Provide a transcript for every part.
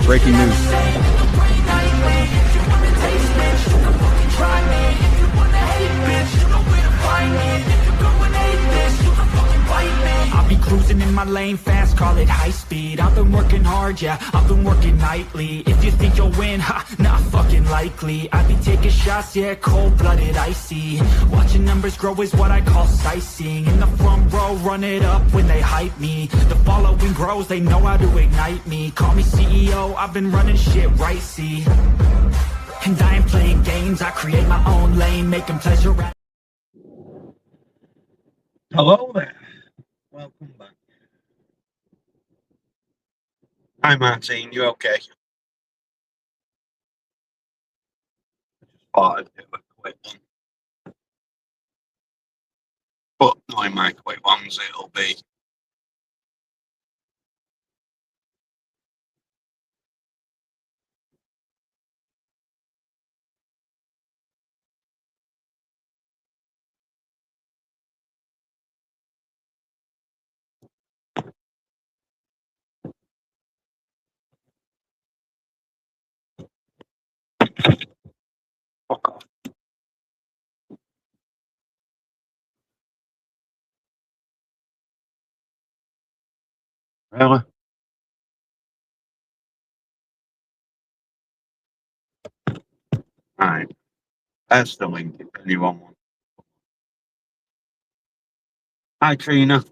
Breaking news. I'll be cruising in my lane fast, call it high speed. I've been working hard, yeah, I've been working nightly. If you think you'll win, ha, not fucking likely. I be taking shots, yeah, cold-blooded, icy. Watching numbers grow is what I call sightseeing. In the front row, run it up when they hype me. The following grows, they know how to ignite me. Call me CEO, I've been running shit right, see. And I ain't playing games, I create my own lane, making pleasure at. Hello there. Welcome back. Hi Martin, you okay? Thought I'd do a quick one. But knowing my quick ones, it'll be fuck off. Really? Right. That's the link if anyone wants. Hi Trina.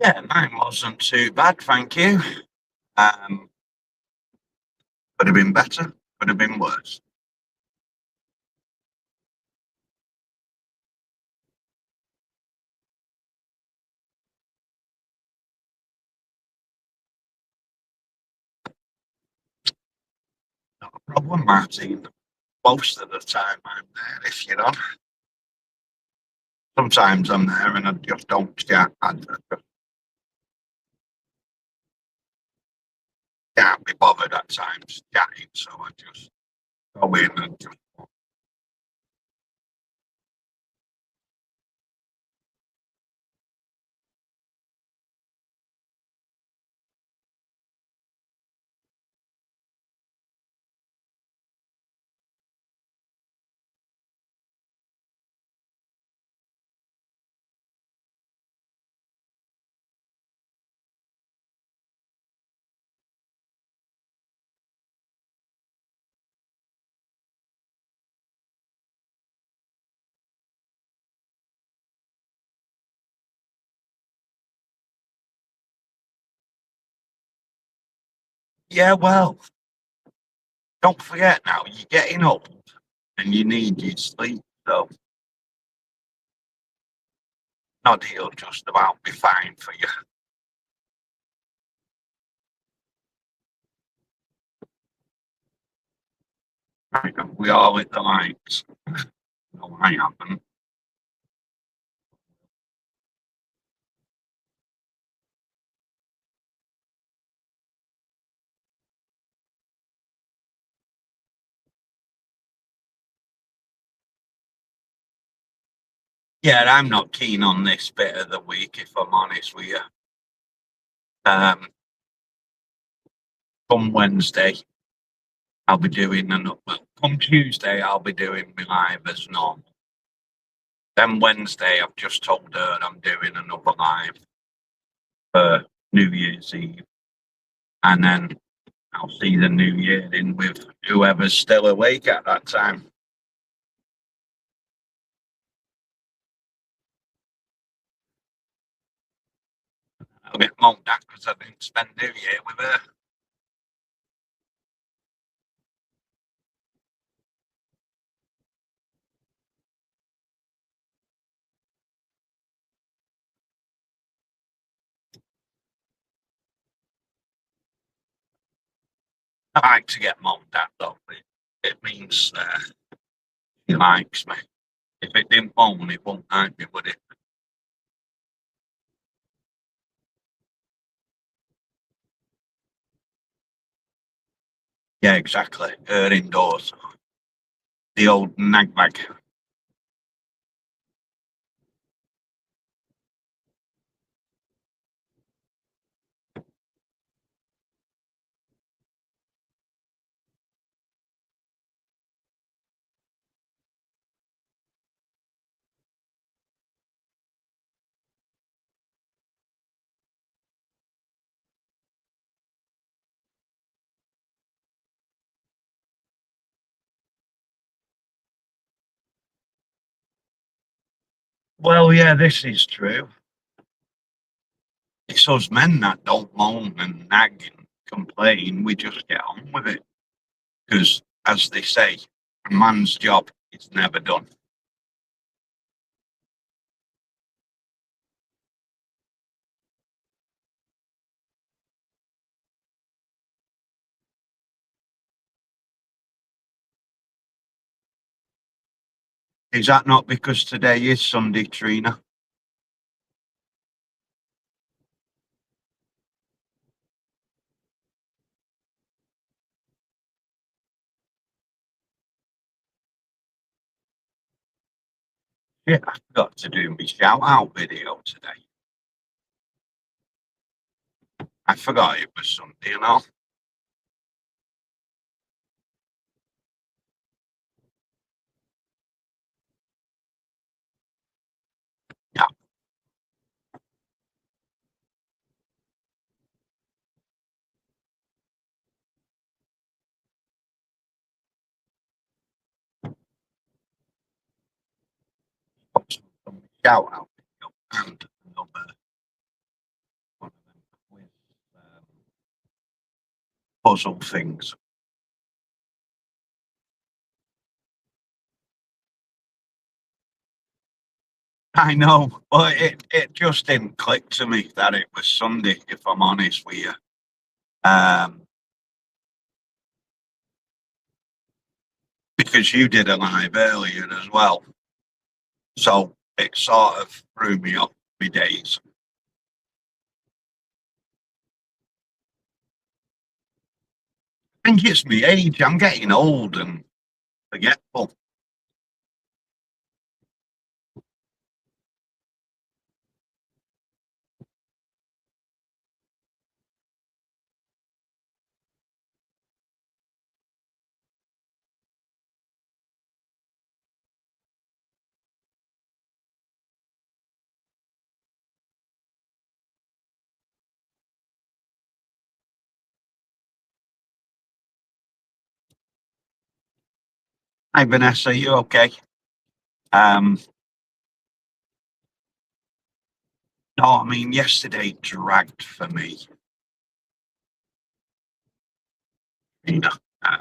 Yeah, mine wasn't too bad, thank you. Could have been better, could have been worse. Not a problem, Martin. Most of the time I'm there if you're on. Sometimes I'm there and I just don't chat. I just can't be bothered at times chatting, so I just go in and just. Yeah, well, don't forget now, you're getting old and you need your sleep, so not he'll just about be fine for you. Right, we all hit the lights. No, I haven't. Yeah, I'm not keen on this bit of the week, if I'm honest with you. Come Wednesday, I'll be doing come Tuesday, I'll be doing my live as normal. Then Wednesday, I've just told her I'm doing another live for New Year's Eve. And then I'll see the new year in with whoever's still awake at that time. I'll get moaned at because I didn't spend New Year with her. I like to get moaned at though. It means he likes me. If it didn't moan, it won't like me, would it? Yeah, exactly. Her indoors. The old nag bag. Well, yeah, this is true. It's us men that don't moan and nag and complain. We just get on with it. Because, as they say, a man's job is never done. Is that not because today is Sunday, Trina? Yeah, I forgot to do my shout out video today. I forgot it was Sunday, you know. Yeah, some shout out video and another one of them quiz puzzle things. I know, but it just didn't click to me that it was Sunday, if I'm honest with you. Um, because you did a live earlier as well. So it sort of threw me off my days. I think it's my age. I'm getting old and forgetful. Hi, Vanessa, you okay? Um, no, I mean, yesterday dragged for me. You know, uh,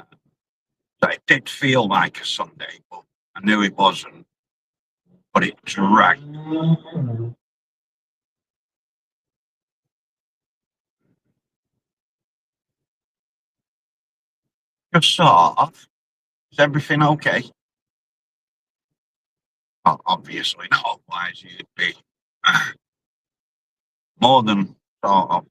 it did feel like a Sunday, but I knew it wasn't. But it dragged. Just sort of. Is everything okay? Well, obviously not, otherwise you'd be more than sort of.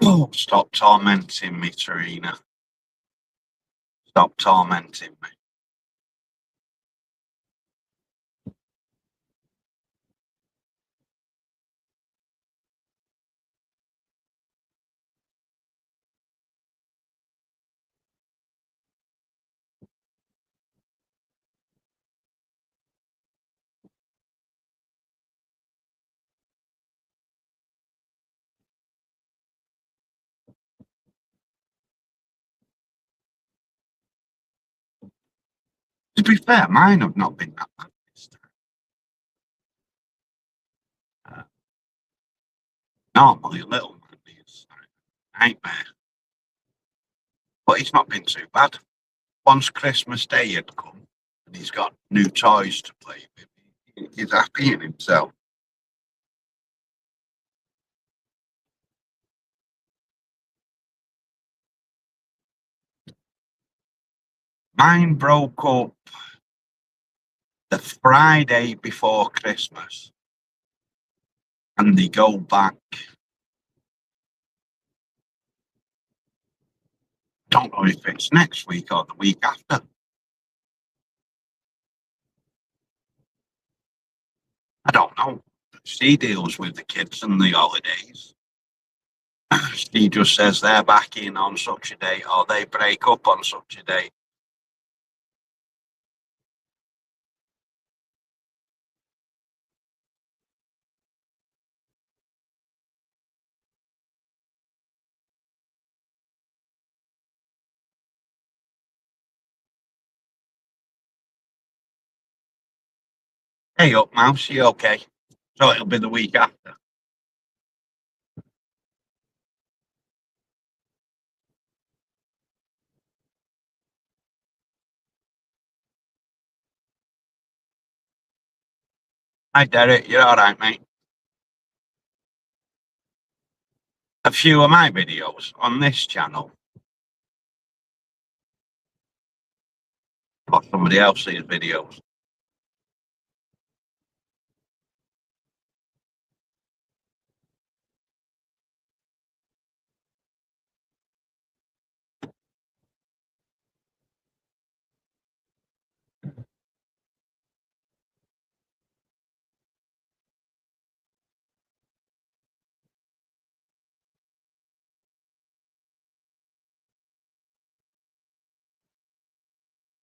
Oh, stop tormenting me, Tarina. Stop tormenting me. To be fair, mine have not been that bad this time. Normally, little man is a nightmare. But it's not been too bad. Once Christmas Day had come and he's got new toys to play with, he's happy in himself. Mine broke up the Friday before Christmas and they go back. Don't know if it's next week or the week after. I don't know. She deals with the kids and the holidays. She just says they're back in on such a day or they break up on such a day. Hey up, Mouse, you okay? So it'll be the week after. Hi Derek, you're alright, mate. A few of my videos on this channel. Or somebody else's videos.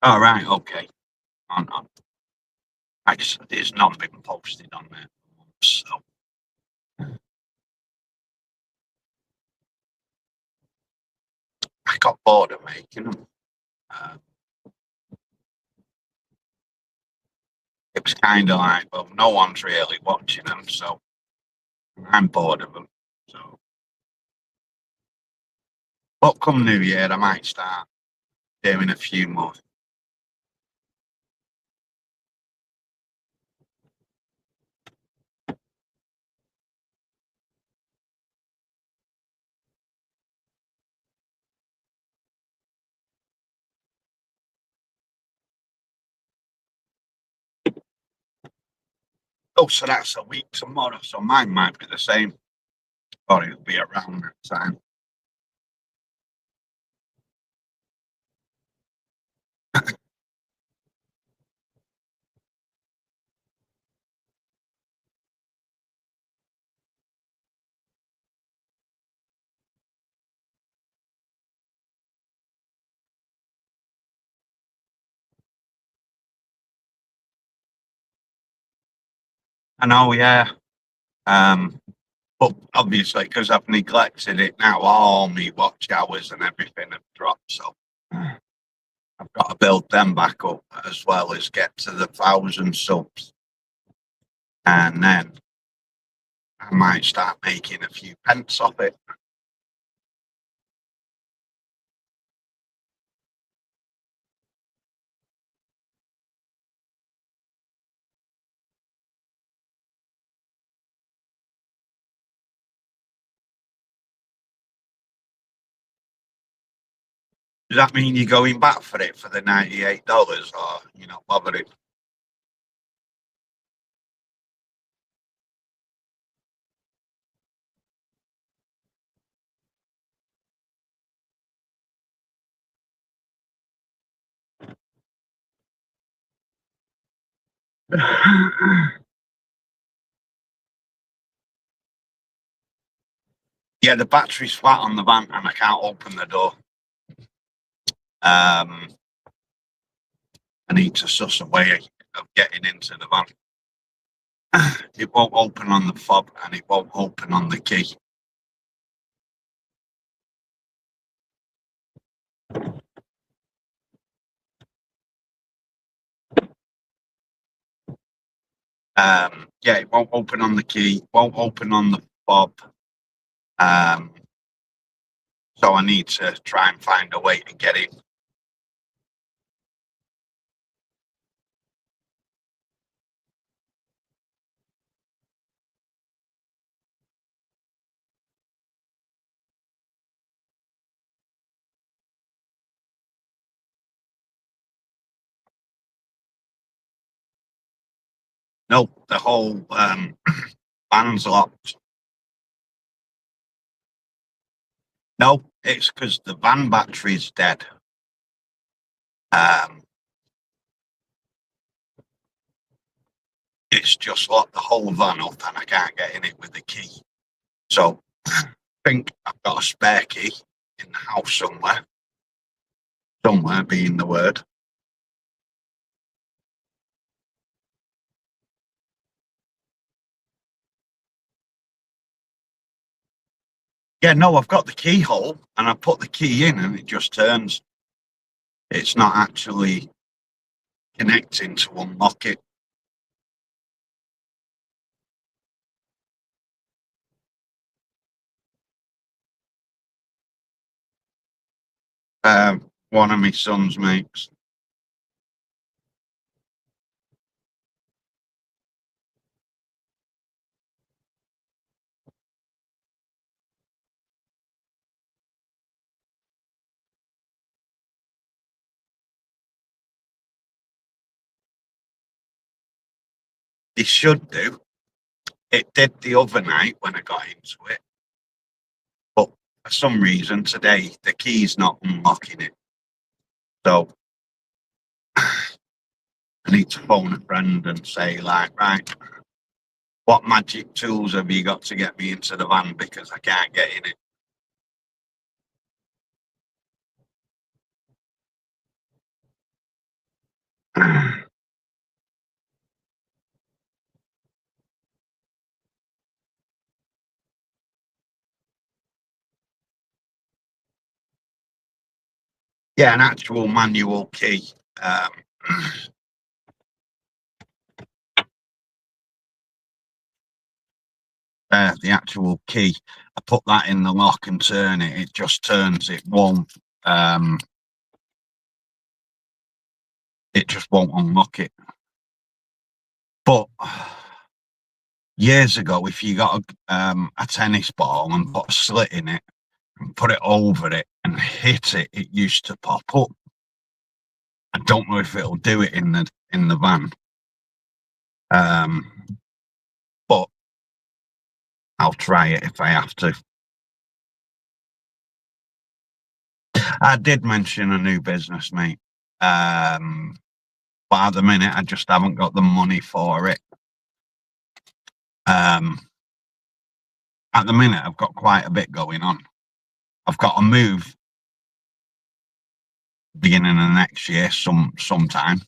All right, okay. On. Actually, it's not been posted on there. So I got bored of making them. It was kind of like, well, no one's really watching them, so I'm bored of them. So, but come New Year, I might start doing a few more. Oh, so that's a week tomorrow, so mine might be the same, or it'll be around that time. I know, yeah. But obviously, because I've neglected it now, all my watch hours and everything have dropped. So I've got to build them back up as well as get to the 1,000 subs. And then I might start making a few pence off it. Does that mean you're going back for it for the $98 or you're not bothering? Yeah, the battery's flat on the van and I can't open the door. I need to suss a way of getting into the van. It won't open on the fob and it won't open on the key. Yeah, it won't open on the key, won't open on the fob. So I need to try and find a way to get in. No, the whole van's locked. No, it's because the van battery's dead. It's just locked the whole van up and I can't get in it with the key. So I think I've got a spare key in the house somewhere. Somewhere being the word. Yeah, no, I've got the keyhole and I put the key in and it just turns. It's not actually connecting to unlock it. One of my son's mates. He should do. It did the other night when I got into it. But for some reason today, the key's not unlocking it. So I need to phone a friend and say, like, right, what magic tools have you got to get me into the van because I can't get in it? Yeah, an actual manual key. The actual key. I put that in the lock and turn it. It just turns. It won't. It just won't unlock it. But years ago, if you got a tennis ball and put a slit in it and put it over it and hit it, it used to pop up. I don't know if it'll do it in the van. But I'll try it if I have to. I did mention a new business, mate. But at the minute, I just haven't got the money for it. At the minute, I've got quite a bit going on. I've got to move beginning of next year, sometime.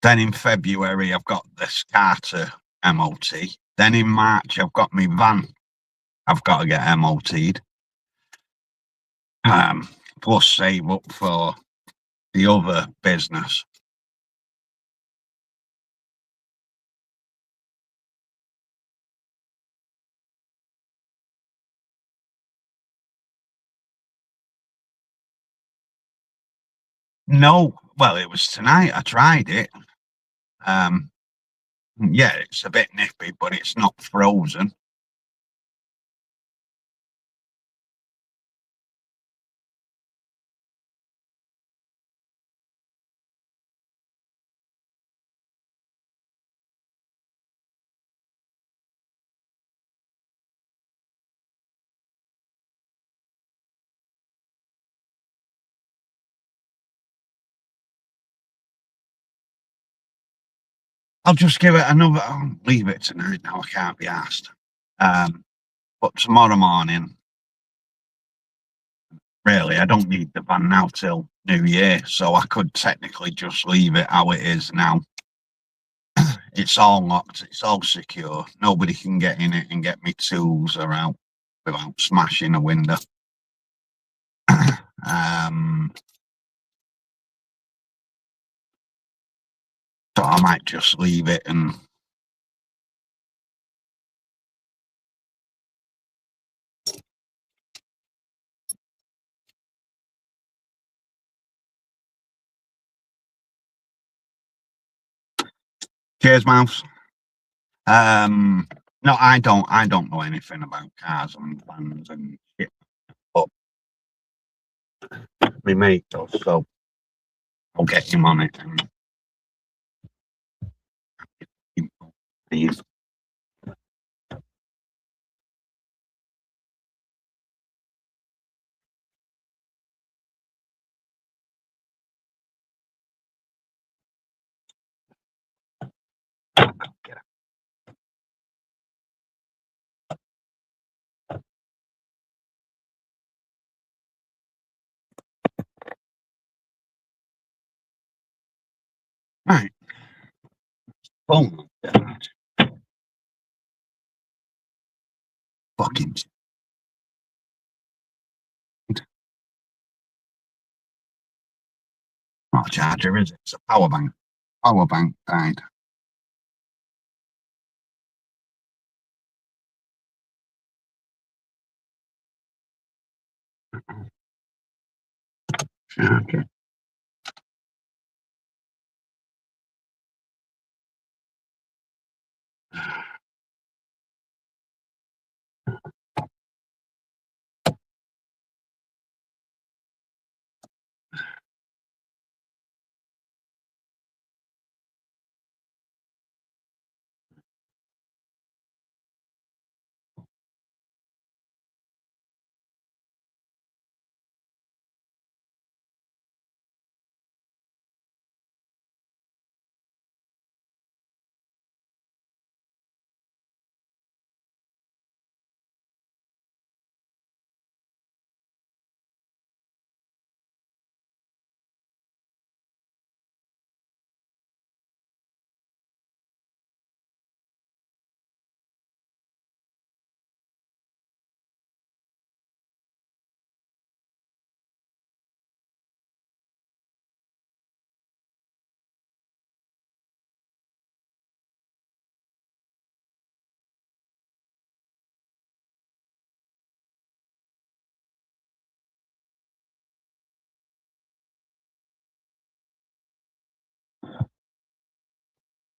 Then in February, I've got this car to MOT. Then in March, I've got my van. I've got to get MOT'd. Plus save up for the other business. No, well, it was tonight. I tried it. Yeah, it's a bit nippy, but it's not frozen. I'll just give it another. I'll leave it tonight now. I can't be asked. But tomorrow morning, really, I don't need the van now till New Year, so I could technically just leave it how it is now. It's all locked. It's all secure. Nobody can get in it and get me tools around without smashing a window. So I might just leave it and Cheers, Mouse. No, I don't know anything about cars and vans and shit, but my mate does, so I'll get him on it and he's right. Phone. Fucking. Not a charger, is it? It's a power bank. Power bank died. Charger.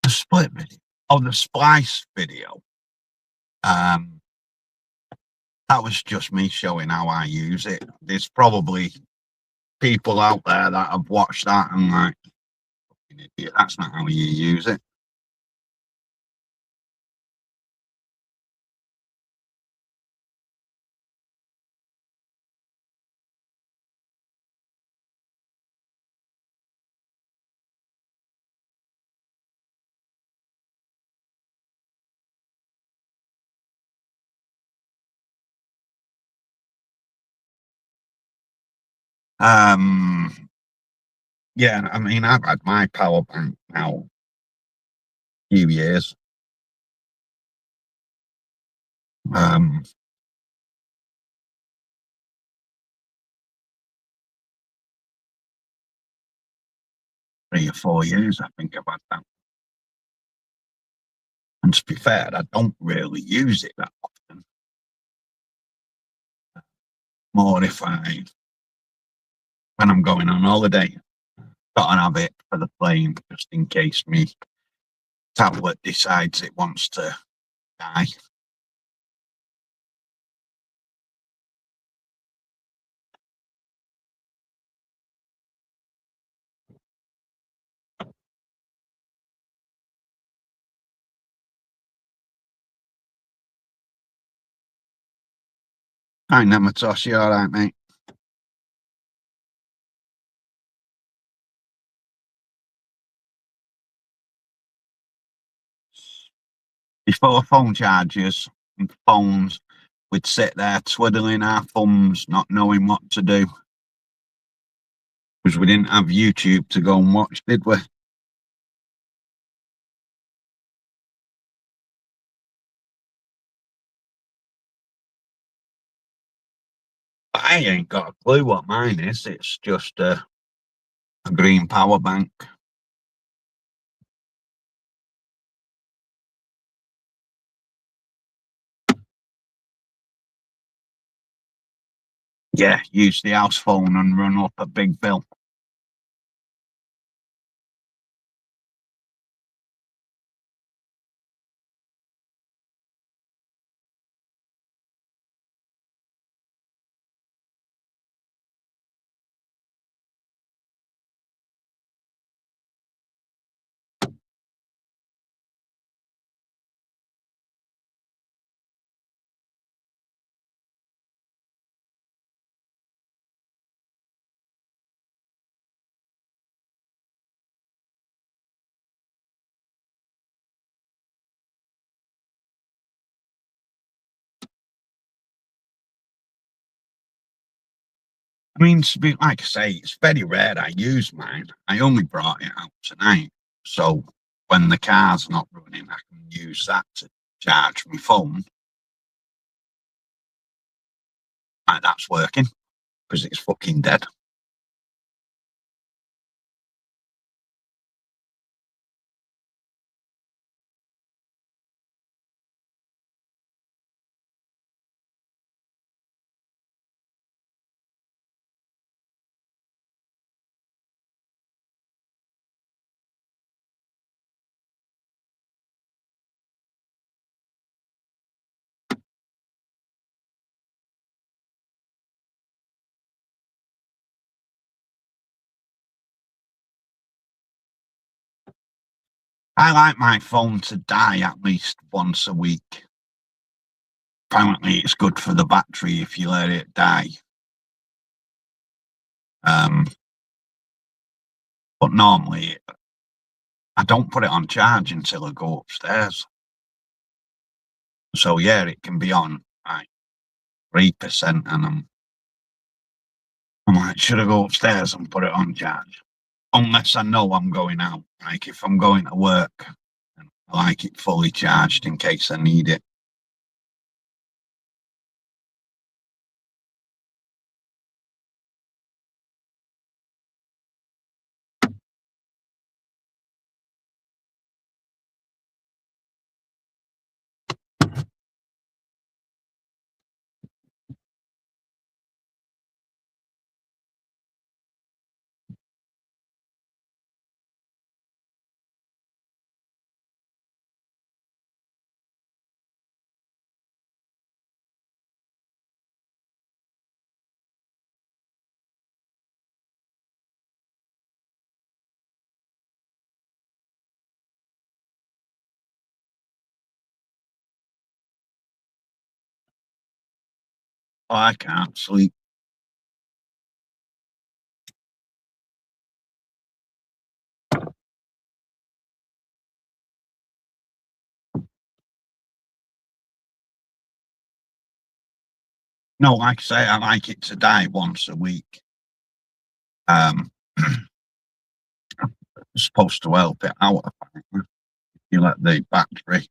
The split video. Oh, the splice video. That was just me showing how I use it. There's probably people out there that have watched that and like, idiot, that's not how you use it. Yeah, I mean, I've had my power bank now a few years. 3 or 4 years, I think I've had that. And to be fair, I don't really use it that often. More if when I'm going on holiday, gotta have it for the plane just in case me tablet decides it wants to die. Hi, Namatos, you all right, mate? Before phone chargers and phones, we'd sit there twiddling our thumbs, not knowing what to do. Because we didn't have YouTube to go and watch, did we? I ain't got a clue what mine is. It's just a green power bank. Yeah, use the house phone and run up a big bill. I mean, to be like I say, it's very rare I use mine. I only brought it out tonight, so when the car's not running, I can use that to charge my phone. Like, that's working because it's fucking dead. I like my phone to die at least once a week. Apparently, it's good for the battery if you let it die. But normally, I don't put it on charge until I go upstairs. So yeah, it can be on like 3%, and I'm like, should I go upstairs and put it on charge? Unless I know I'm going out. Like if I'm going to work, I like it fully charged in case I need it. Oh, I can't sleep. No, like I say, I like it to die once a week. It's supposed to help it out, apparently. You let the battery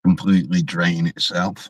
completely drain itself.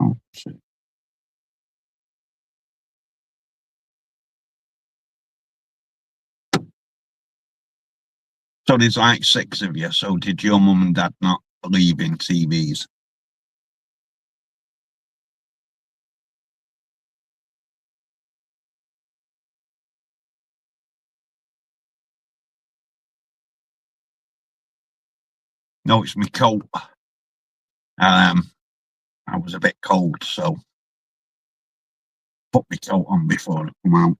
Oh, shit. So there's like 6 of you. So did your mum and dad not believe in TVs? No, it's my coat. I was a bit cold, so put my coat on before I come out.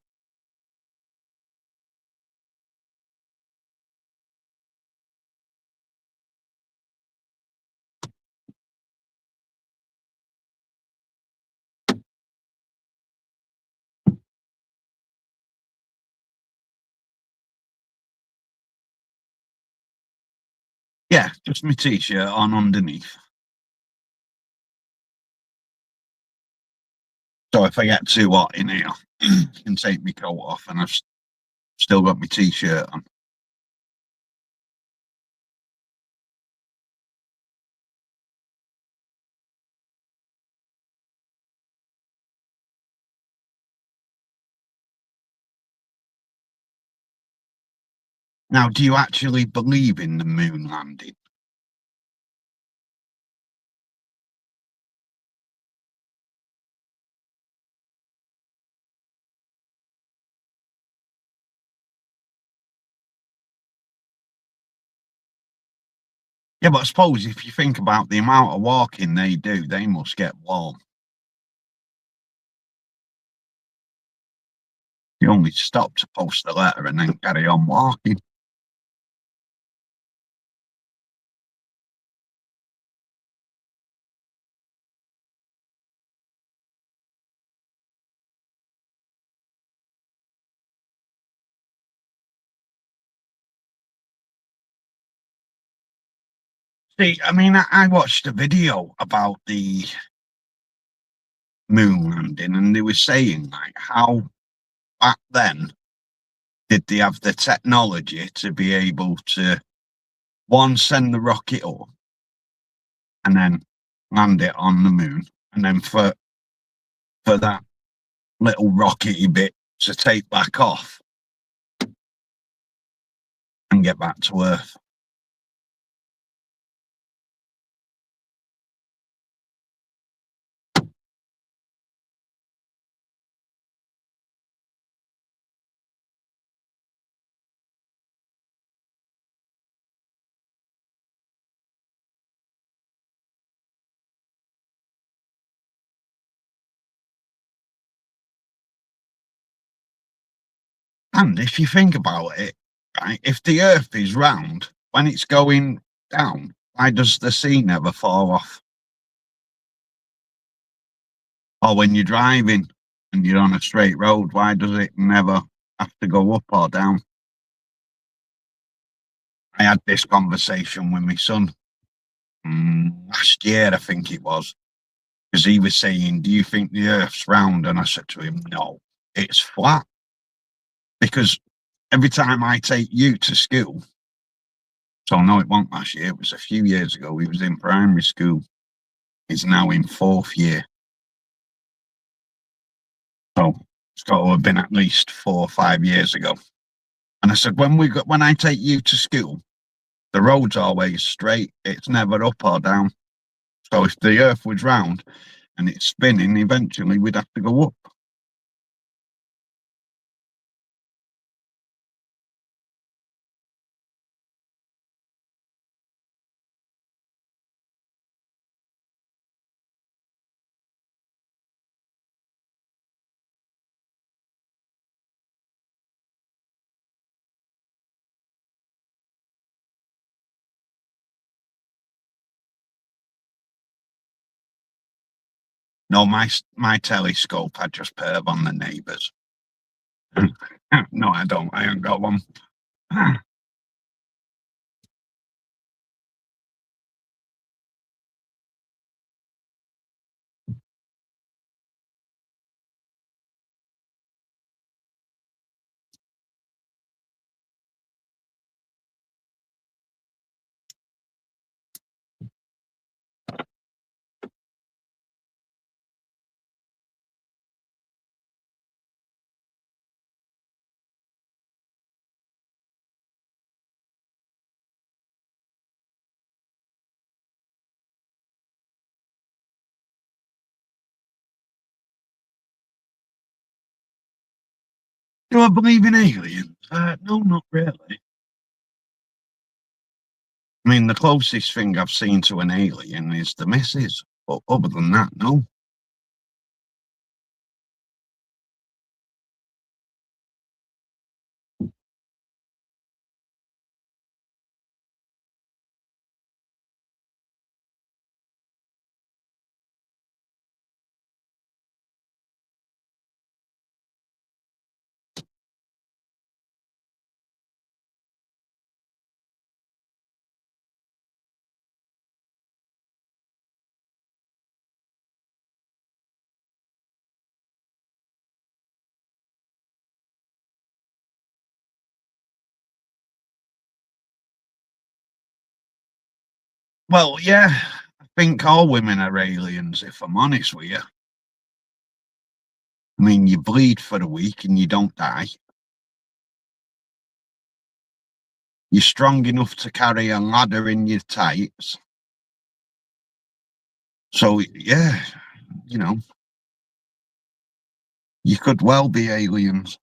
Yeah, just my t-shirt on underneath. So if I get too hot in here, I can take my coat off, and I've still got my t-shirt on. Now, do you actually believe in the moon landing? Yeah, but I suppose if you think about the amount of walking they do, they must get warm. You only stop to post a letter and then carry on walking. See, I mean, I watched a video about the moon landing, and they were saying, like, how back then did they have the technology to be able to, one, send the rocket up and then land it on the moon, and then for that little rockety bit to take back off and get back to Earth. And if you think about it, right, if the Earth is round, when it's going down, why does the sea never fall off? Or when you're driving and you're on a straight road, why does it never have to go up or down? I had this conversation with my son last year, I think it was, because he was saying, "Do you think the Earth's round?" And I said to him, "No, it's flat." Because every time I take you to school, so no, it wasn't last year, it was a few years ago, he was in primary school. He's now in 4th year. So it's got to have been at least 4 or 5 years ago. And I said, when I take you to school, the road's always straight. It's never up or down. So if the Earth was round and it's spinning, eventually we'd have to go up. No, my telescope, I just perv on the neighbours. No, I don't. I ain't got one. Do I believe in aliens? No, not really. I mean, the closest thing I've seen to an alien is the missus. But other than that, no. Well, yeah, I think all women are aliens, if I'm honest with you. I mean, you bleed for a week and you don't die. You're strong enough to carry a ladder in your tights. So, yeah, you know, you could well be aliens.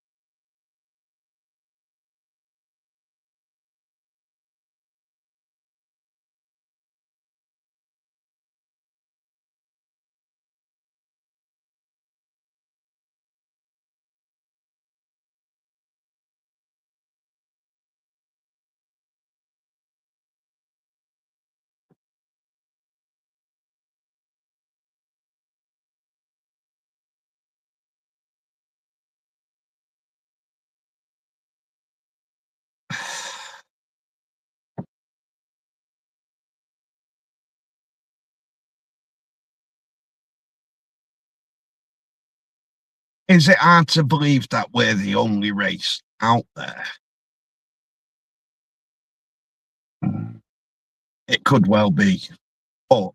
Is it hard to believe that we're the only race out there? It could well be, but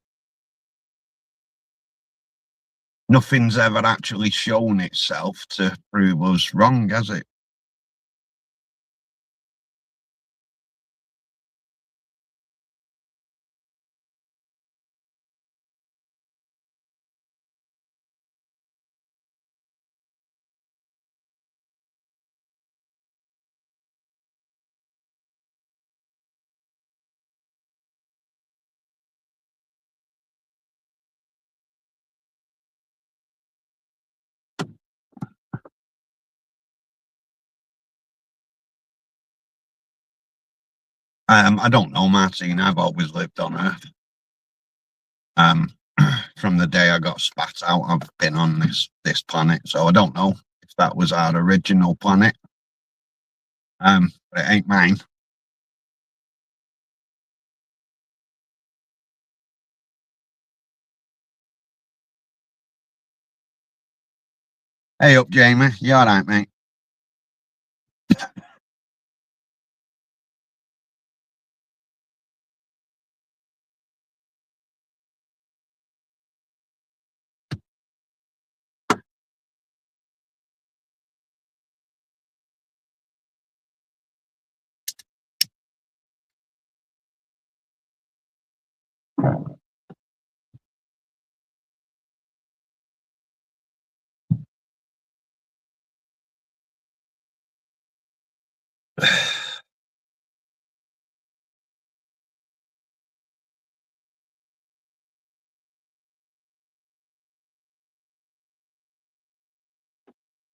nothing's ever actually shown itself to prove us wrong, has it? I don't know, Martin. I've always lived on Earth. From the day I got spat out, I've been on this planet, so I don't know if that was our original planet. But it ain't mine. Hey up, Jamie. You all right, mate?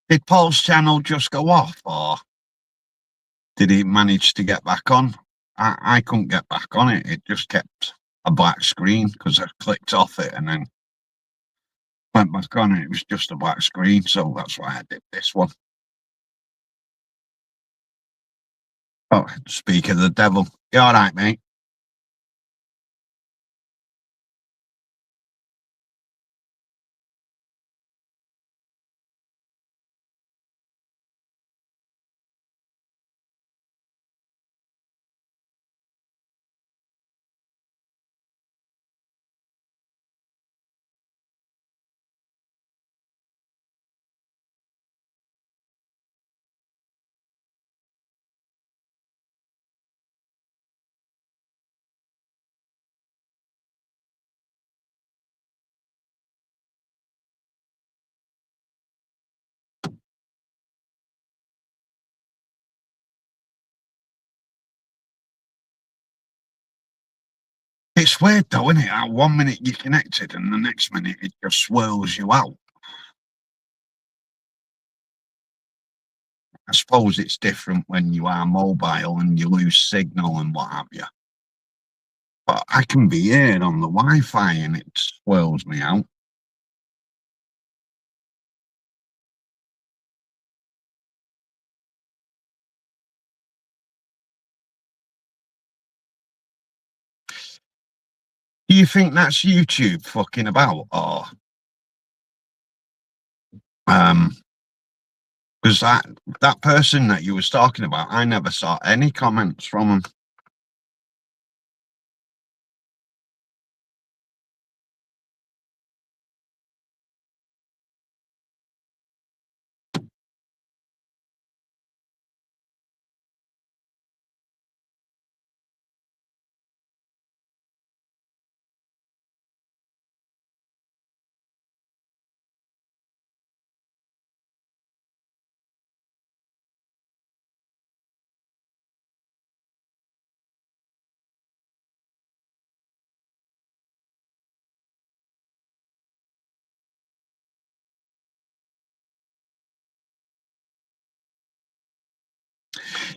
Did Paul's channel just go off, or did he manage to get back on? I couldn't get back on it. It just kept a black screen because I clicked off it and then went back on it. It was just a black screen, so that's why I did this one. Oh, speak of the devil. You all right, mate? It's weird though, isn't it? How 1 minute you're connected and the next minute it just swirls you out. I suppose it's different when you are mobile and you lose signal and what have you. But I can be here on the Wi-Fi and it swirls me out. Do you think that's YouTube fucking about, or because that person that you was talking about, I never saw any comments from him.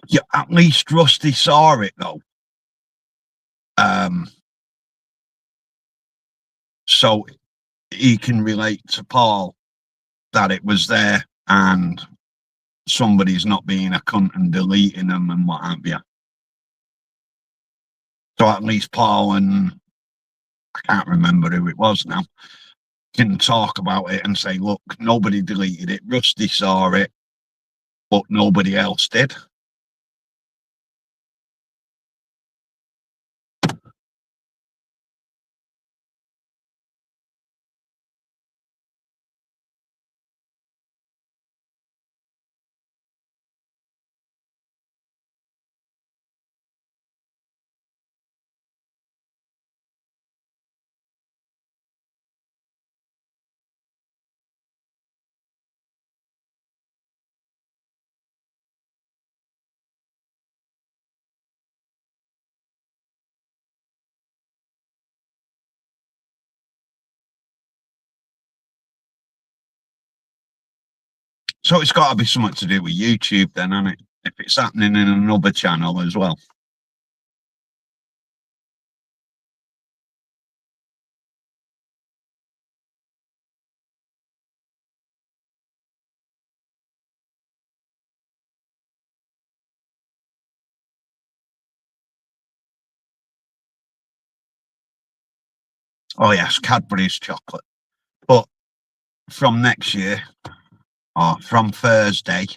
Yeah, at least Rusty saw it though. So he can relate to Paul that it was there and somebody's not being a cunt and deleting them and what have you. So at least Paul and I can't remember who it was now. can talk about it and say, look, nobody deleted it. Rusty saw it, but nobody else did. So it's got to be something to do with YouTube then, hasn't it? If it's happening in another channel as well. Oh yes, Cadbury's chocolate. But from next year, or from Thursday,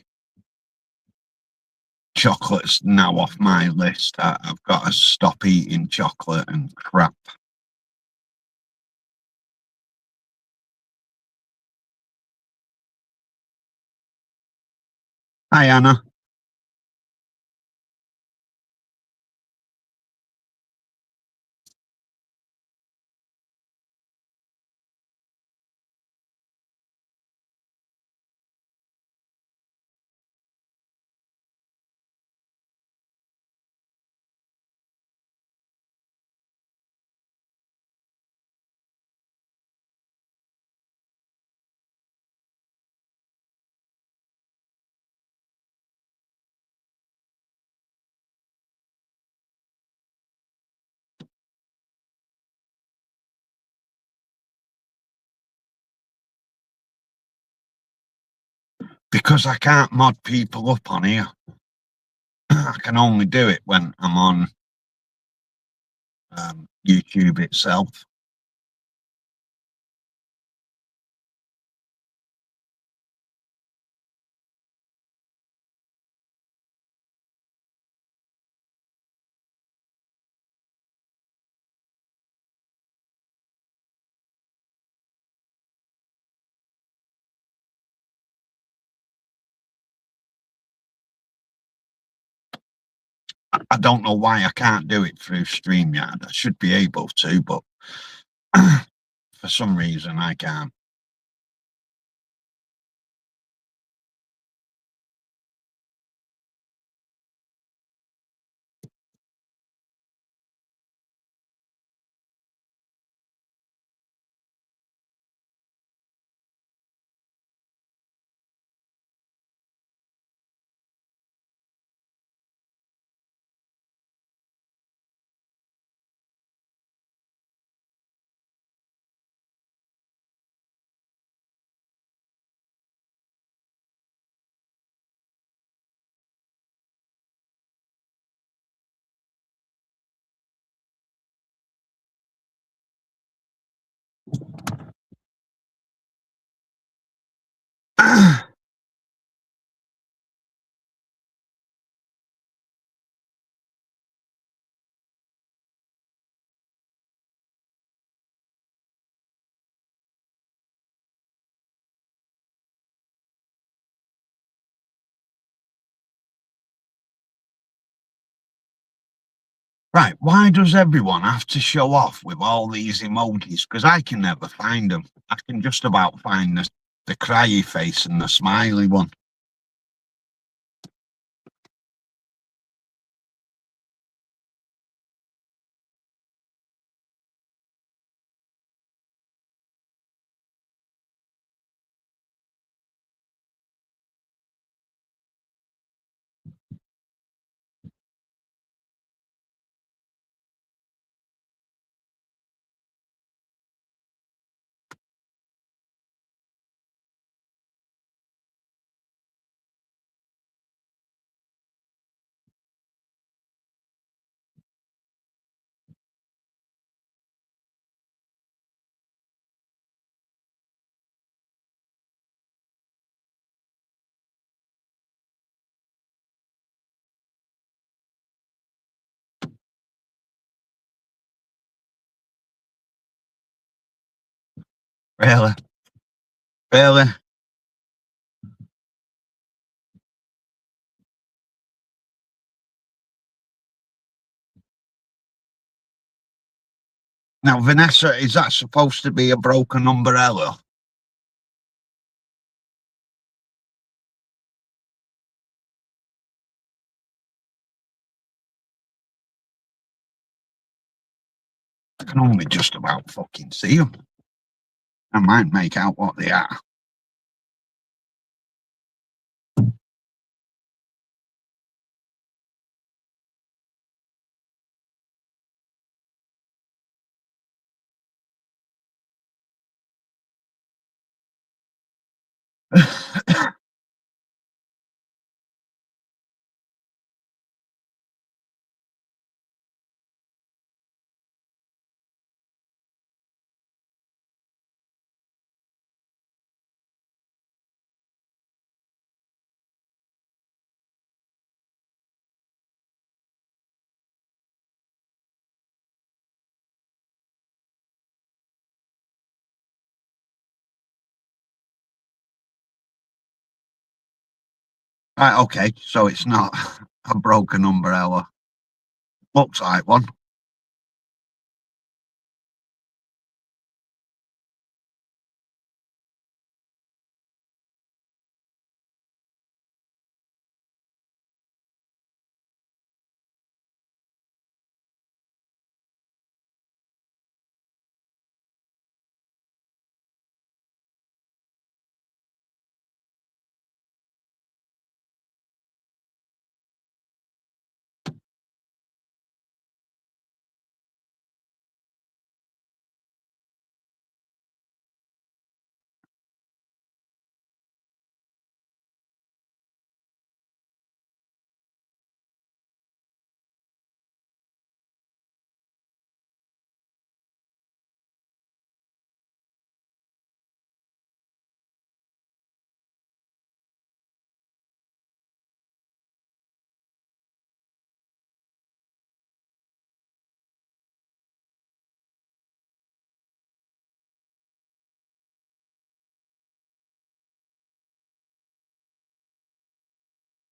chocolate's now off my list. I've got to stop eating chocolate and crap. Hi, Anna. Because I can't mod people up on here. I can only do it when I'm on YouTube itself. I don't know why I can't do it through StreamYard. I should be able to, but for some reason I can't. Right, why does everyone have to show off with all these emojis? Because I can never find them. I can just about find the cryy face and the smiley one. Really? Really? Now, Vanessa, is that supposed to be a broken umbrella? I can only just about fucking see them. I might make out what they are. Right, okay, so it's not a broken umbrella. Looks like one.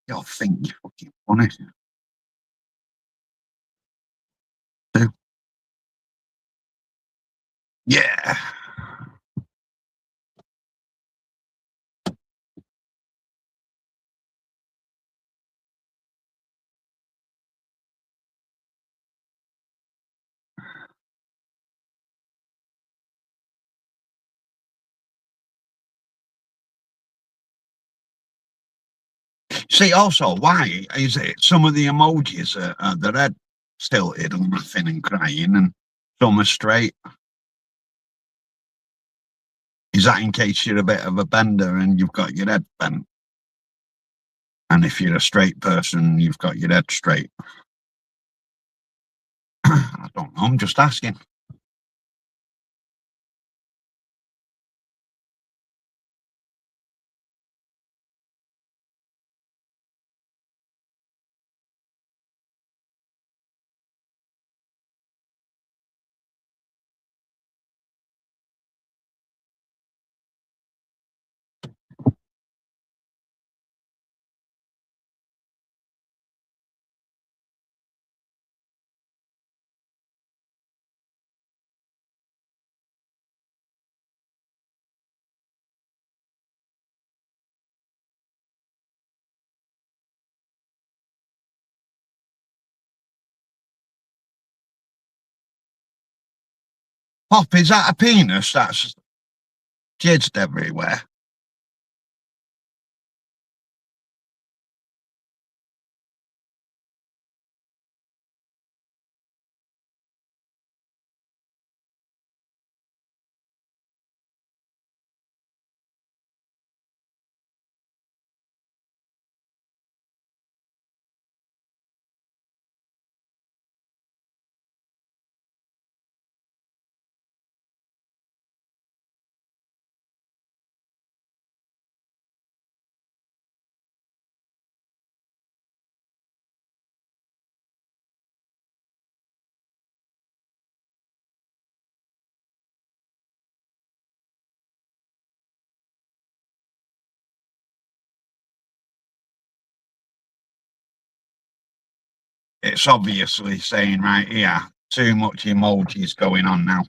You'll think you're fucking funny. Yeah. See, also, why is it some of the emojis are the red tilted and laughing and crying, and some are straight? Is that in case you're a bit of a bender and you've got your head bent? And if you're a straight person, you've got your head straight? I don't know, I'm just asking. Pop, is that a penis that's jizzed everywhere? It's obviously saying right here, too much emojis going on now.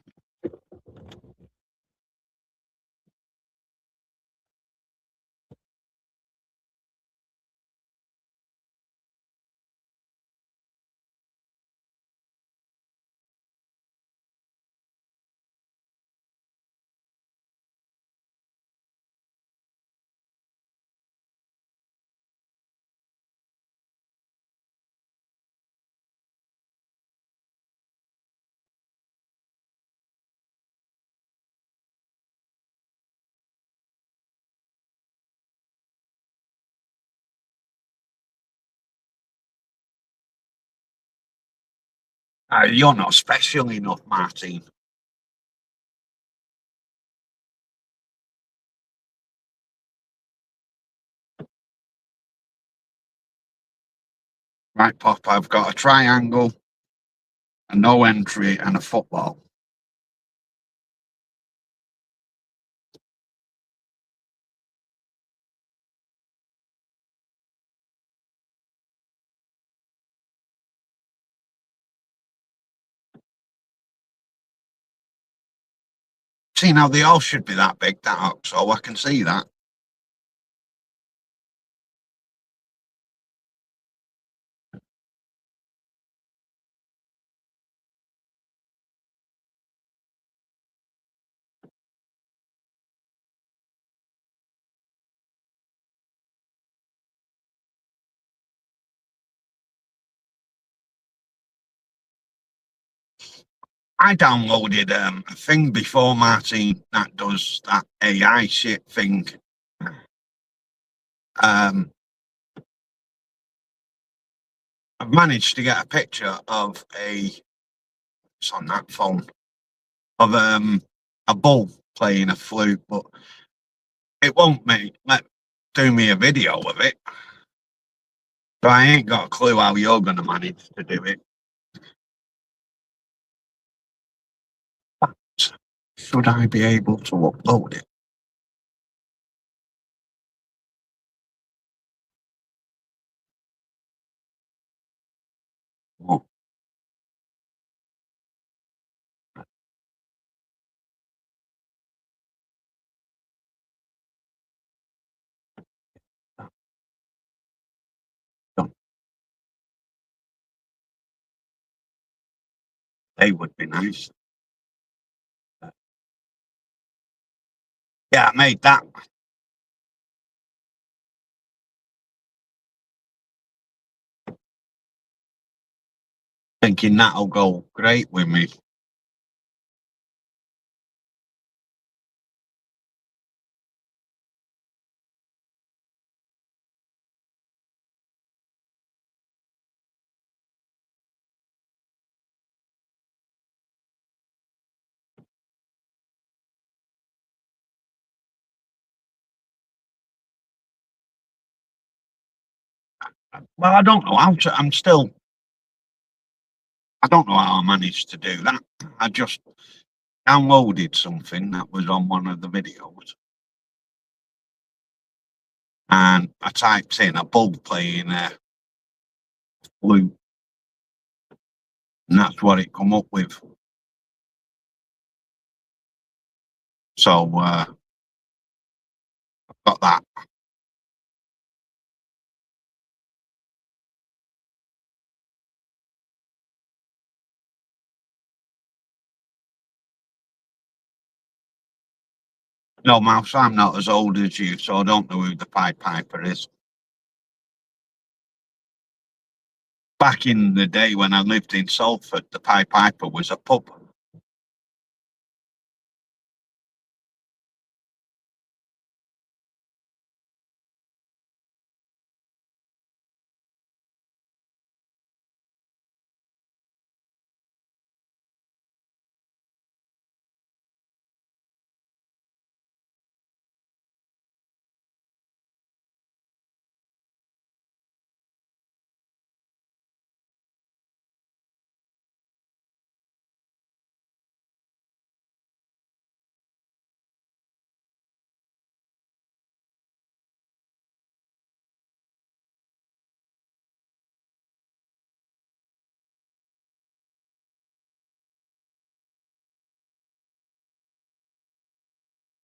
You're not special enough, Martin. Right, Pop, I've got a triangle, a no entry, and a football. See, now they all should be that big, that so I can see that. I downloaded a thing before, Martin, that does that AI shit thing. I've managed to get a picture of it's on that phone, of a bull playing a flute, but it won't do me a video of it. So I ain't got a clue how you're going to manage to do it. But should I be able to upload it? Oh. They would be nice. Yeah, I made that. Thinking that'll go great with me. Well, I don't know how to. I don't know how I managed to do that. I just downloaded something that was on one of the videos, and I typed in a bull playing a flute, and that's what it come up with. So I've got that. No, Mouse, I'm not as old as you, so I don't know who the Pied Piper is. Back in the day when I lived in Salford, the Pied Piper was a pub.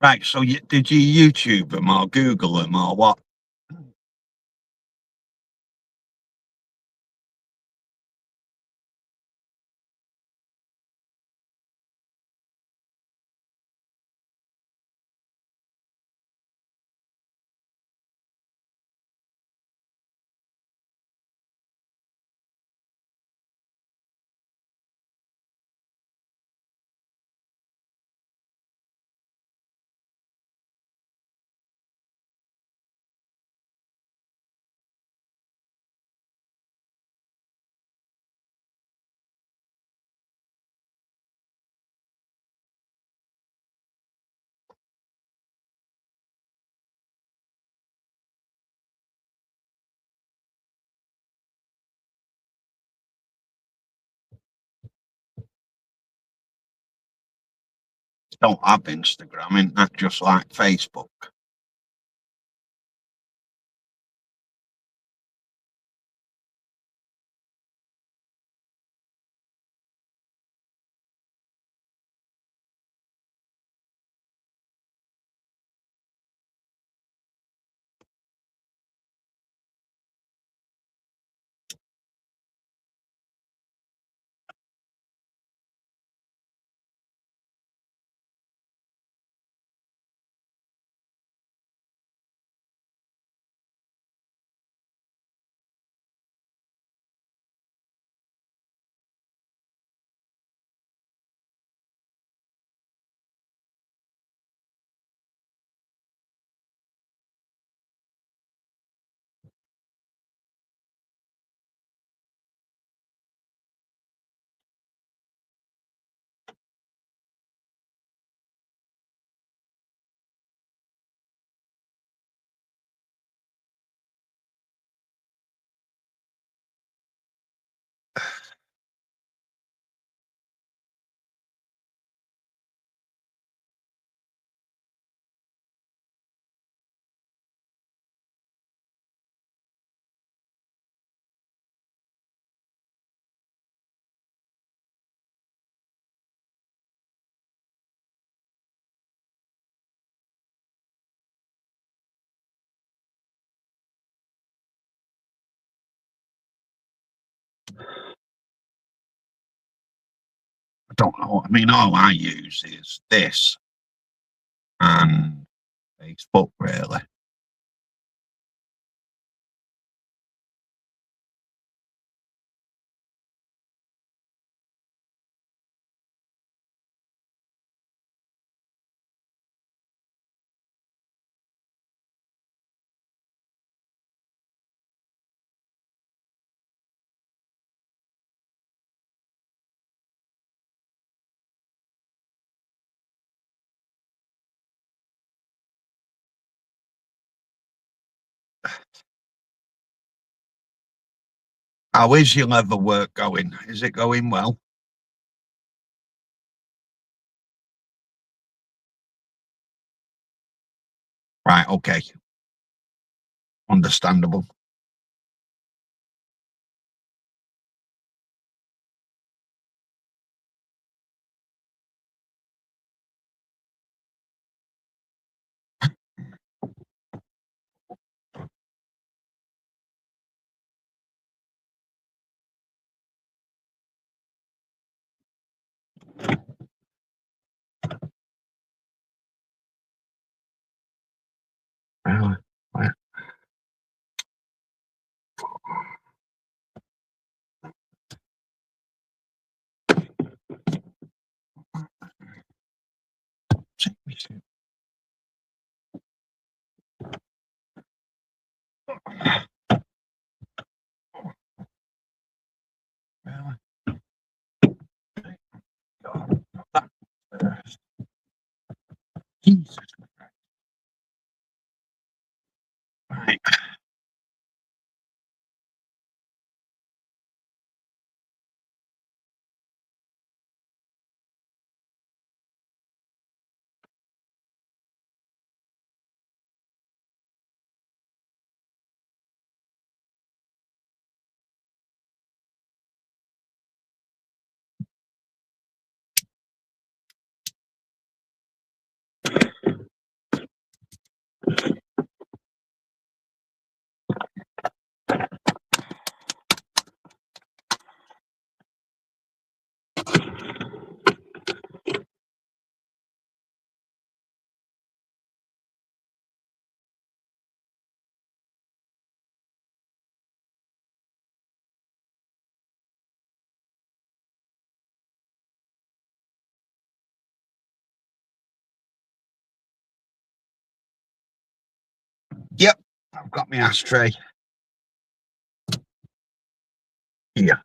Right, so did you YouTube them or Google them or what? Don't have Instagram, isn't that just like Facebook? I don't know. I mean, all I use is this and Facebook, really. How is your leather work going? Is it going well? Right, okay. Understandable. Really? Right. Really? Jesus. Right. Yep, I've got my ashtray. Here.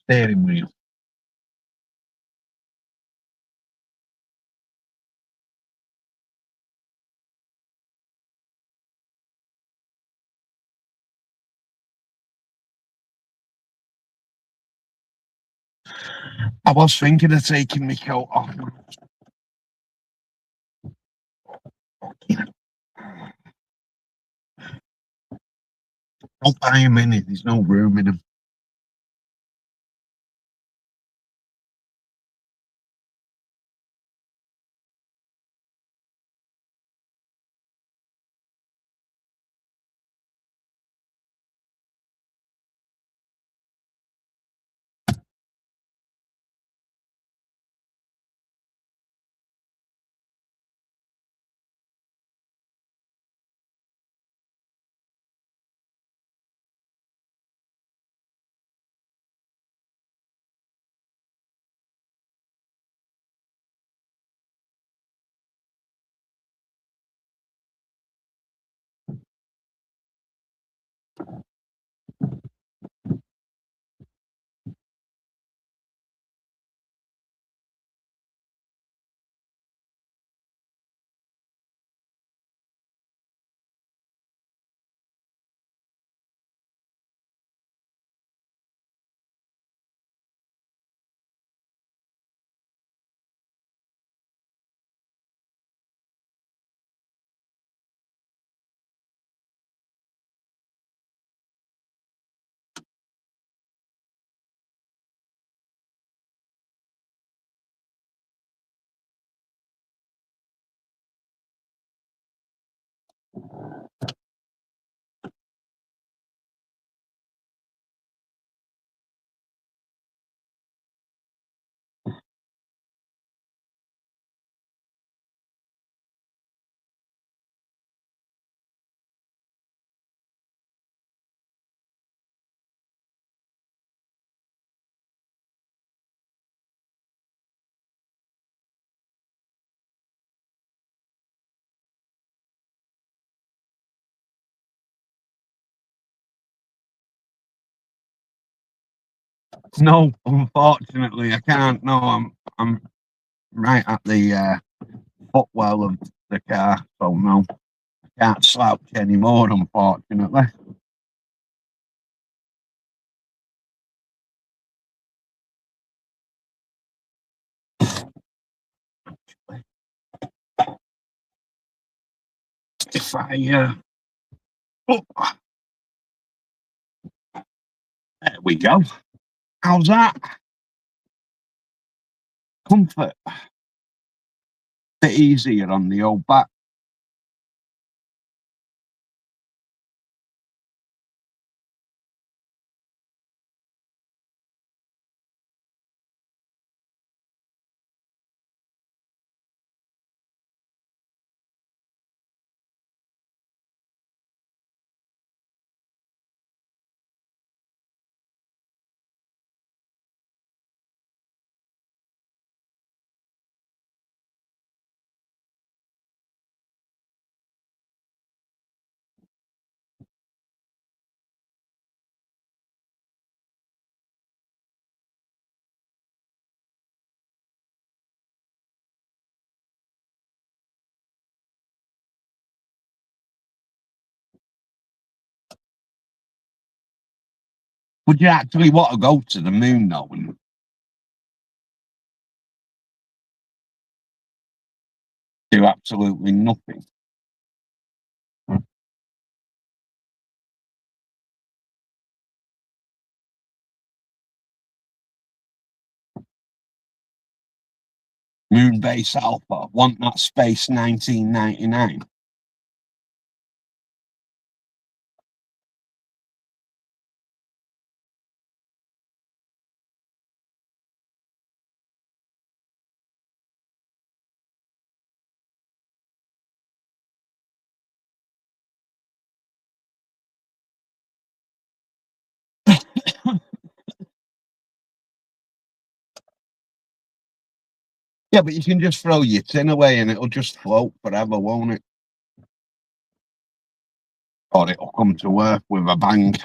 Steering wheel. I was thinking of taking my coat off. Don't buy him in it, there's no room in them. No, unfortunately, I can't. No, I'm right at the footwell of the car, so no, I can't slouch anymore, unfortunately. If oh, there we go. How's that? Comfort. Bit easier on the old back. Would you actually want to go to the moon though and do absolutely nothing? Moonbase Alpha, want that space 1999. Yeah, but you can just throw your tin away and it'll just float forever, won't it? Or it'll come to earth with a bang.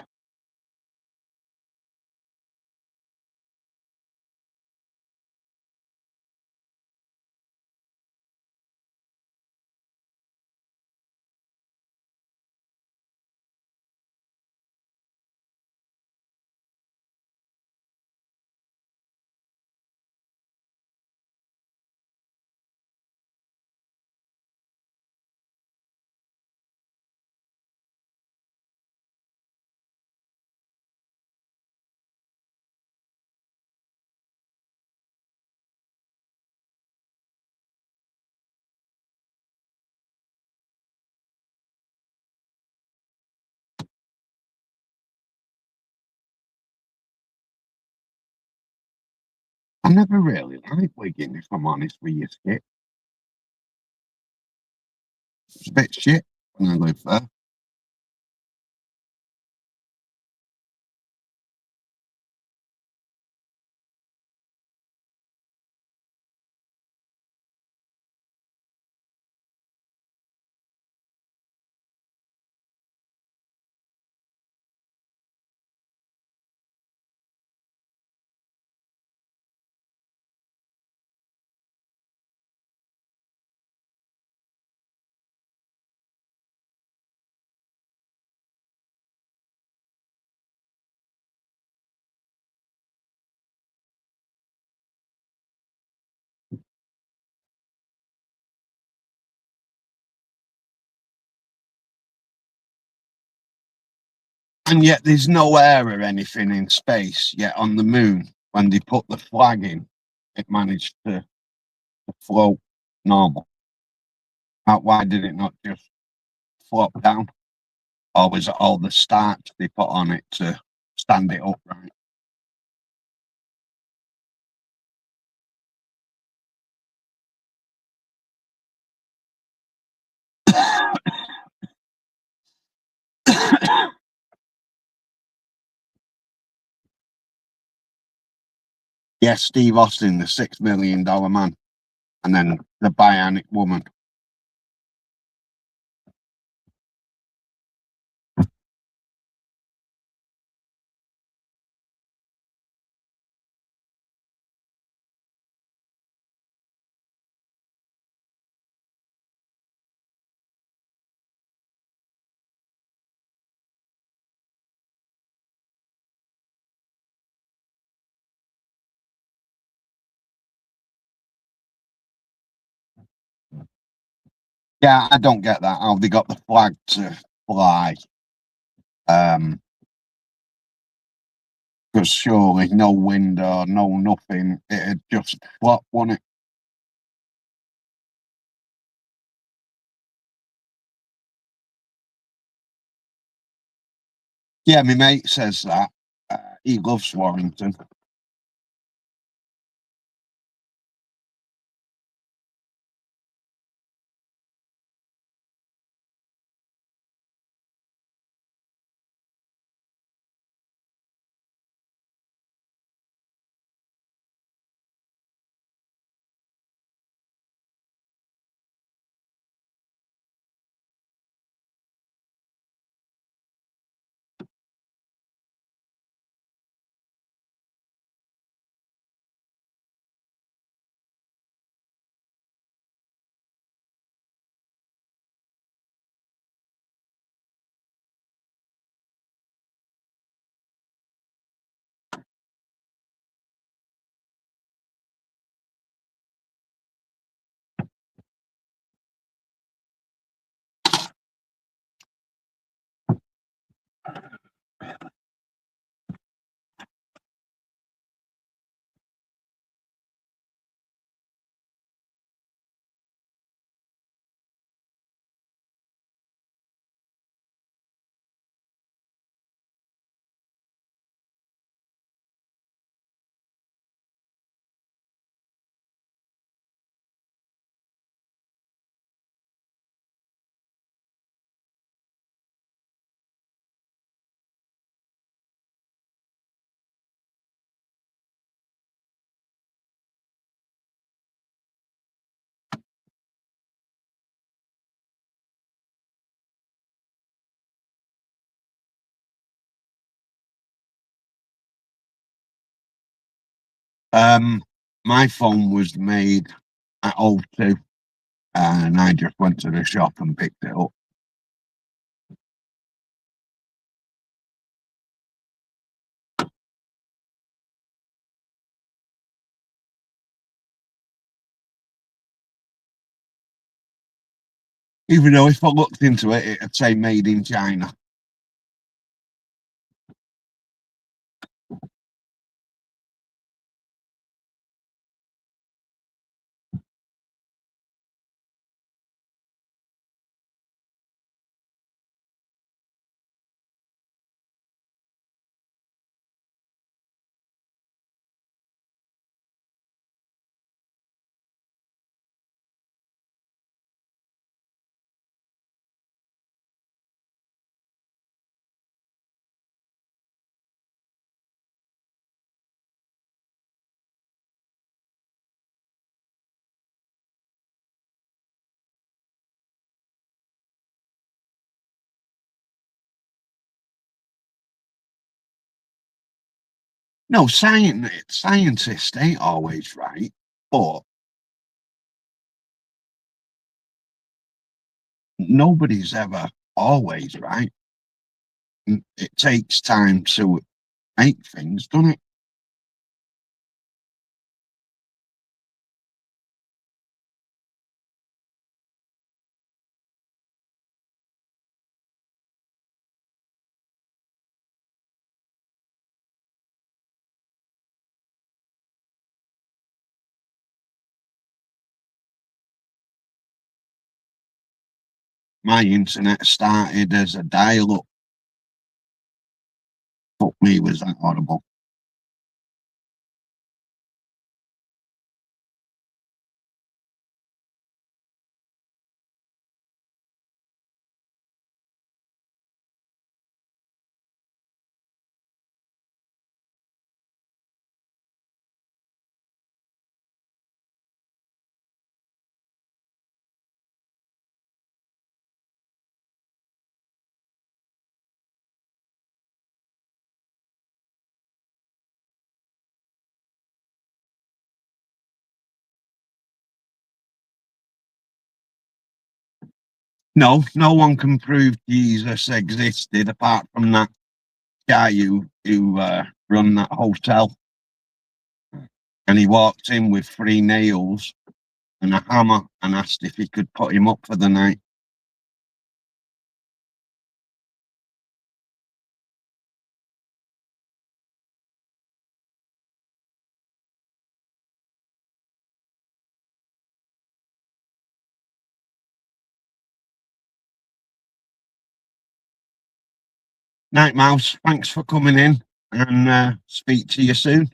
I never really liked Wigan, if I'm honest with you, Skip. It's a bit shit when I lived there. And yet there's no air or anything in space, yet on the moon, when they put the flag in, it managed to float normal. Why did it not just flop down? Or was it all the starch they put on it to stand it upright? Yes, Steve Austin, the $6 million man, and then the Bionic Woman. Yeah, I don't get that. How they got the flag to fly. Because surely no wind or no nothing, it'd just flop, wouldn't it? Yeah, my mate says that. He loves Warrington. My phone was made at O2, and I just went to the shop and picked it up. Even though if I looked into it, it'd say made in China. No, scientists ain't always right, but nobody's ever always right. It takes time to make things, doesn't it? My internet started as a dial-up. Fuck me, was that horrible. No, no one can prove Jesus existed apart from that guy who run that hotel. And he walked in with 3 nails and a hammer and asked if he could put him up for the night. Night Mouse, thanks for coming in, and speak to you soon.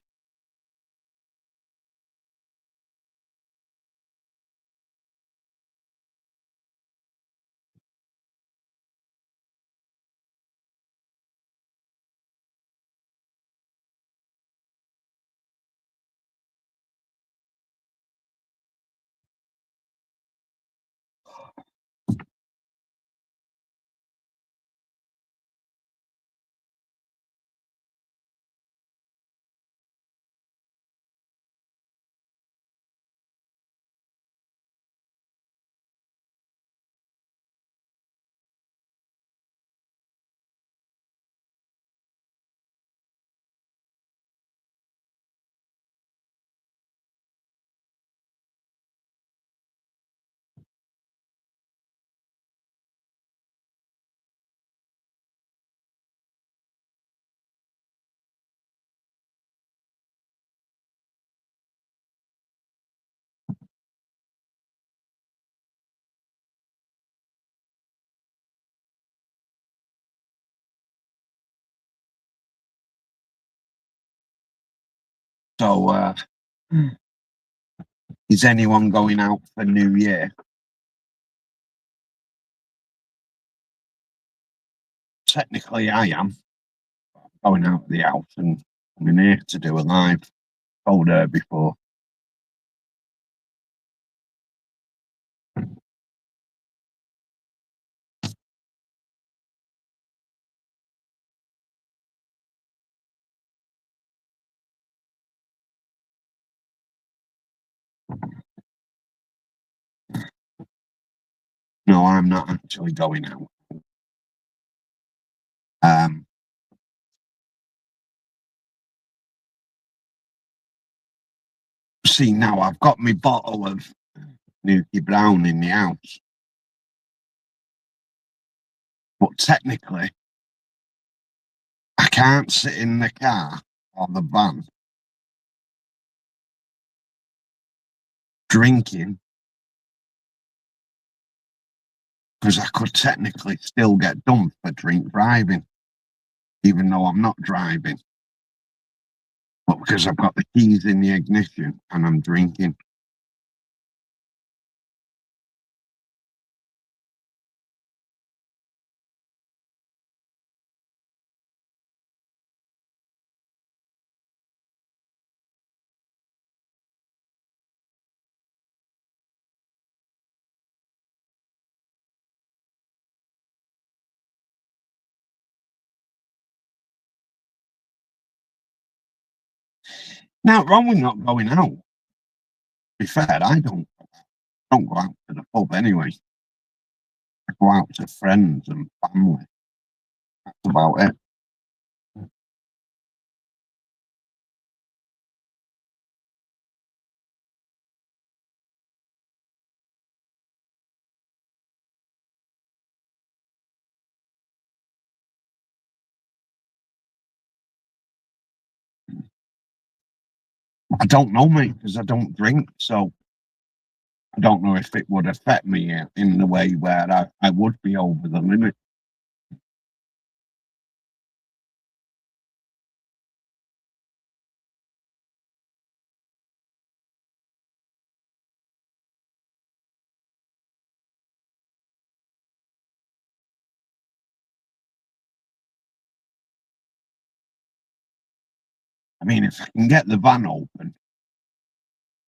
So, is anyone going out for New Year? Technically, I am going out of the house and coming here to do a live. Told her before. No, I'm not actually going out. See, now I've got my bottle of Nuki Brown in the house, but technically, I can't sit in the car or the van drinking because I could technically still get done for drink driving, even though I'm not driving. But because I've got the keys in the ignition and I'm drinking. Now, wrong with not going out. To be fair, I don't go out to the pub anyway. I go out to friends and family. That's about it. I don't know, mate, because I don't drink, so I don't know if it would affect me in the way where I would be over the limit. I mean, if I can get the van open,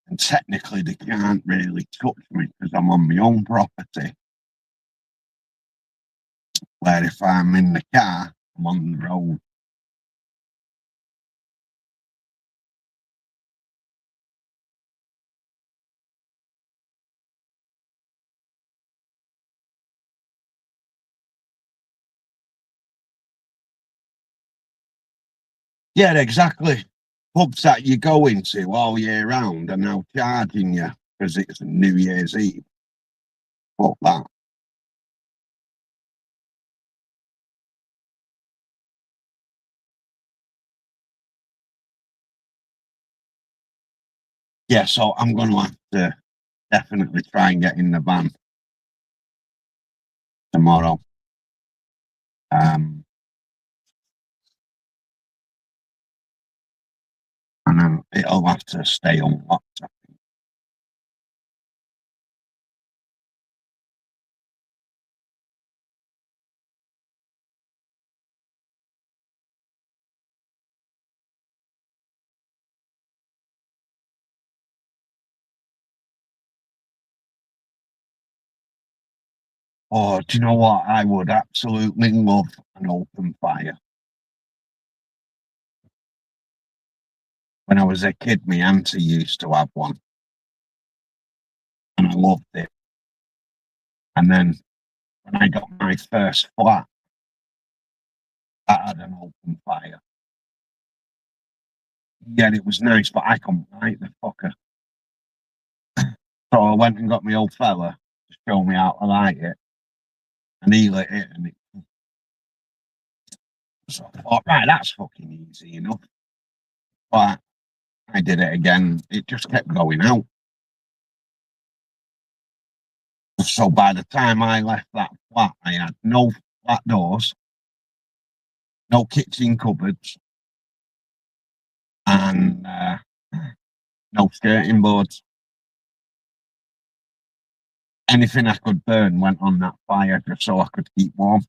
and technically they can't really touch me because I'm on my own property. Where if I'm in the car, I'm on the road. Yeah, exactly. Pubs that you go into all year round are now charging you because it's New Year's Eve. Fuck that. Yeah, so I'm going to have to definitely try and get in the van tomorrow. And then it'll have to stay unlocked, I think. Oh, do you know what? I would absolutely love an open fire. When I was a kid, my auntie used to have one, and I loved it. And then when I got my first flat, that had an open fire. Yeah, it was nice, but I couldn't light the fucker. So I went and got my old fella to show me how to light it, and he lit it, and so I thought, right, that's fucking easy enough. But I did it again. It just kept going out. So by the time I left that flat, I had no flat doors, no kitchen cupboards, and no skirting boards. Anything I could burn went on that fire just so I could keep warm.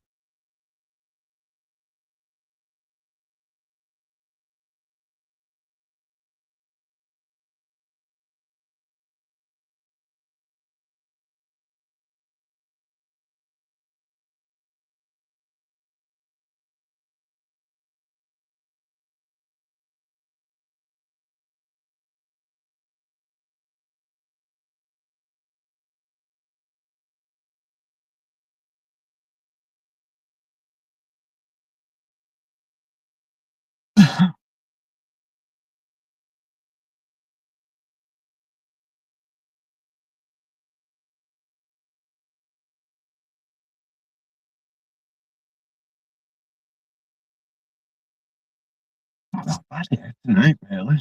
Not that bad here tonight, really.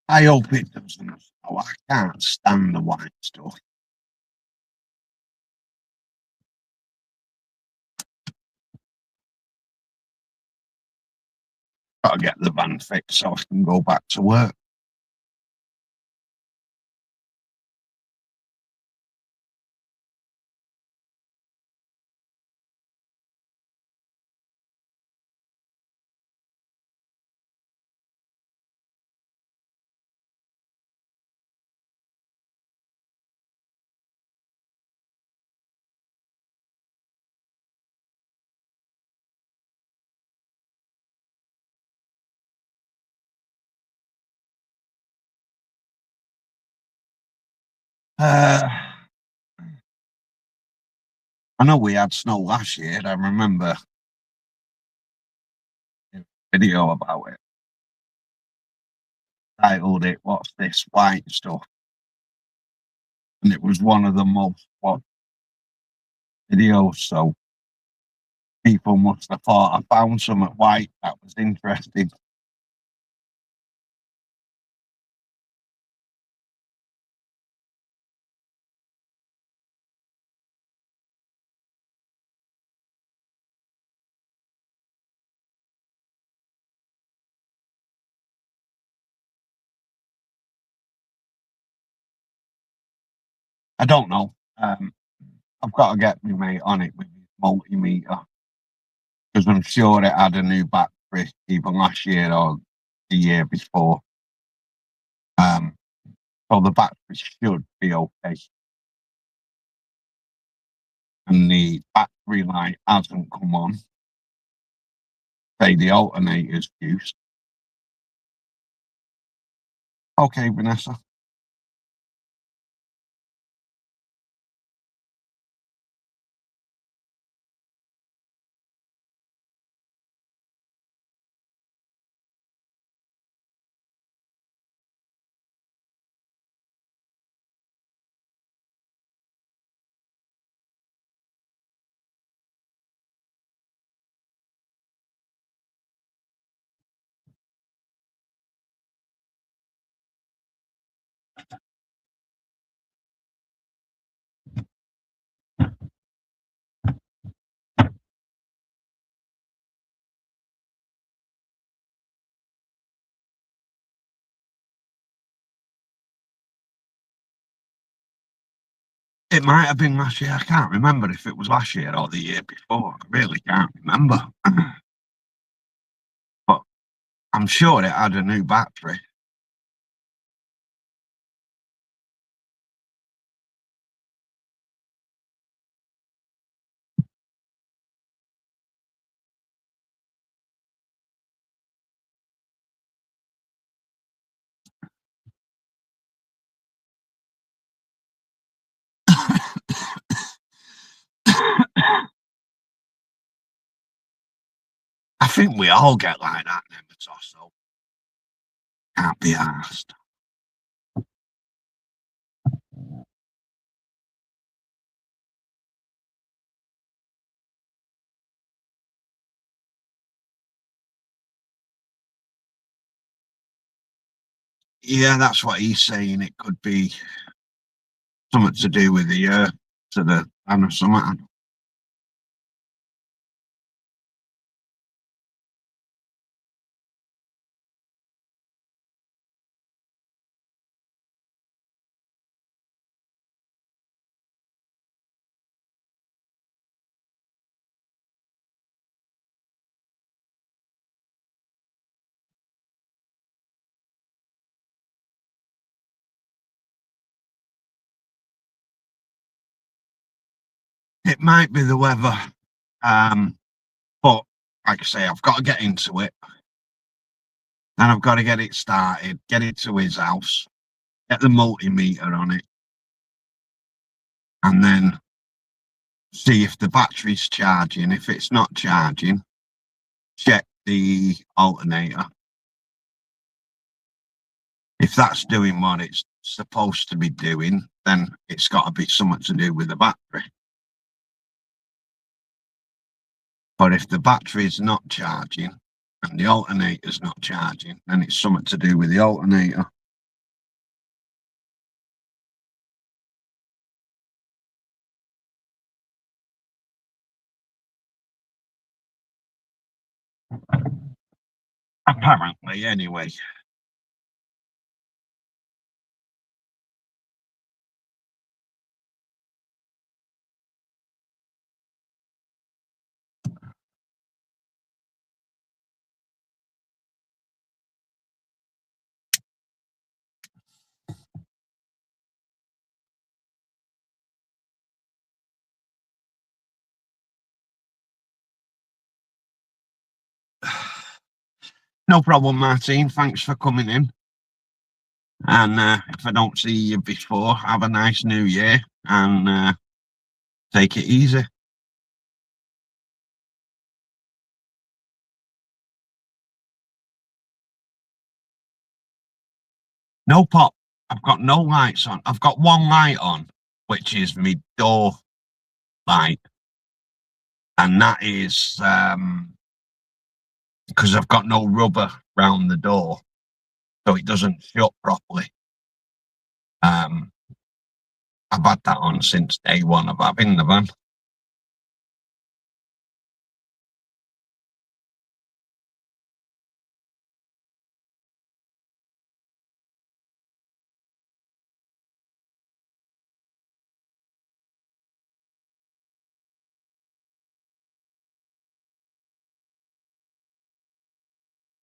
I hope it doesn't. Oh, I can't stand the white stuff. Gotta get the van fixed so I can go back to work. Uh, I know we had snow last year. I remember a video about it. Titled it, "What's this white stuff?" And it was one of the most watched videos. So people must have thought I found something white that was interesting. I don't know. I've got to get my mate on it with his multimeter because I'm sure it had a new battery either last year or the year before. So the battery should be okay. and the battery light hasn't come on, say the alternator's juiced. Okay, Vanessa. It might have been last year. I can't remember if it was last year or the year before. I really can't remember. But I'm sure it had a new battery. I think we all get like that, Nemetos, so can't be asked. Yeah, that's what he's saying. It could be something to do with the to the and something. It might be the weather, but like I say, I've got to get into it. Then I've got to get it started, get it to his house, get the multimeter on it, and then see if the battery's charging. If it's not charging, check the alternator. If that's doing what it's supposed to be doing, then it's got to be something to do with the battery. But if the battery is not charging and the alternator's not charging, then it's something to do with the alternator. Apparently, anyway. No problem, Martin. Thanks for coming in. And if I don't see you before, have a nice new year and take it easy. No pop. I've got no lights on. I've got one light on, which is my door light. And that is because I've got no rubber round the door, so it doesn't shut properly. I've had that on since day one of having the van.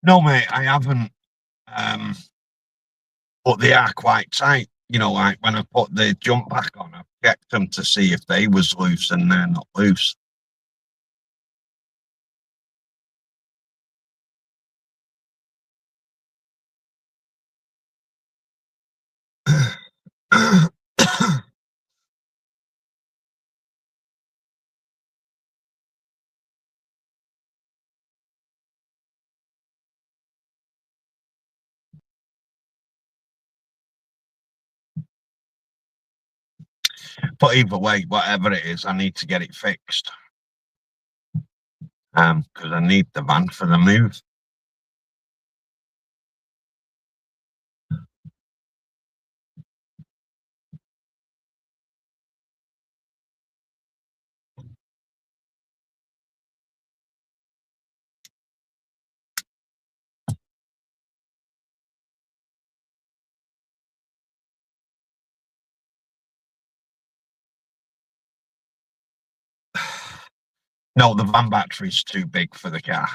No, mate, I haven't. But they are quite tight. you know, like when I put the jump back on, I checked them to see if they was loose, and they're not loose. But either way, whatever it is, I need to get it fixed. Because I need the van for the move. No, the van battery's too big for the car.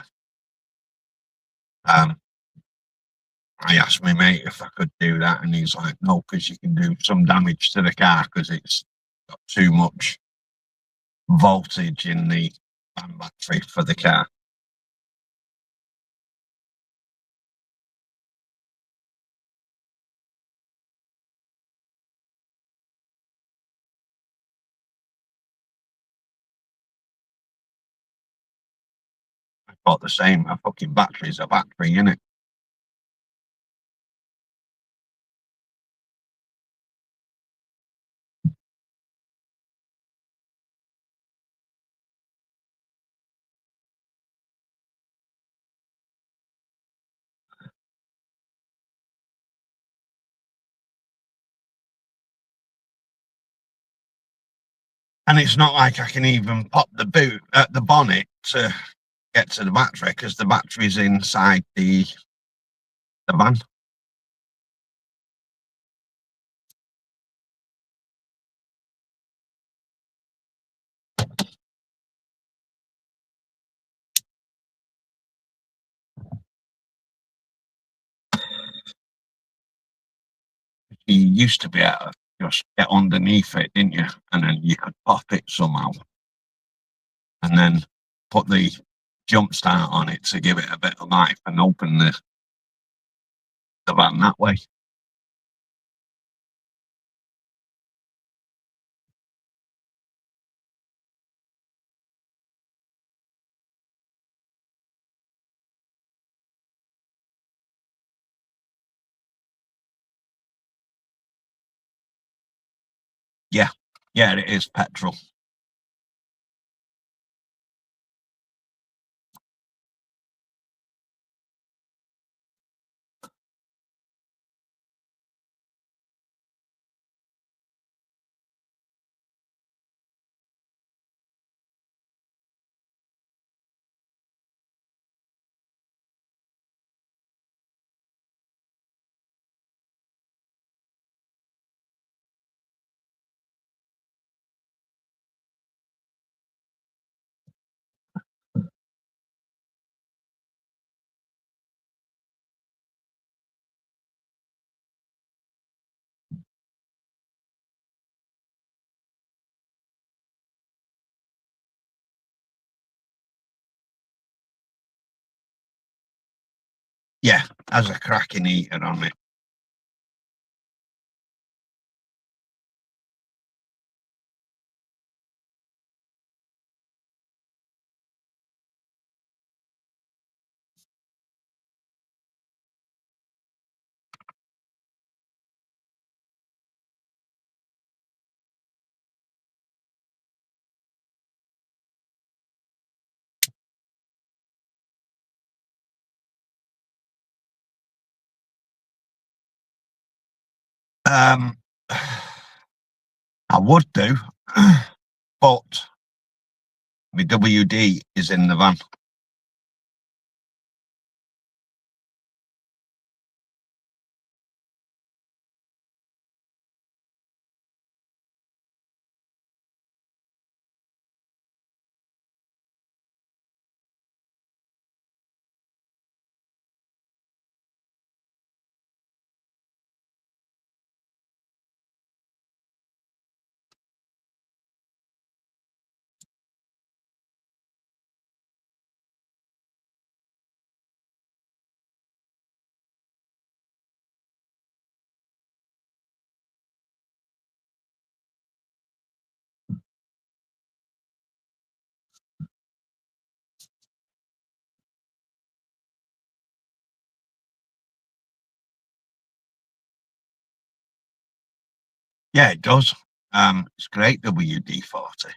I asked my mate if I could do that, and he's like, no, because you can do some damage to the car because it's got too much voltage in the van battery for the car. I thought the same. A fucking battery's a battery, innit? And it's not like I can even pop the boot at the bonnet to get to the battery because the battery's inside the van. You used to be able to just get underneath it, didn't you? And then you could pop it somehow. And then put the jump start on it to give it a bit of life and open the van that way. Yeah, yeah, it is petrol. Yeah, has a cracking heater on it. Um, I would do, but my WD is in the van. Yeah, it does. It's great WD-40.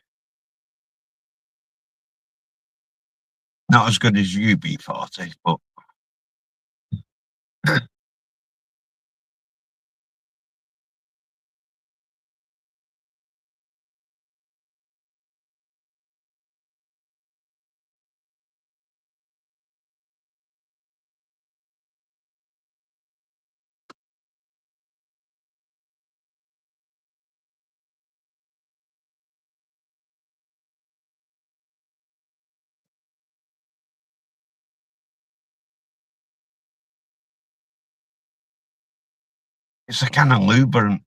Not as good as UB40, but it's a kind of lubricant.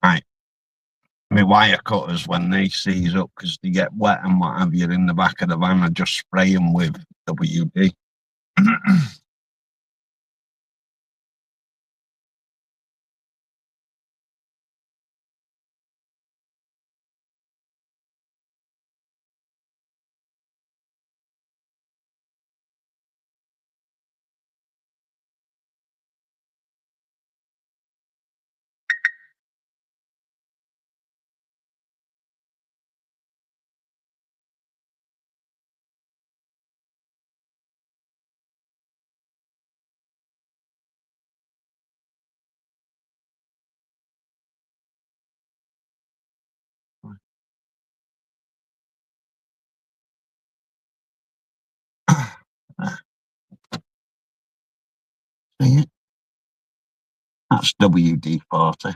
Right. My wire cutters, when they seize up because they get wet and what have you in the back of the van, I just spray them with WD. See it? That's WD-40.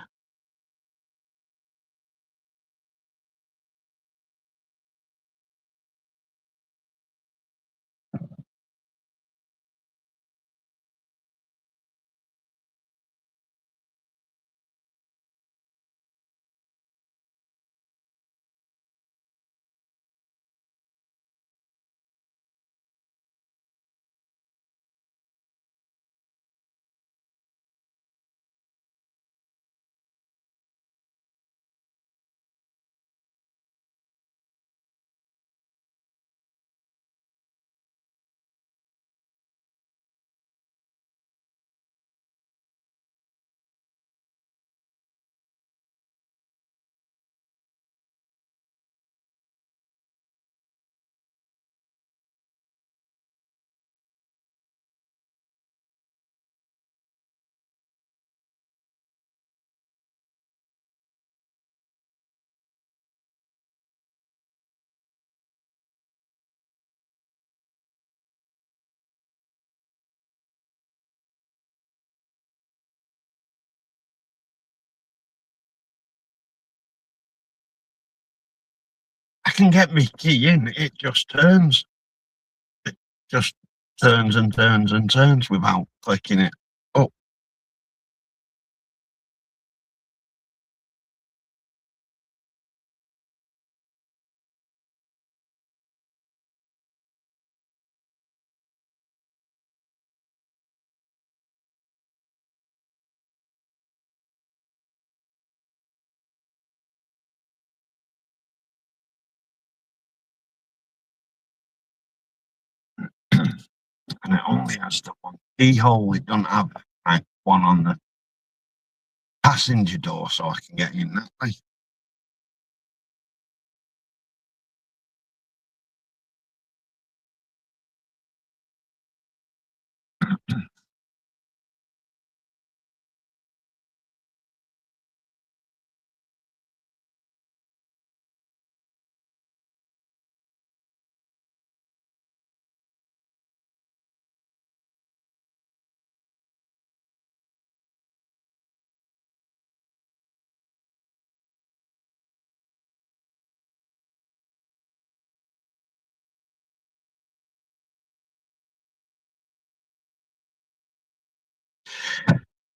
I can get my key in, it just turns. It just turns and turns and turns without clicking it up. And it only has the one keyhole. It doesn't have like one on the passenger door, so I can get in that way.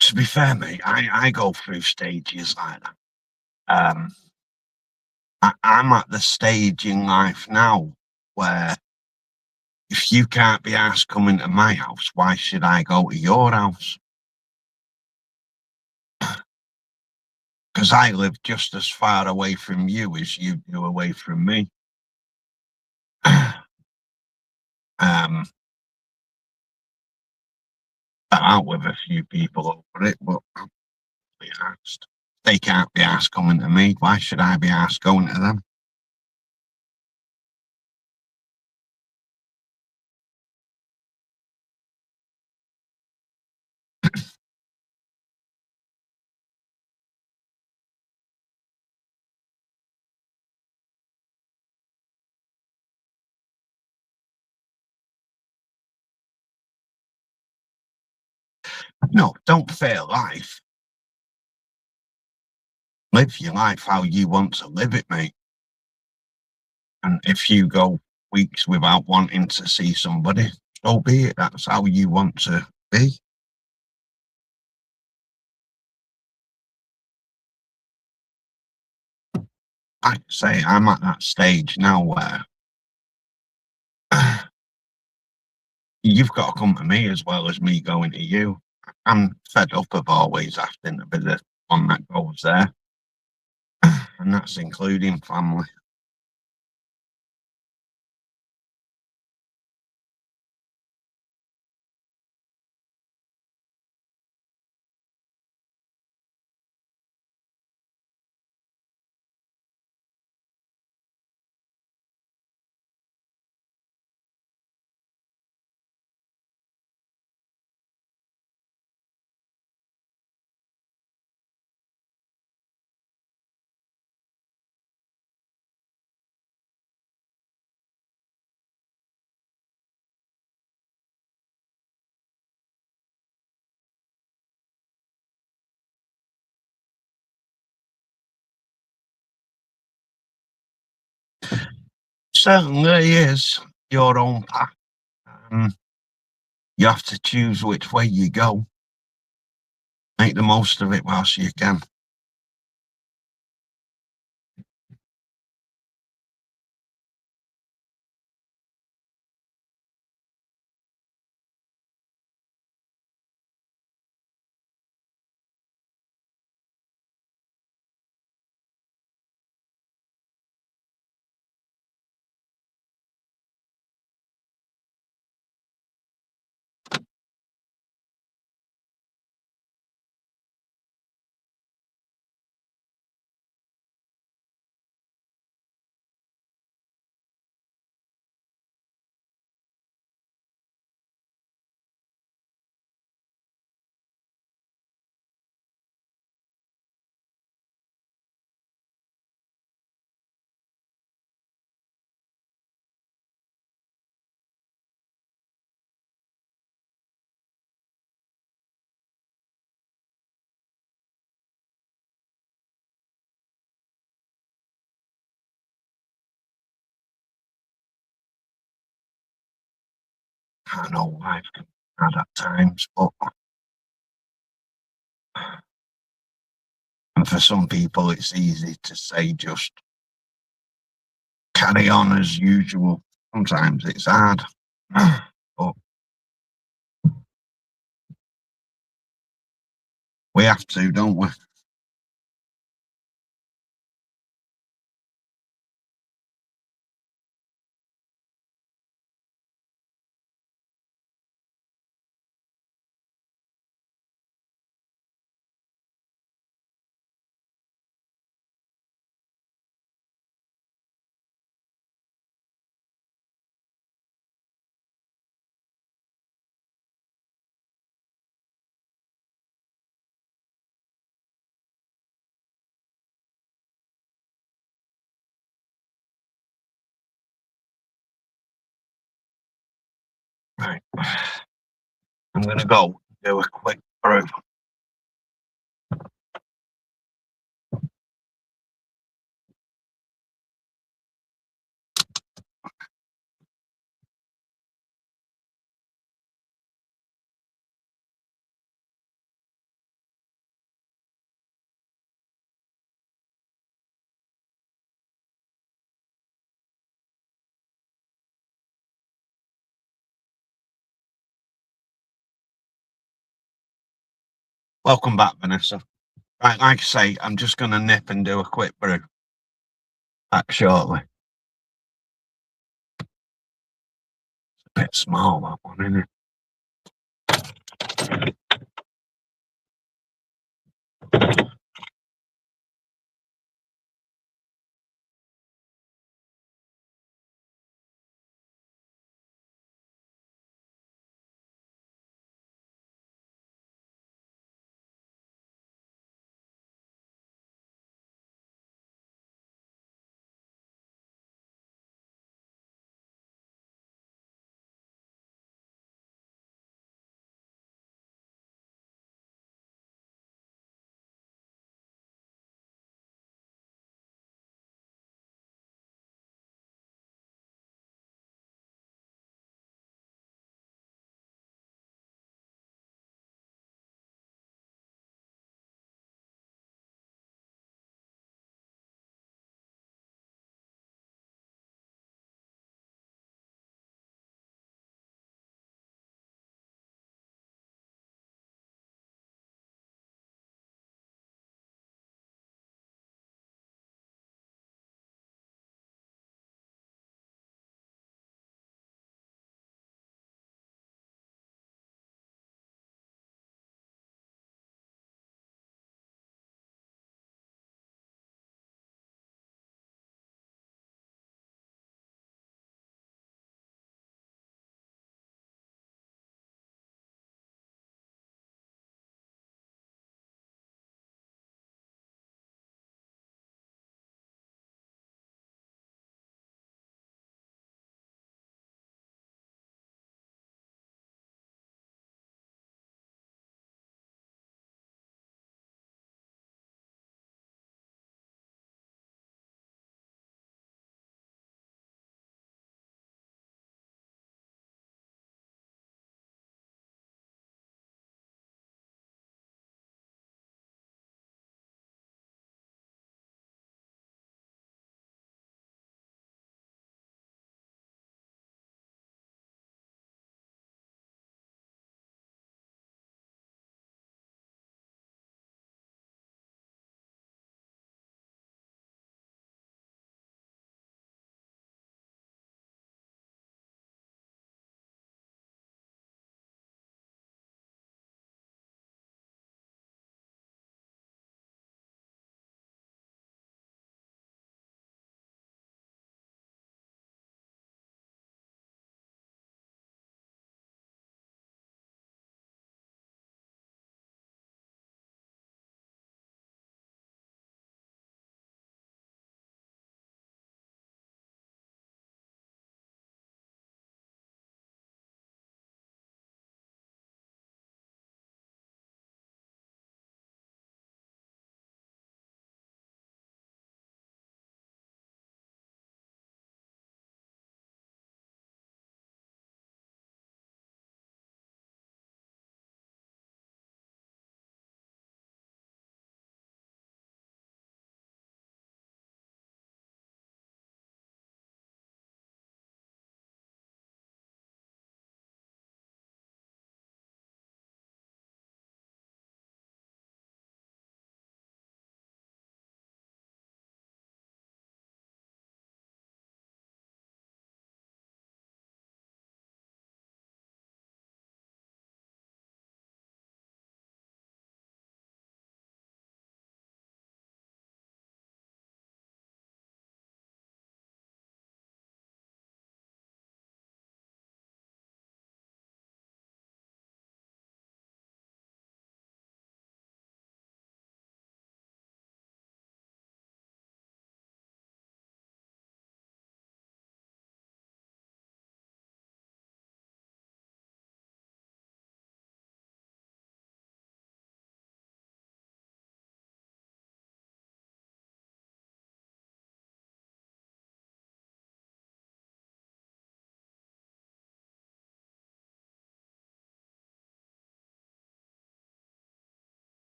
To be fair, mate, I go through stages like that. I'm at the stage in life now where if you can't be asked coming to my house, why should I go to your house? Because I live just as far away from you as you do away from me. out with a few people over it, but I'm really asked. They can't be asked coming to me. Why should I be asked going to them? No, don't fail life. Live your life how you want to live it, mate. And if you go weeks without wanting to see somebody, so be it. That's how you want to be. Like I say, I'm at that stage now where you've got to come to me as well as me going to you. I'm fed up of always having to be the one that goes there. And that's including family. Certainly is your own path. You have to choose which way you go. Make the most of it whilst you can. I know life can be hard at times, but and for some people it's easy to say just carry on as usual. Sometimes it's hard, but we have to, don't we? Right. I'm going to go do a quick brew. Welcome back, Vanessa. Right, like I say, I'm just going to nip and do a quick brew. Back shortly. It's a bit small, that one, isn't it?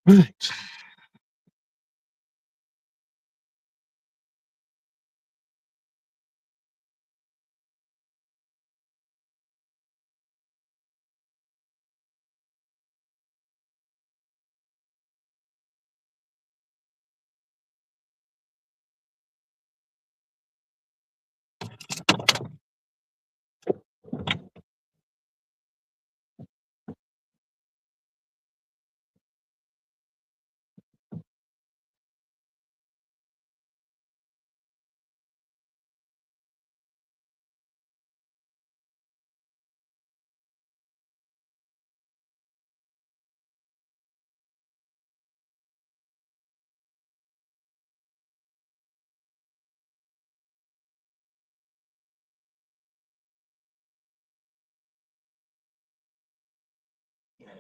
Right.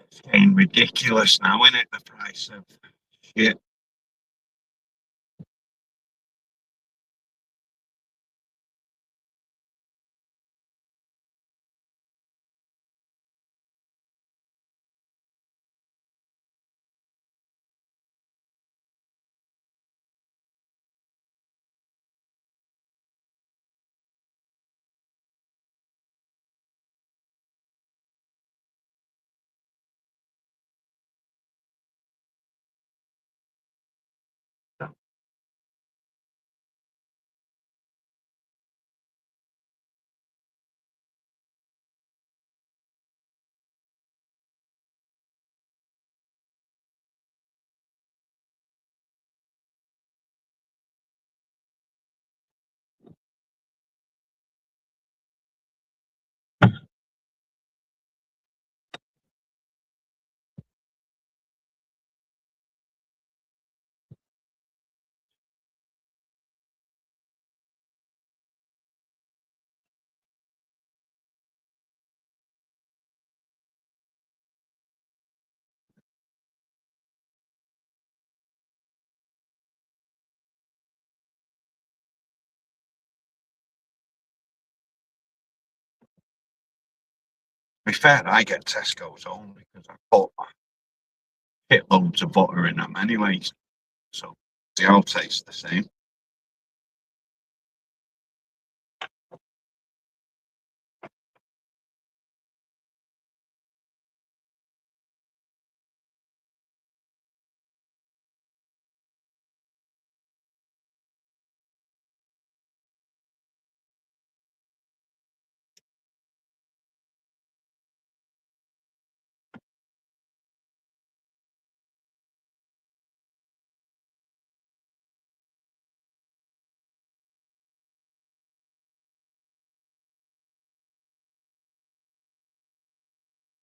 It's getting ridiculous now, isn't it? The price of shit. To be fair, I get Tesco's only because I put shitloads of butter in them anyway. So they all taste the same.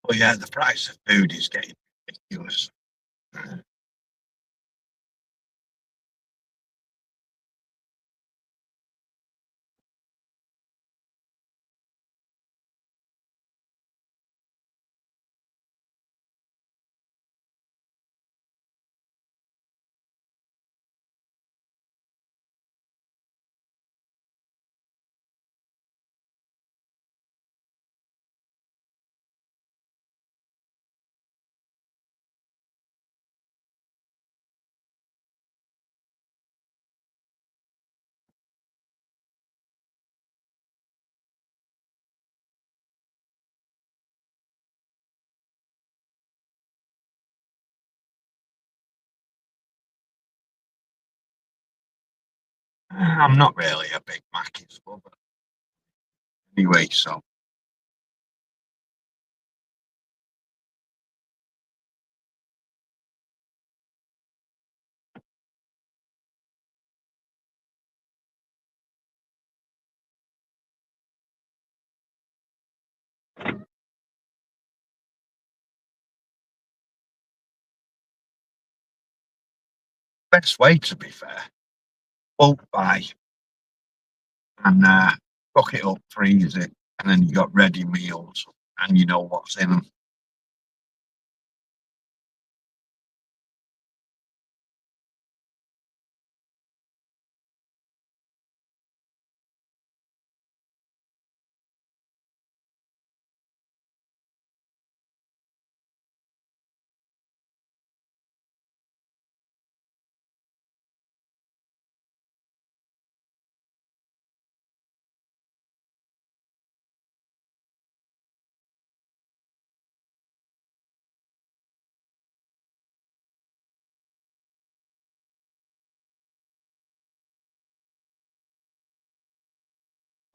But yeah, the price of food is getting ridiculous. I'm not really a big Mackey's lover anyway, so best way to be fair, bulk buy and cook it up, freeze it, and then you got ready meals and you know what's in them.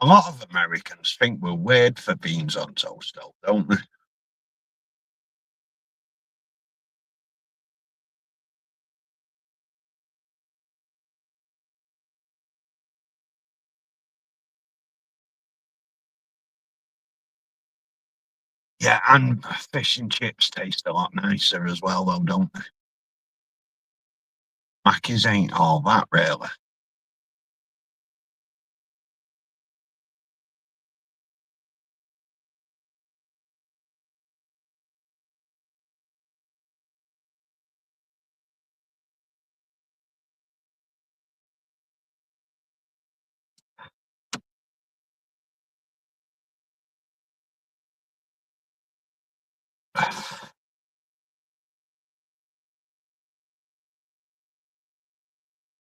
A lot of Americans think we're weird for beans on toast, though, don't they? Yeah, and fish and chips taste a lot nicer as well, though, don't they? Mackies ain't all that, really.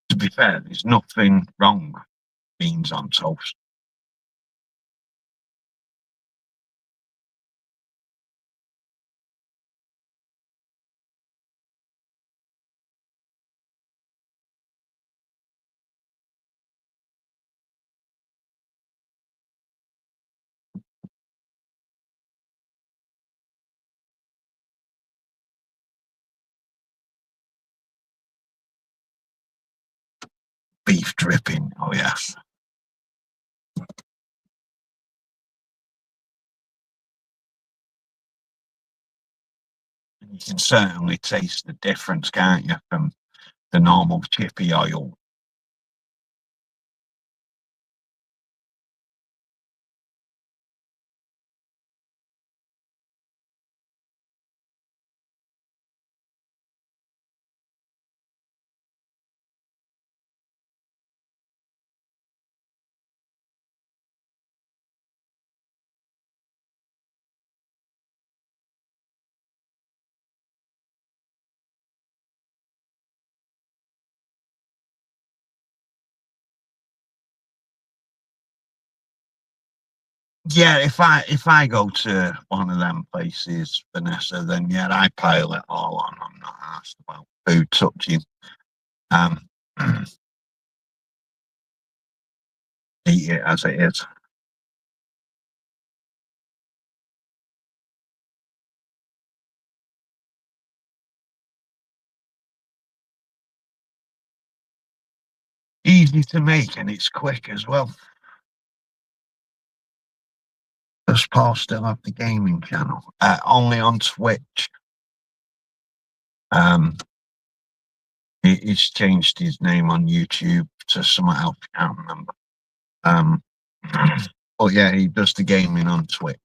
To be fair, there's nothing wrong with beans on toast. Beef dripping, oh yes. You can certainly taste the difference, can't you, from the normal chippy oil? Yeah, if I go to one of them places, Vanessa, then yeah, I pile it all on. I'm not asked about food touching. Um, eat it as it is. Easy to make and it's quick as well. Does Paul still have the gaming channel? Only on Twitch. Um, he's changed his name on YouTube to something else. I can't remember. Um, but yeah, he does the gaming on Twitch.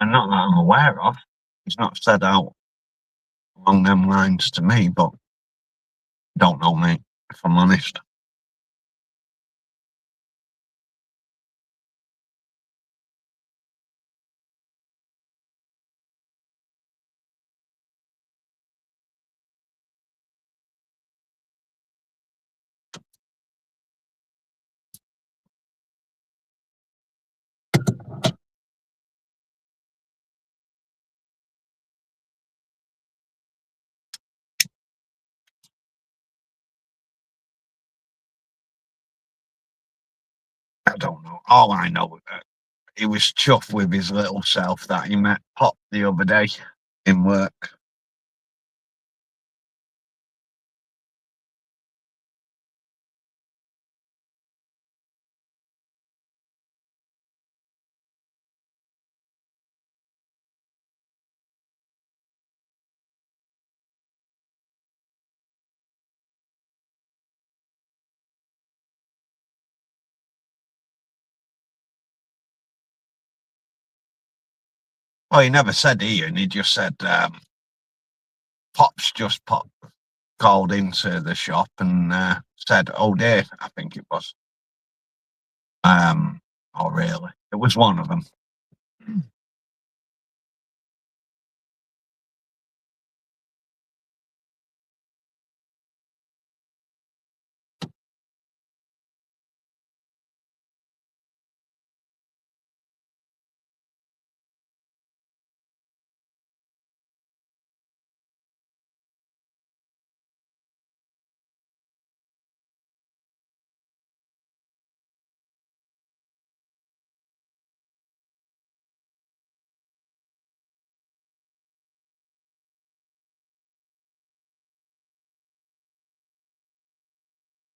And not that I'm aware of. He's not said out along them lines to me, but don't know, mate, if I'm honest. I don't know. All I know, he was chuffed with his little self that he met Pop the other day in work. Oh, he never said Ian. He just said Pop's just called into the shop and said, "Oh dear," I think it was. Oh really? It was one of them.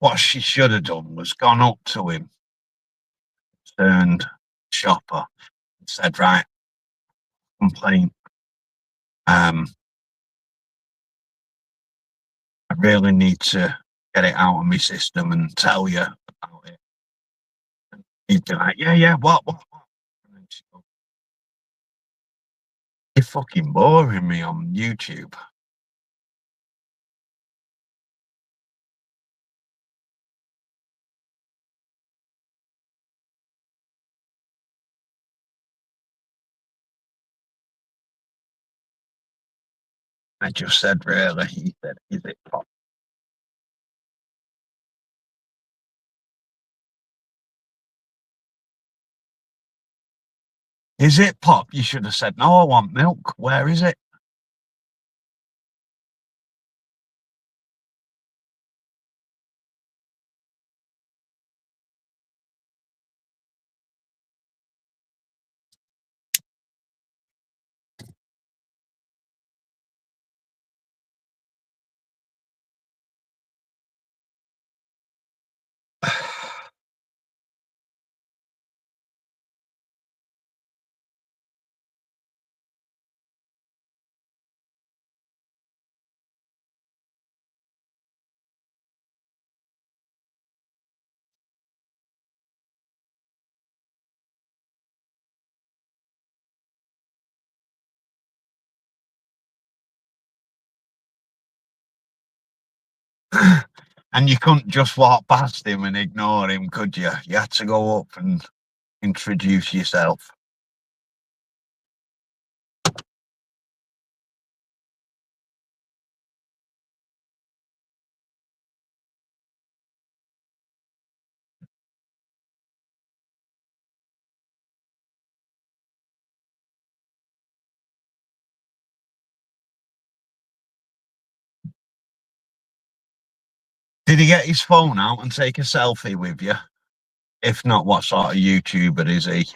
What she should have done was gone up to him, turned shopper, and said, "Right, complaint. I really need to get it out of my system and tell you about it." And he'd be like, "Yeah, what?" And then she'd go, "You're fucking boring me on YouTube." I just said, "Really?" He said, "Is it Pop?" "Is it Pop?" You should have said, "No, I want milk. Where is it?" And you couldn't just walk past him and ignore him, could you? You had to go up and introduce yourself. Did he get his phone out and take a selfie with you? If not, what sort of YouTuber is he?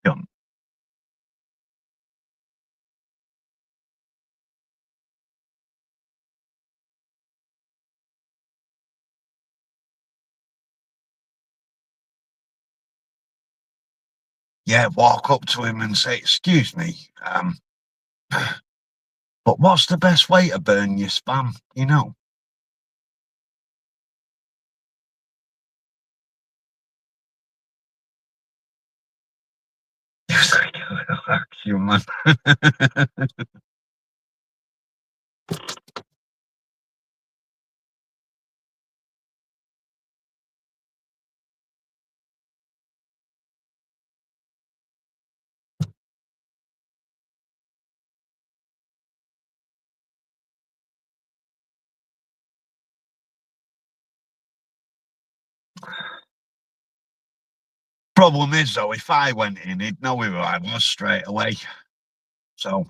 Don't. Yeah, walk up to him and say, "Excuse me, but what's the best way to burn your spam? You know?" Human. Problem is, though, if I went in, he'd know who I was straight away. So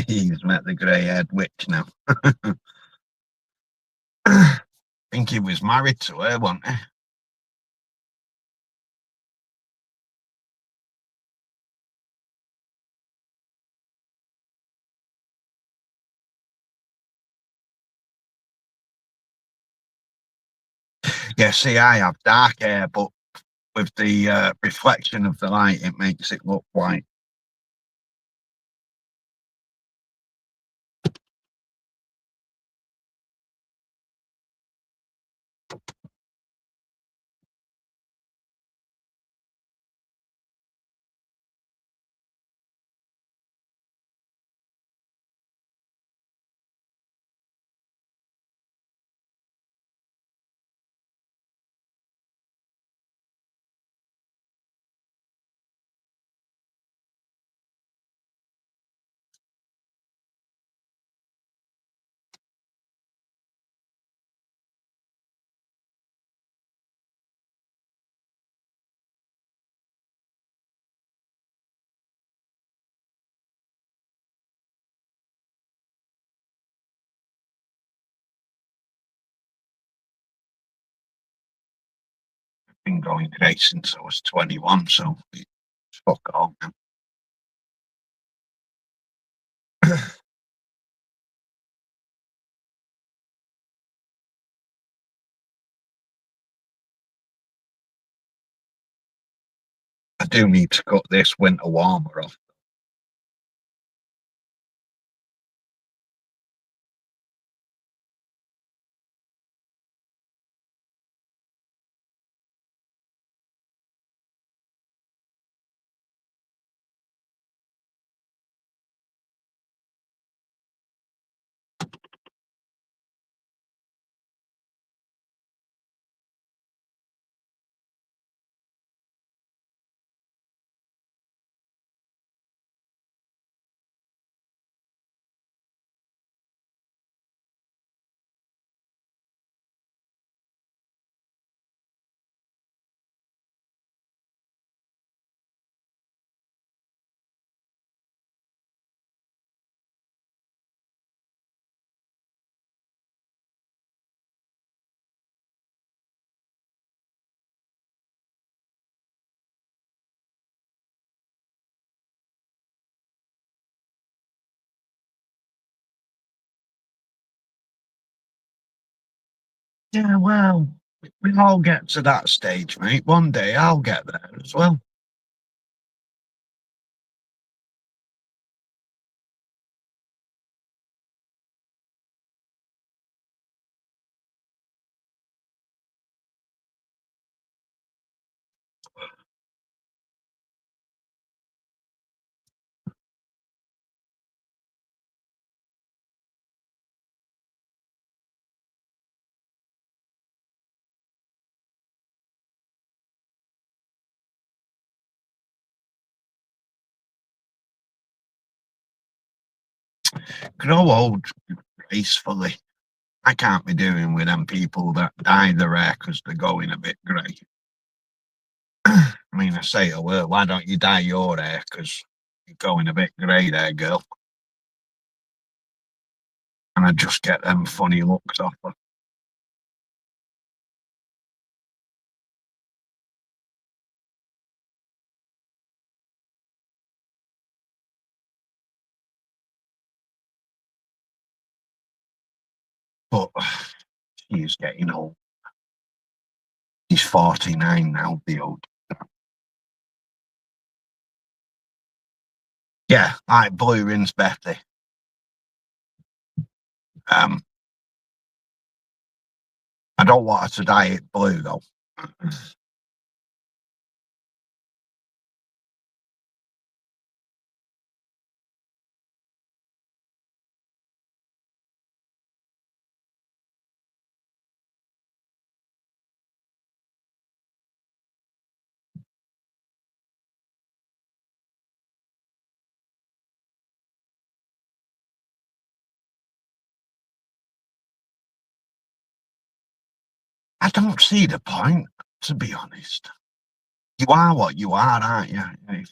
he's met the grey-haired witch now. I think he was married to her, wasn't he? Yeah, see, I have dark hair, but with the reflection of the light, it makes it look white. I've been going grey since I was 21, so it's fuck all now. I do need to cut this winter warmer off. Yeah, well, we all get to that stage, mate. One day I'll get there as well. Grow old gracefully. I can't be doing with them people that dye their hair because they're going a bit grey. I mean, I say, oh, well, why don't you dye your hair? Because you're going a bit grey there, girl. And I just get them funny looks off her. But she's getting old. She's 49 now, the old. Yeah, like Blue Rinse Betty. I don't want her to dye it blue, though. I don't see the point, to be honest. You are what you are, aren't you? If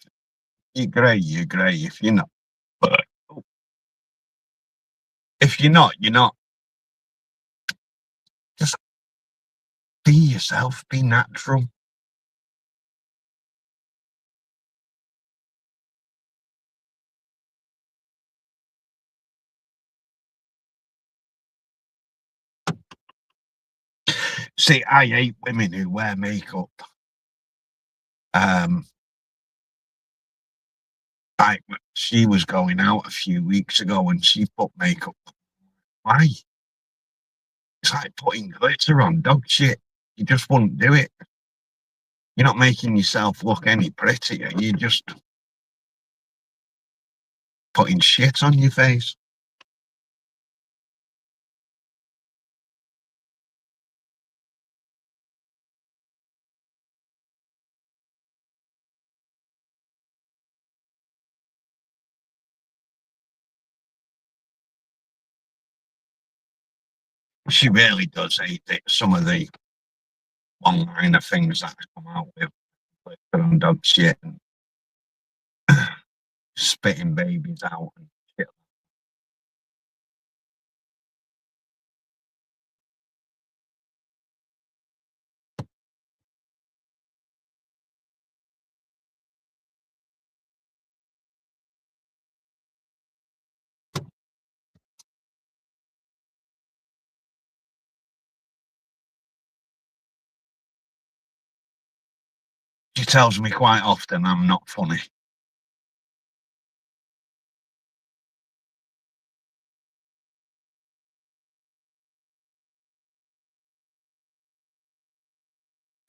you're grey, you're grey. If you're not, if you're not, you're not. Just be yourself, be natural. See, I hate women who wear makeup. Like, she was going out a few weeks ago and she put makeup. Why? It's like putting glitter on dog shit. You just wouldn't do it. You're not making yourself look any prettier. You're just putting shit on your face. She really does hate it. Some of the one-liner things that come out with glitter on dog shit and spitting babies out and shit. She tells me quite often I'm not funny.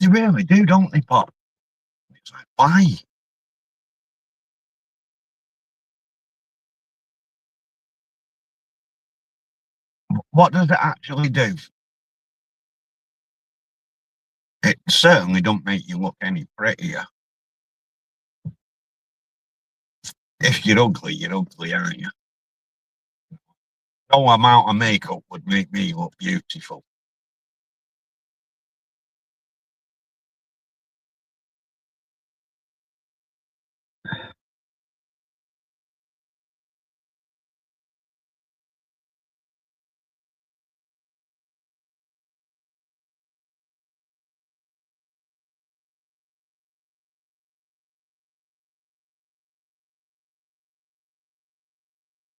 They really do, don't they, Pop? It's like, why? What does it actually do? It certainly don't make you look any prettier. If you're ugly, aren't you? No amount of makeup would make me look beautiful.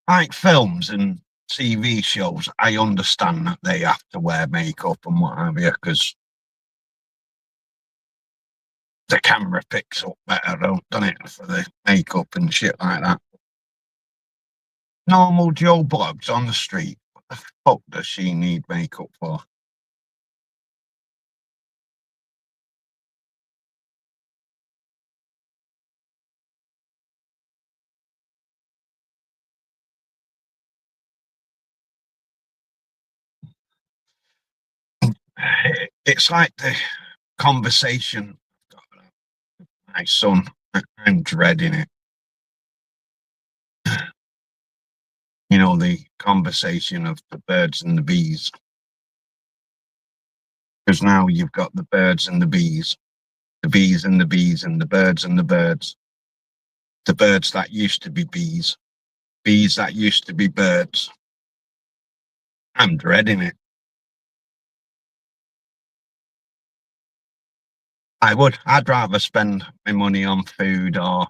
Like films and TV shows, I understand that they have to wear makeup and what have you, because the camera picks up better, doesn't it, for the makeup and shit like that. Normal Joe Bloggs on the street, what the fuck does she need makeup for? It's like the conversation with my son. I'm dreading it. You know, the conversation of the birds and the bees. Because now you've got the birds and the bees and the bees and the birds and the birds. The birds that used to be bees that used to be birds. I'm dreading it. I'd rather spend my money on food or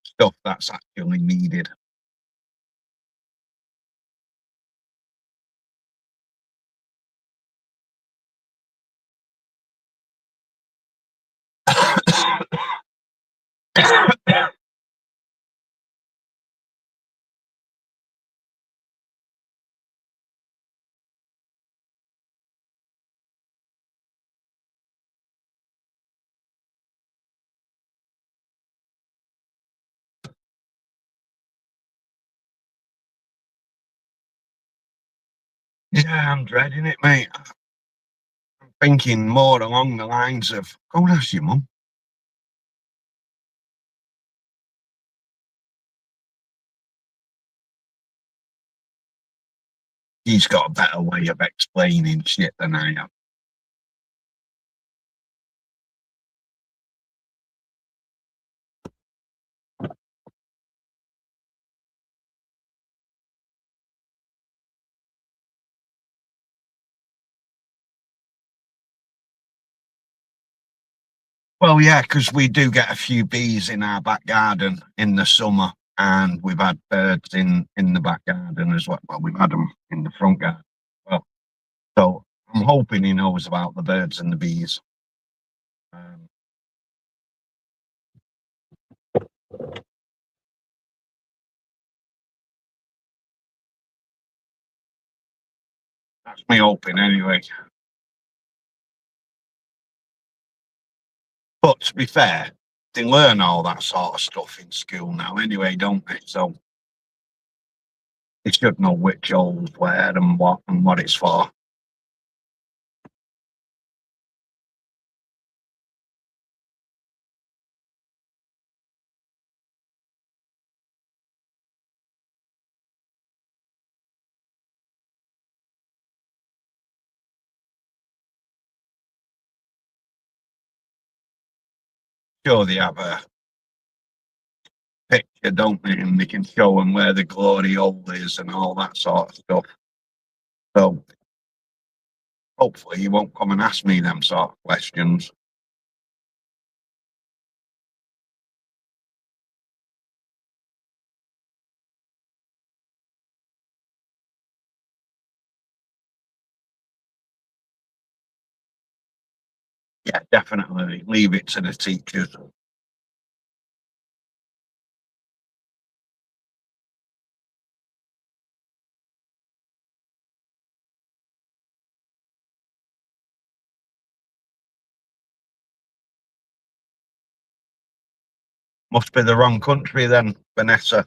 stuff that's actually needed. Yeah, I'm dreading it, mate. I'm thinking more along the lines of, go and ask your mum. He's got a better way of explaining shit than I have. Well, yeah, because we do get a few bees in our back garden in the summer, and we've had birds in the back garden as well. Well, we've had them in the front garden as well. So I'm hoping he knows about the birds and the bees. That's me hoping anyway. But to be fair, they learn all that sort of stuff in school now anyway, don't they? So they should know which holes where and what it's for. Sure, they have a picture, don't they? And they can show them where the glory hole is and all that sort of stuff. So hopefully he won't come and ask me them sort of questions. Yeah, definitely leave it to the teachers. Must be the wrong country then, Vanessa.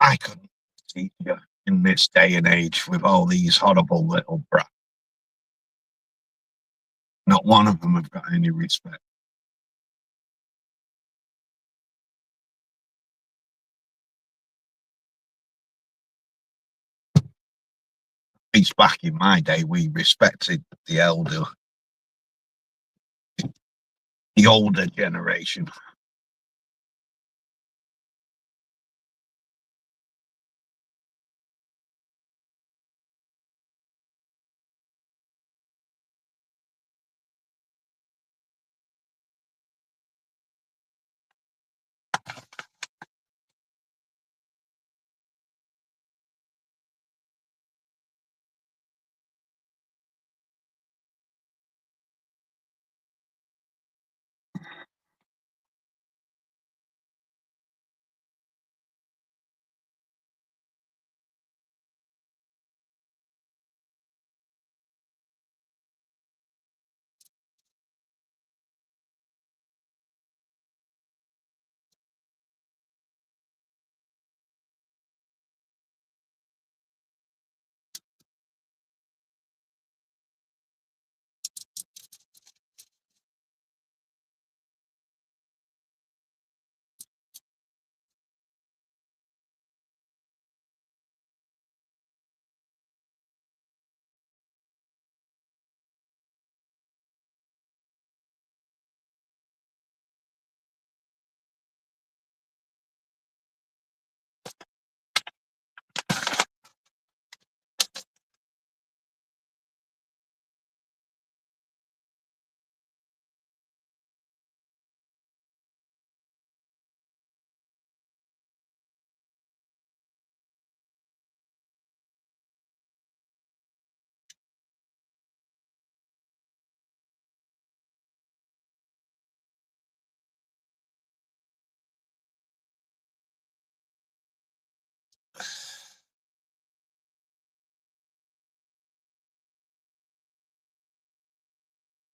I couldn't teach you in this day and age with all these horrible little brats. Not one of them have got any respect. At least back in my day, we respected the elder, the older generation.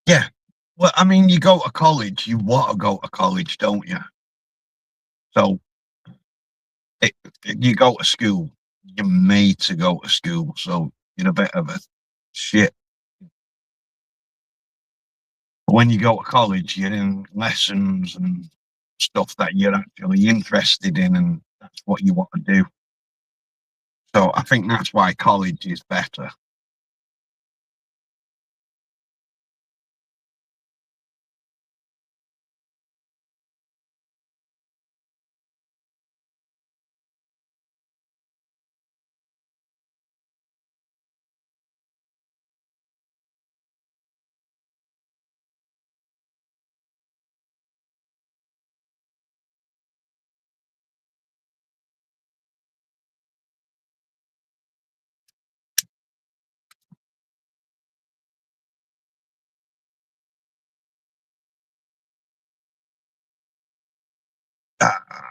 Yeah. Well, I mean, you go to college, you want to go to college, don't you? So you go to school, you're made to go to school, so you're a bit of a shit. But when you go to college, you're in lessons and stuff that you're actually interested in, and that's what you want to do. So I think that's why college is better.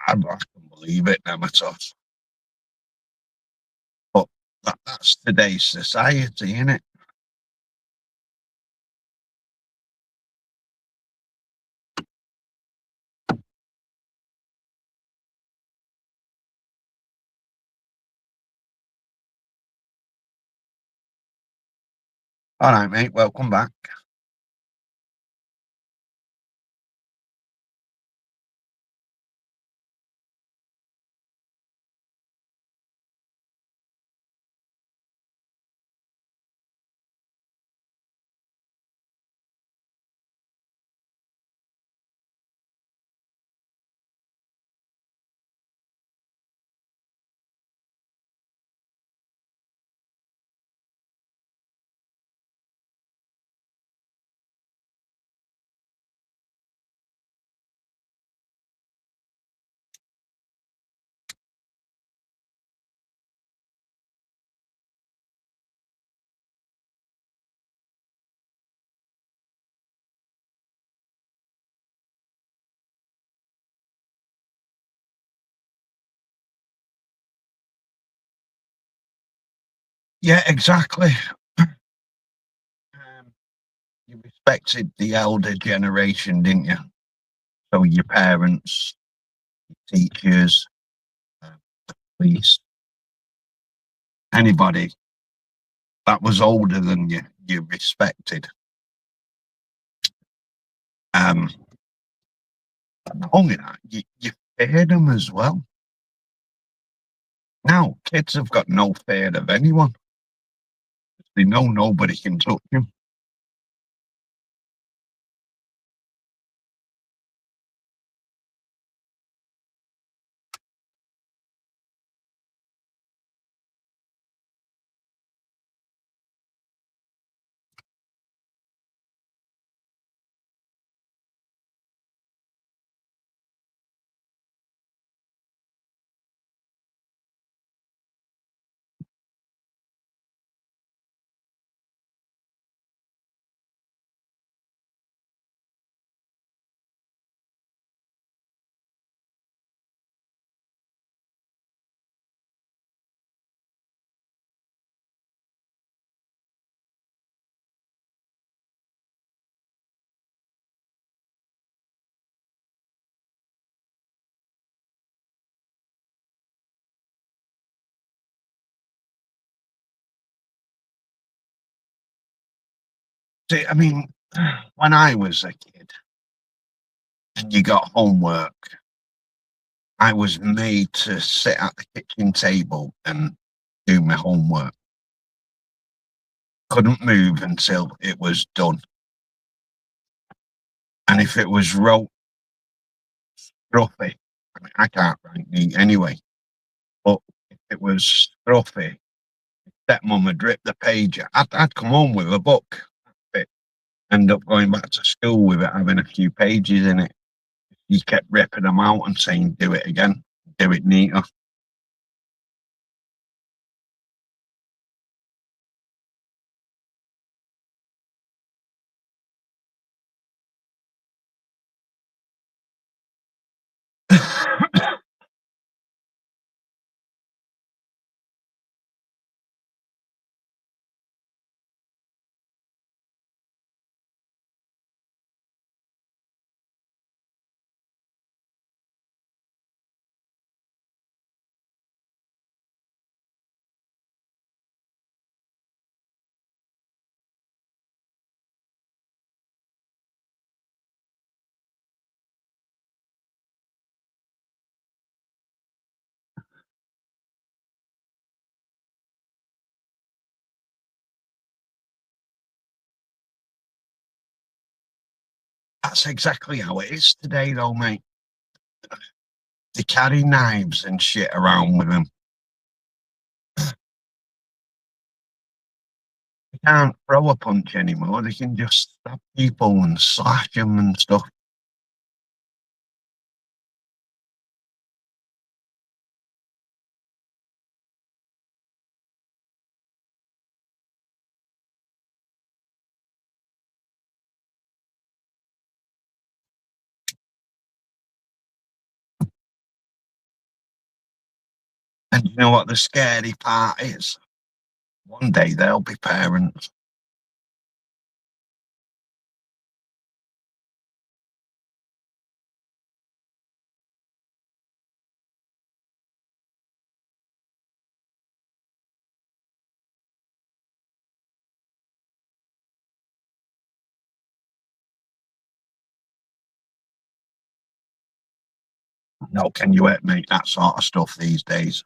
I can believe it, never tough. But that's today's society, isn't it? All right, mate. Welcome back. Yeah, exactly. You respected the elder generation, didn't you? So your parents, teachers, uh, police, anybody that was older than you, you respected. Um, not only that, you feared them as well. Now kids have got no fear of anyone. They know nobody can touch them. See, I mean, when I was a kid and you got homework, I was made to sit at the kitchen table and do my homework. Couldn't move until it was done. And if it was wrote scruffy, I mean, I can't write neat anyway, but if it was scruffy, stepmom would rip the page. I'd come home with a book. It end up going back to school with it having a few pages in it. He kept ripping them out and saying, "Do it again, do it neater." That's exactly how it is today, though, mate. They carry knives and shit around with them. They can't throw a punch anymore. They can just stab people and slash them and stuff. And you know what the scary part is? One day they'll be parents. No, can you make that sort of stuff these days?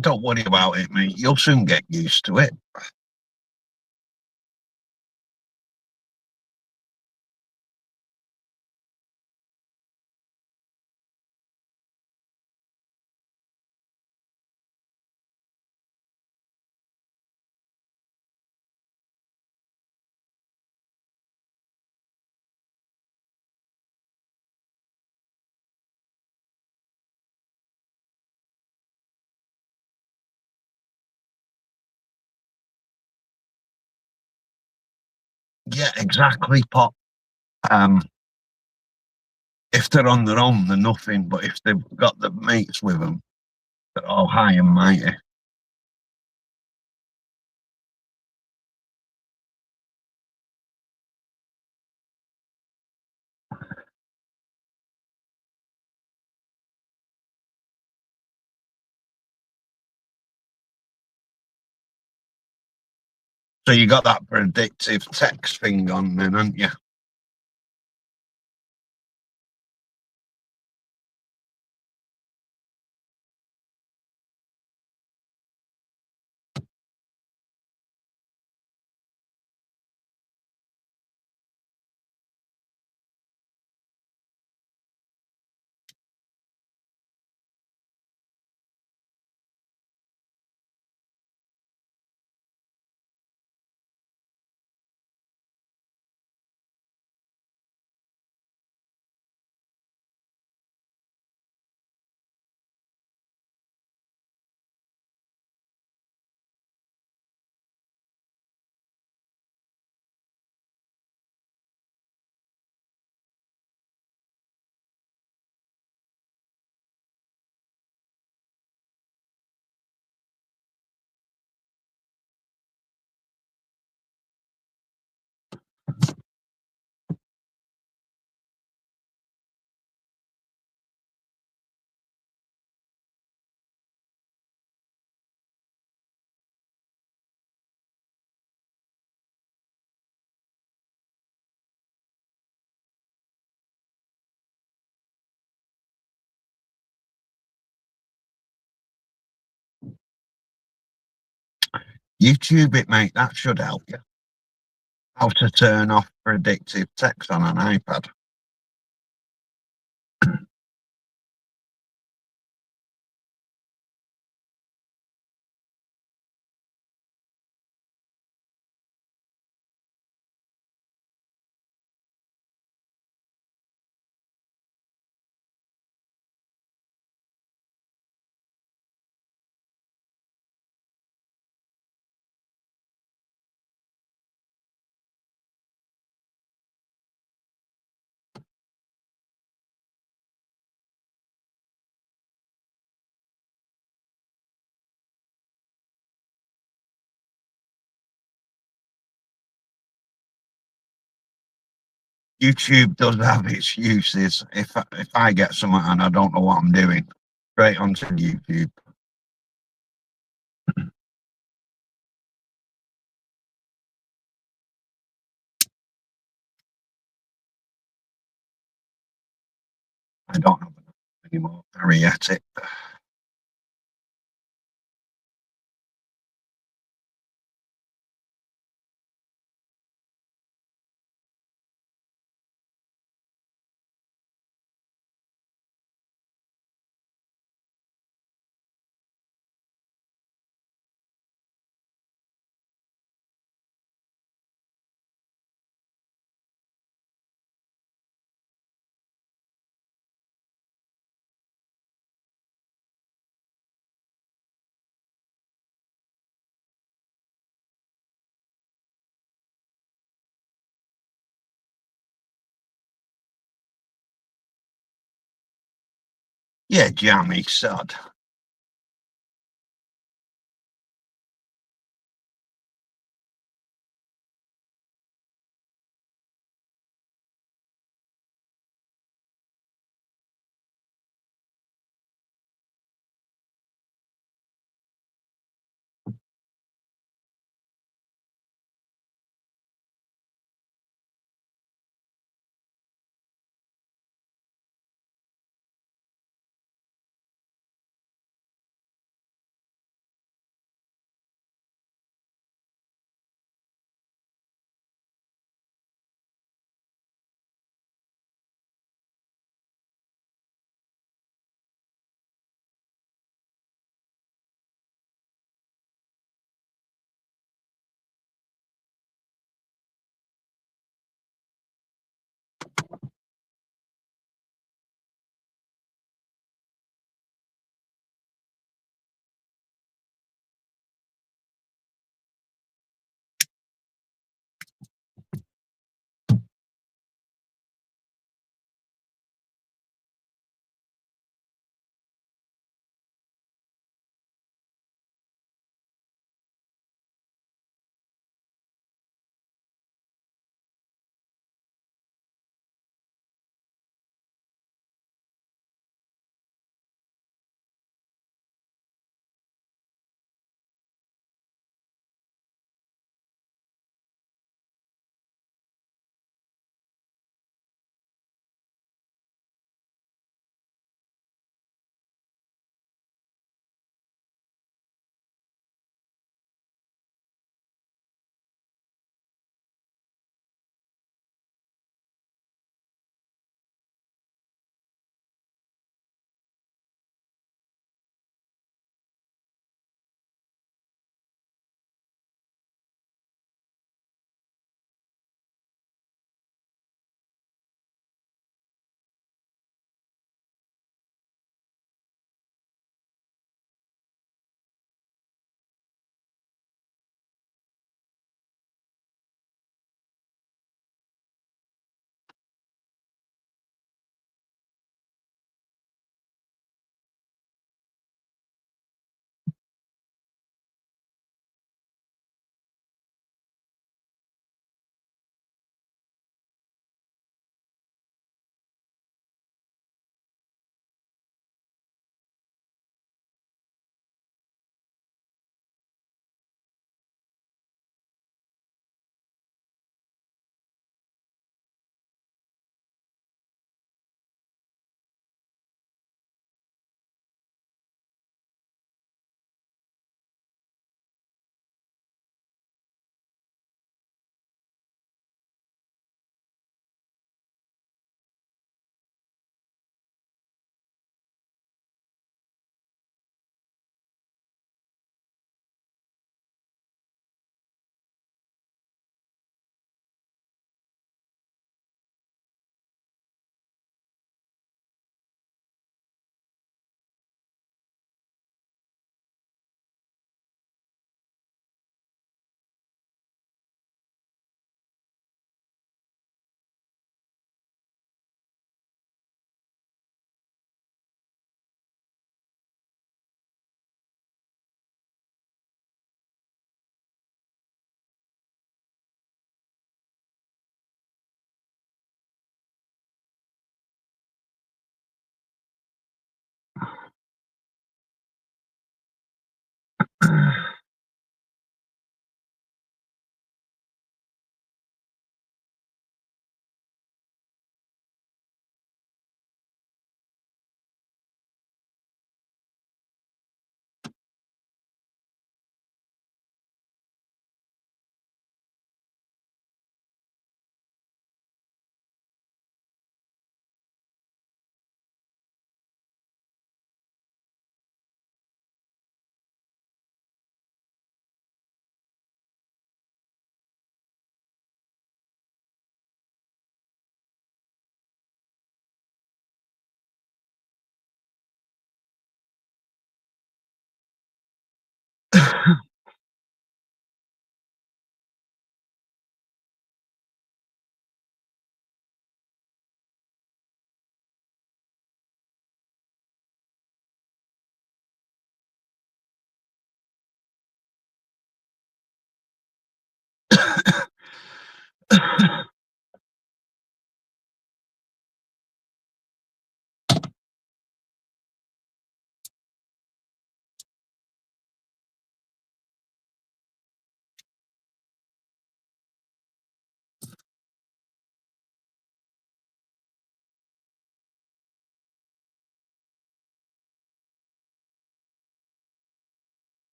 Don't worry about it, mate. You'll soon get used to it. Yeah, exactly, Pop. If they're on their own, they're nothing. But if they've got the mates with them, they're all high and mighty. So you got that predictive text thing on then, haven't you? YouTube it, mate. That should help you. How to turn off predictive text on an iPad. YouTube does have its uses. If I get something and I don't know what I'm doing, Straight onto YouTube. I don't have enough anymore. Ariatic. Yeah, jammy sod.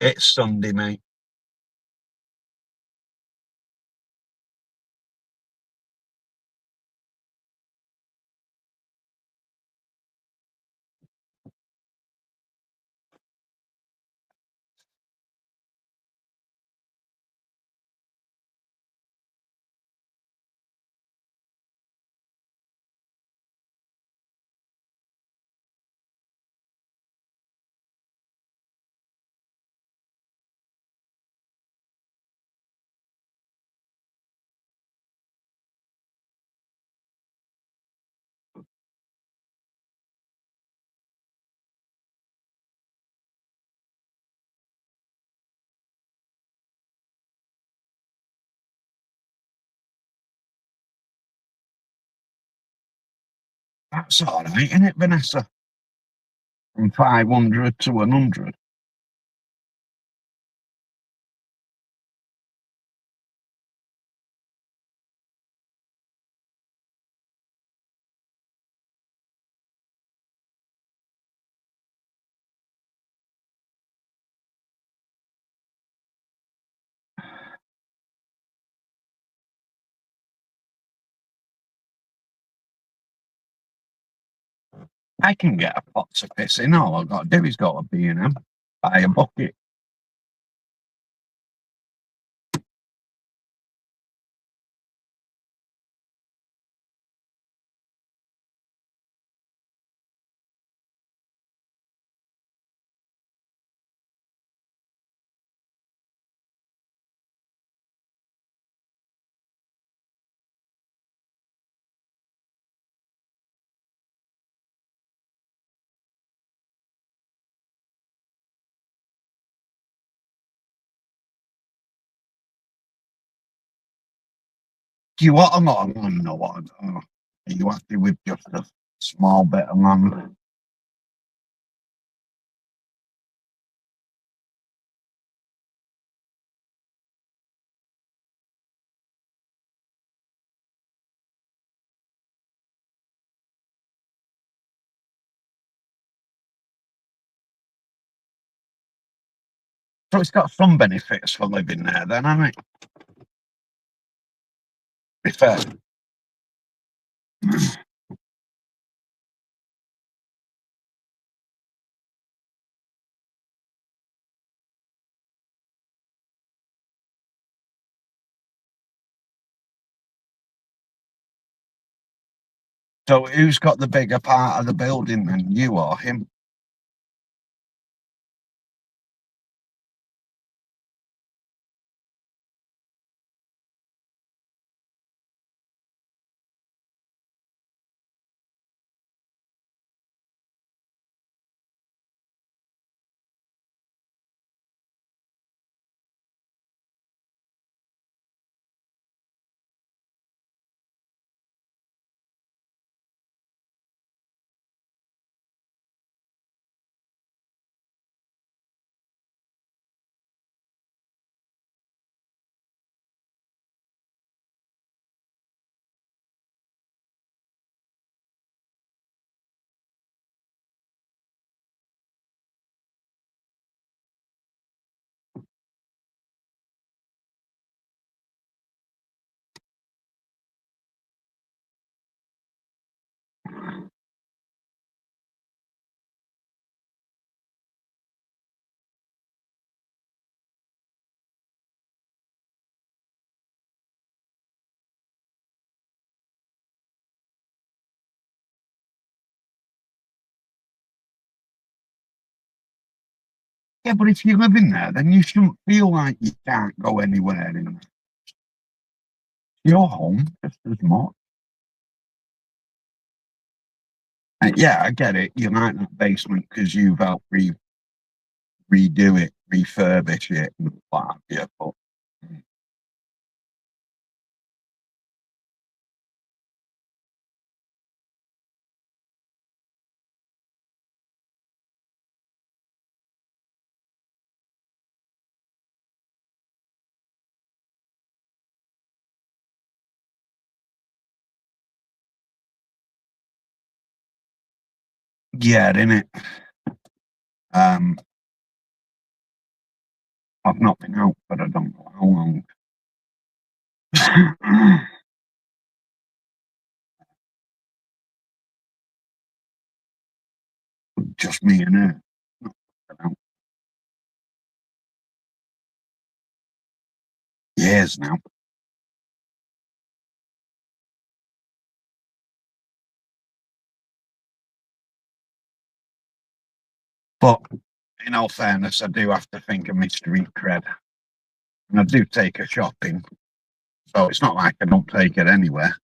It's Sunday, mate. That's all right, isn't it, Vanessa? From 500 to 100. I can get a pot to piss in. All I've got to do is go to B&M, buy a bucket. Do you want a lot of land or what? Or are you happy with just a small bit of land? So it's got some benefits for living there then, hasn't it? Be fair. So who's got the bigger part of the building then, you or him? Yeah, but if you live in there, then you shouldn't feel like you can't go anywhere in your home just as much. Yeah, I get it. You like that basement because you've helped redo it, refurbish it, and what have you. But yeah, innit? Um, I've not been out, but I don't know how long. Just me and her. Not been out years now. But in all fairness, I do have to think of my street cred. And I do take her shopping. So it's not like I don't take her anywhere.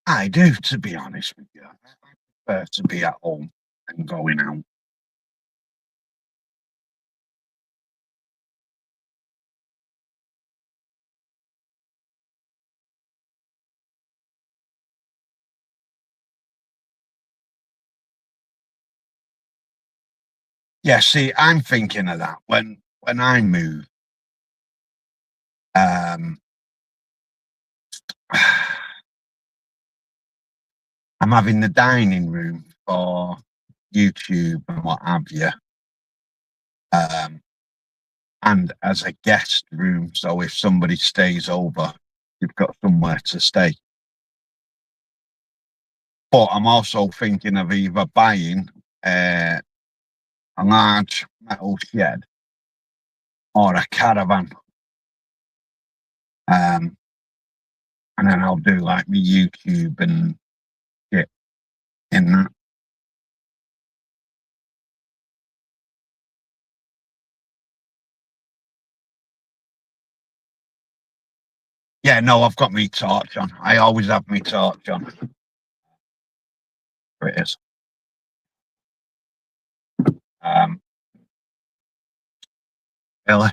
I do, to be honest with you. I prefer to be at home and going out. Yeah, see, I'm thinking of that when I move. Um, I'm having the dining room for YouTube and what have you, and as a guest room. So if somebody stays over, you've got somewhere to stay. But I'm also thinking of either buying a large metal shed or a caravan. And then I'll do like my YouTube and shit in that. Yeah, no, I've got my torch on. I always have my torch on. There it is. Um, really?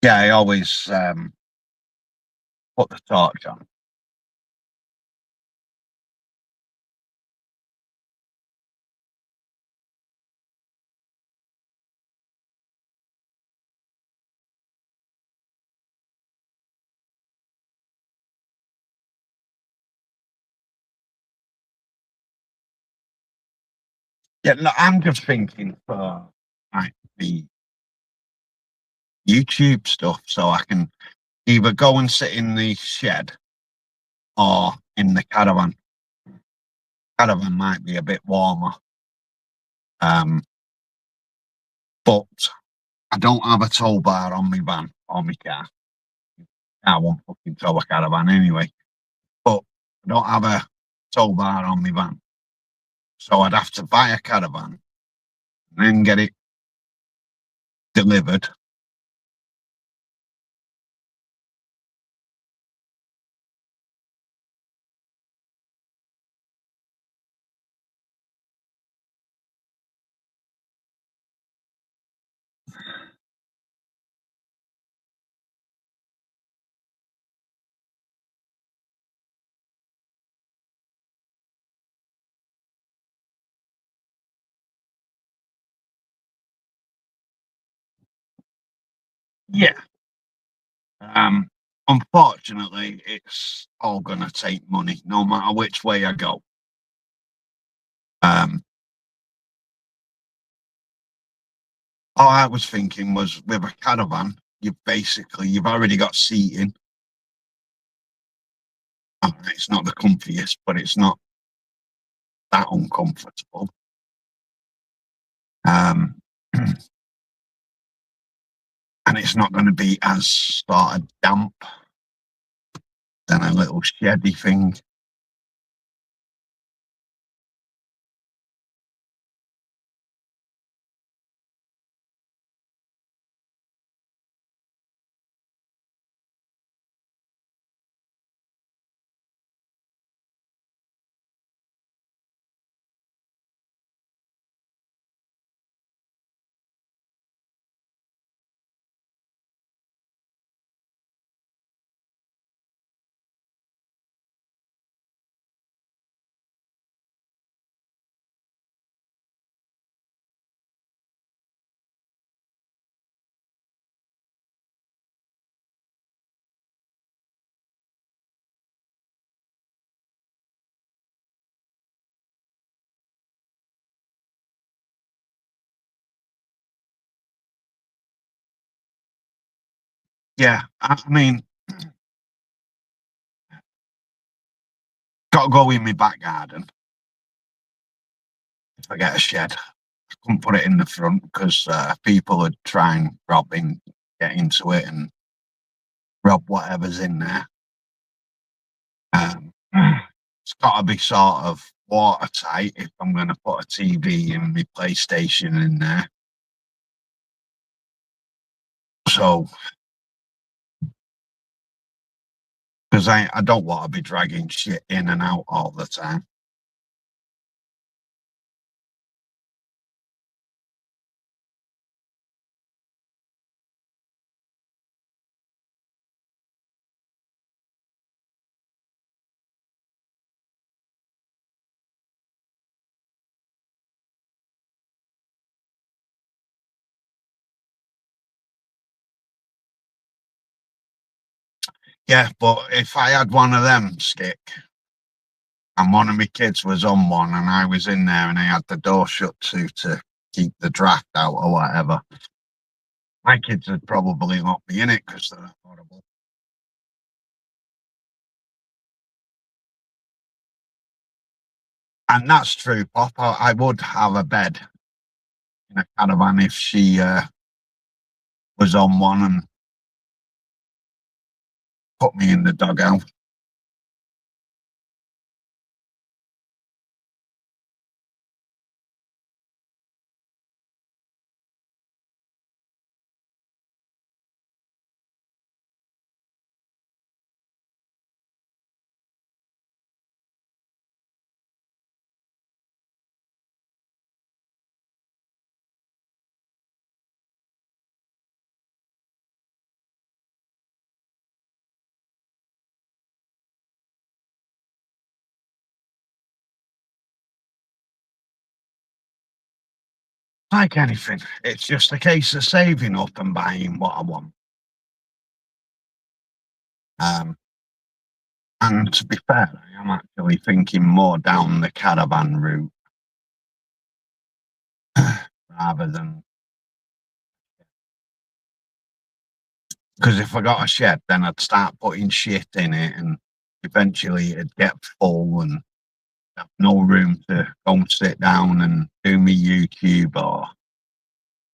Yeah, I always put the torch on. Yeah, no, I'm just thinking for like the YouTube stuff, so I can either go and sit in the shed or in the caravan. Caravan might be a bit warmer, but I don't have a tow bar on my van or my car. I won't fucking tow a caravan anyway. But I don't have a tow bar on my van, so I'd have to buy a caravan and then get it delivered. Yeah. unfortunately, it's all gonna take money, no matter which way I go. Um, all I was thinking was with a caravan, you've already got seating. It's not the comfiest, but it's not that uncomfortable. Um, and it's not going to be as sort of damp than a little sheddy thing. Yeah, I mean, got to go in my back garden. If I get a shed, I couldn't put it in the front because people would try and get into it and rob whatever's in there. It's got to be sort of watertight if I'm going to put a TV and my PlayStation in there. So, because I don't want to be dragging shit in and out all the time. Yeah, but if I had one of them stick and one of my kids was on one and I was in there and I had the door shut to keep the draft out or whatever, my kids would probably not be in it because they're horrible. And that's true, Pop. I would have a bed in a caravan if she was on one and put me in the dugout. Like anything, it's just a case of saving up and buying what I want. And to be fair, I am actually thinking more down the caravan route rather than, because if I got a shed, then I'd start putting shit in it, and eventually it'd get full and have no room to go and sit down and do me YouTube or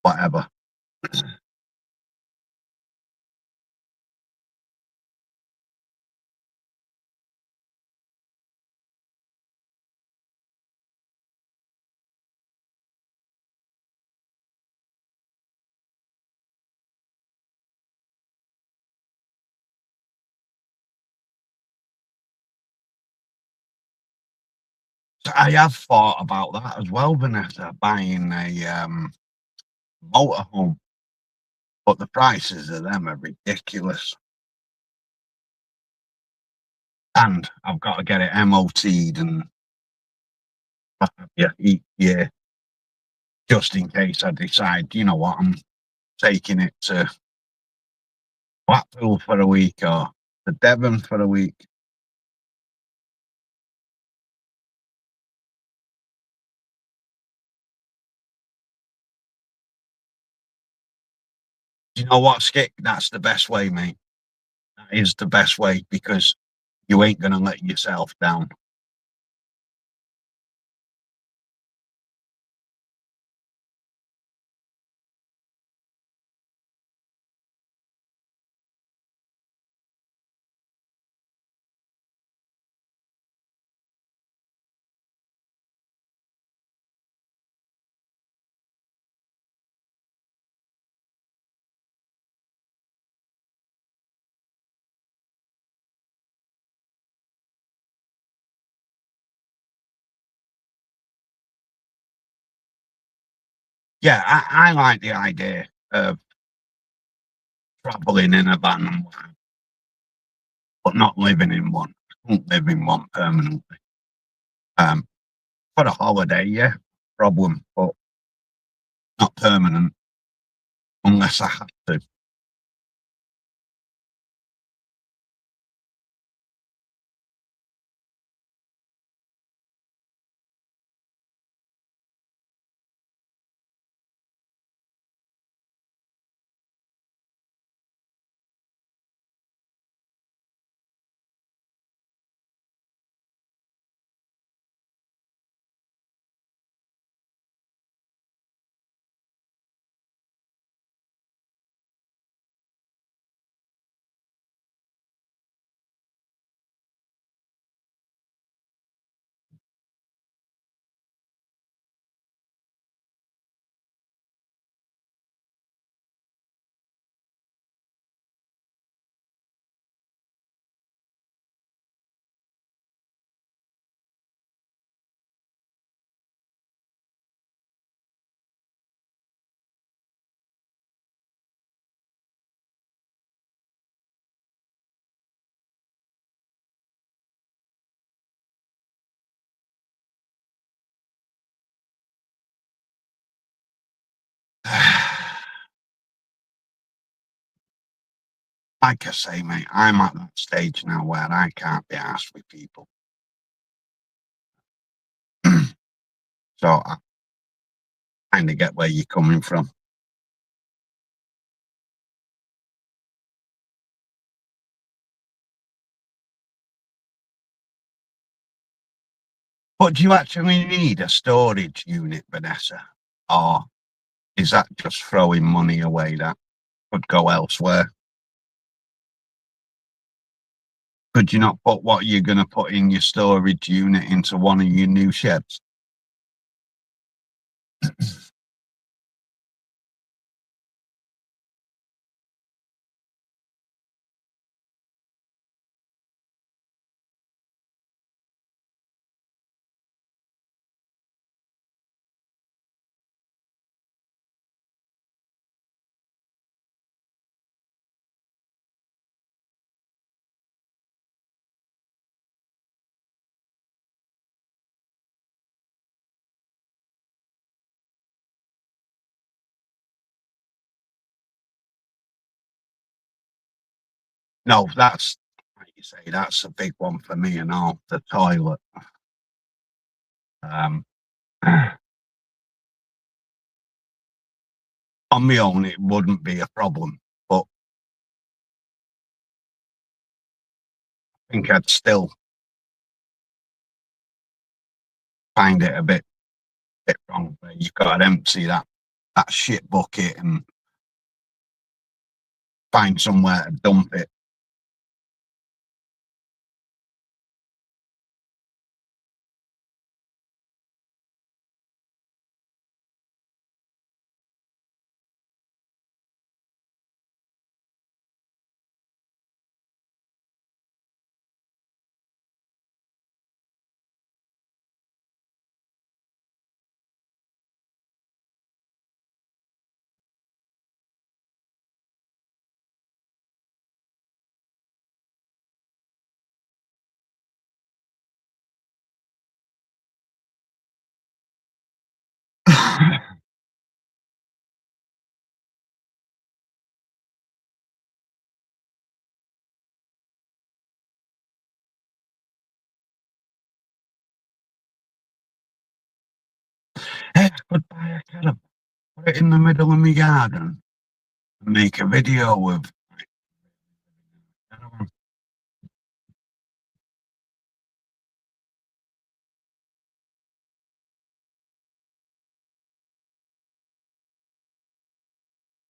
whatever. So I have thought about that as well, Vanessa, buying a motorhome, but the prices of them are ridiculous. And I've got to get it MOT'd and each year, just in case I decide, you know what, I'm taking it to Blackpool for a week or to Devon for a week. You know what, Skip? That's the best way, mate. That is the best way because you ain't gonna let yourself down. Yeah, I like the idea of traveling in a van, but not living in one. I don't live in one permanently. Um, for a holiday, yeah, problem, but not permanent unless I have to. Like I say, mate, I'm at that stage now where I can't be asked with people. So I kind of get where you're coming from. But do you actually need a storage unit, Vanessa? Or is that just throwing money away that could go elsewhere? Could you not put what you're going to put in your storage unit into one of your new sheds? No, that's like you say, that's a big one for me and all. The toilet. Um, on my own, it wouldn't be a problem, but I think I'd still find it a bit wrong. Where you've got to empty that shit bucket and find somewhere to dump it. could buy a caravan, put it in the middle of my garden, and make a video of caravan.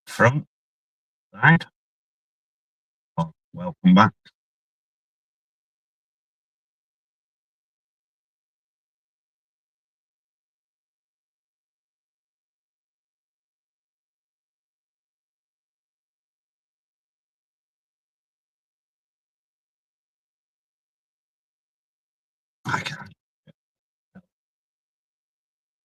Front, side. Oh, welcome back. I can't.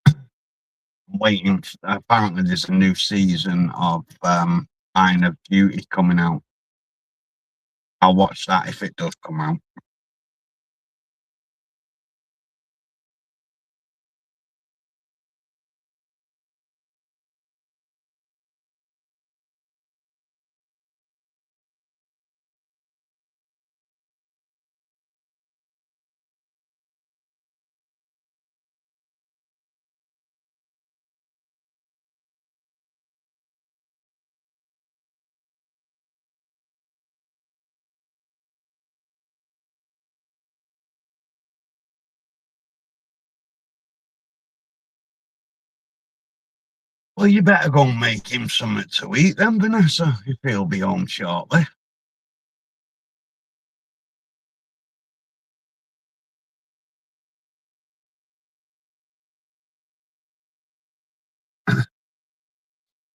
I'm waiting. Apparently, there's a new season of Line of Duty coming out. I'll watch that if it does come out. Well, you better go and make him something to eat then, Vanessa, if he'll be home shortly.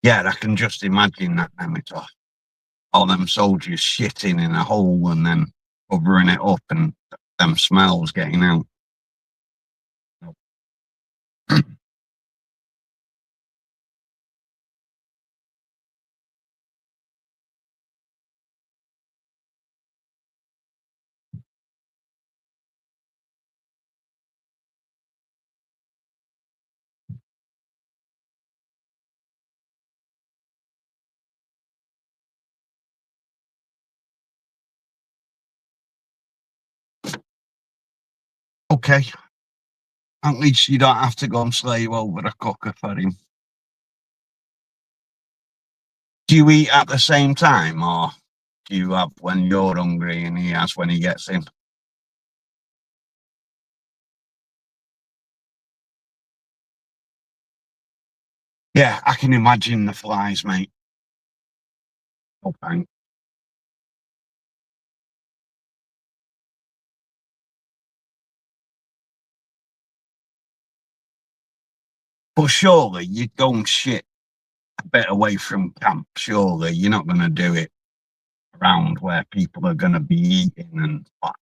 Yeah, I can just imagine that, Nemitor. All them soldiers shitting in a hole and then covering it up and them smells getting out. Okay. At least you don't have to go and slave over a cooker for him. Do you eat at the same time, or do you have when you're hungry and he has when he gets in? Yeah, I can imagine the flies, mate. Oh, thanks. But surely you'd go and shit a bit away from camp. Surely you're not going to do it around where people are going to be eating and what.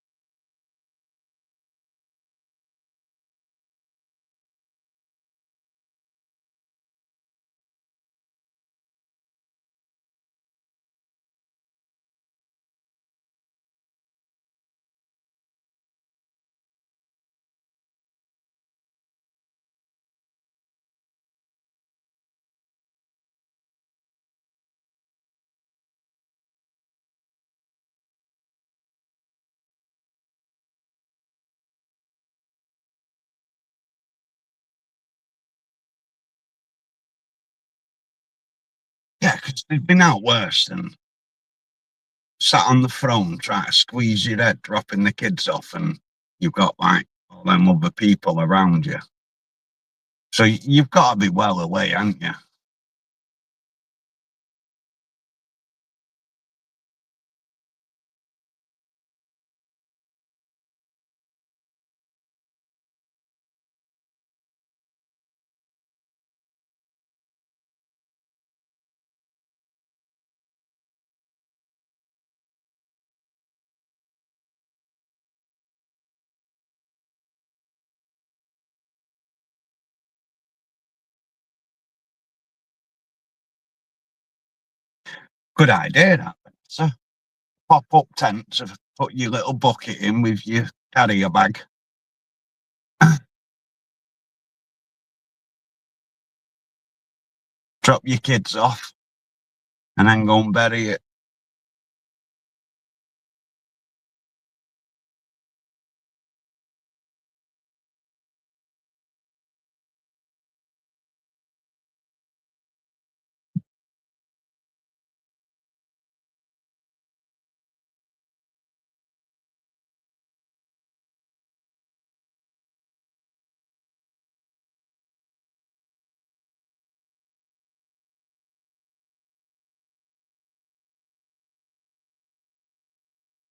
Yeah, because they've been out worse than sat on the throne trying to squeeze your head, dropping the kids off, and you've got like all them other people around you. So you've got to be well away, haven't you? Good idea, that. So pop up tents, put your little bucket in with your carrier bag. Drop your kids off, and then go and bury it.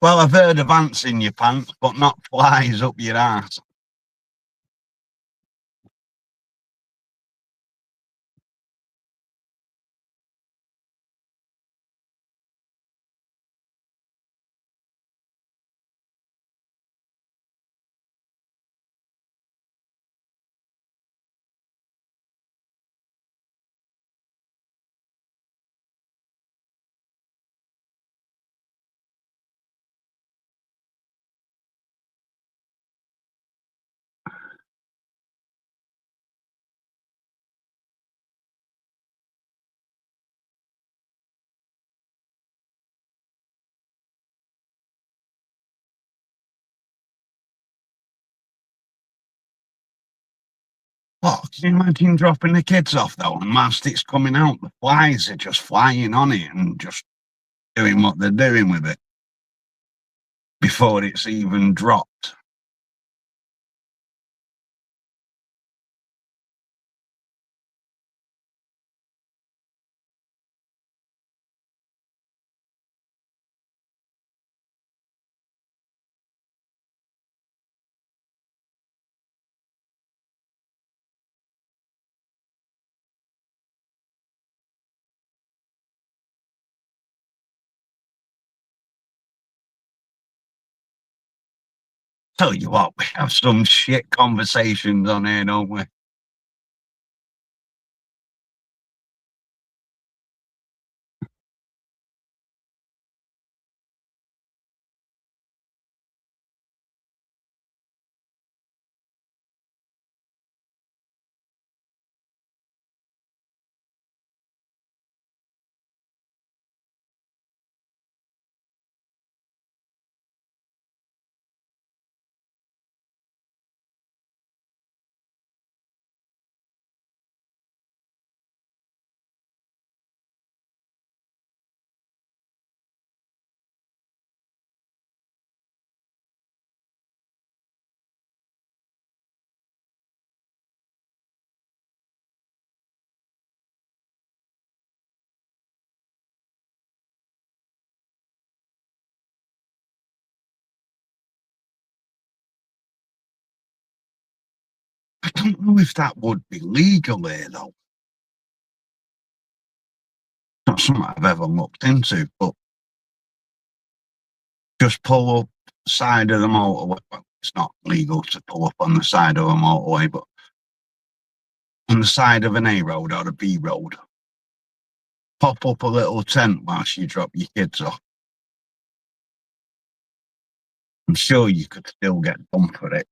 Well, I've heard of ants in your pants, but not flies up your ass. What? Can you imagine dropping the kids off though, and whilst it's coming out, the flies are just flying on it and just doing what they're doing with it before it's even dropped. Tell you what, we have some shit conversations on here, don't we? I don't know if that would be legal here though. Not something I've ever looked into, but just pull up side of the motorway. Well, it's not legal to pull up on the side of a motorway, but on the side of an A road or a B road, pop up a little tent whilst you drop your kids off. I'm sure you could still get done for it.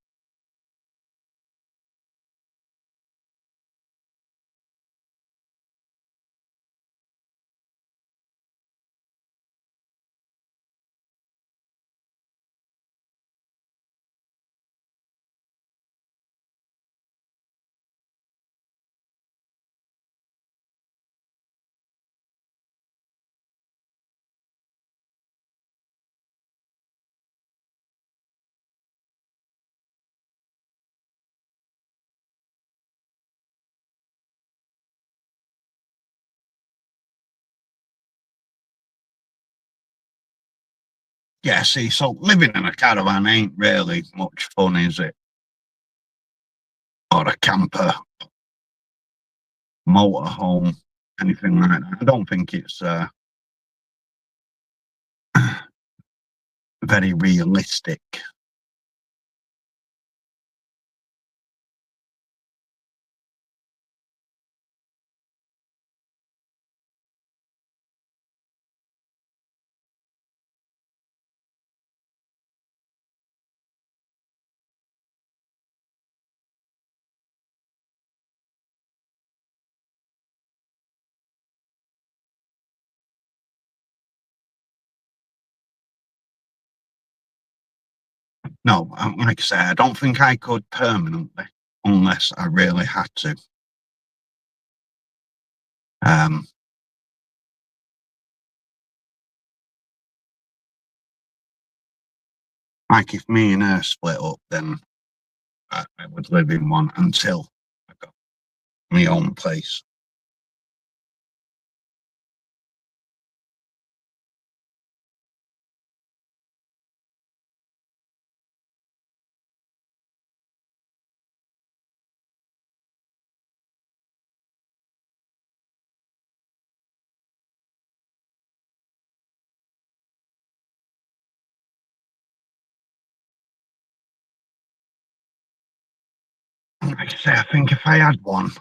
Yeah, see, so living in a caravan ain't really much fun, is it? Or a camper, motorhome, anything like that. I don't think it's very realistic. No, like I say, I don't think I could permanently unless I really had to. Um, like if me and her split up, then I would live in one until I got my own place. Like I say, I think if I had one,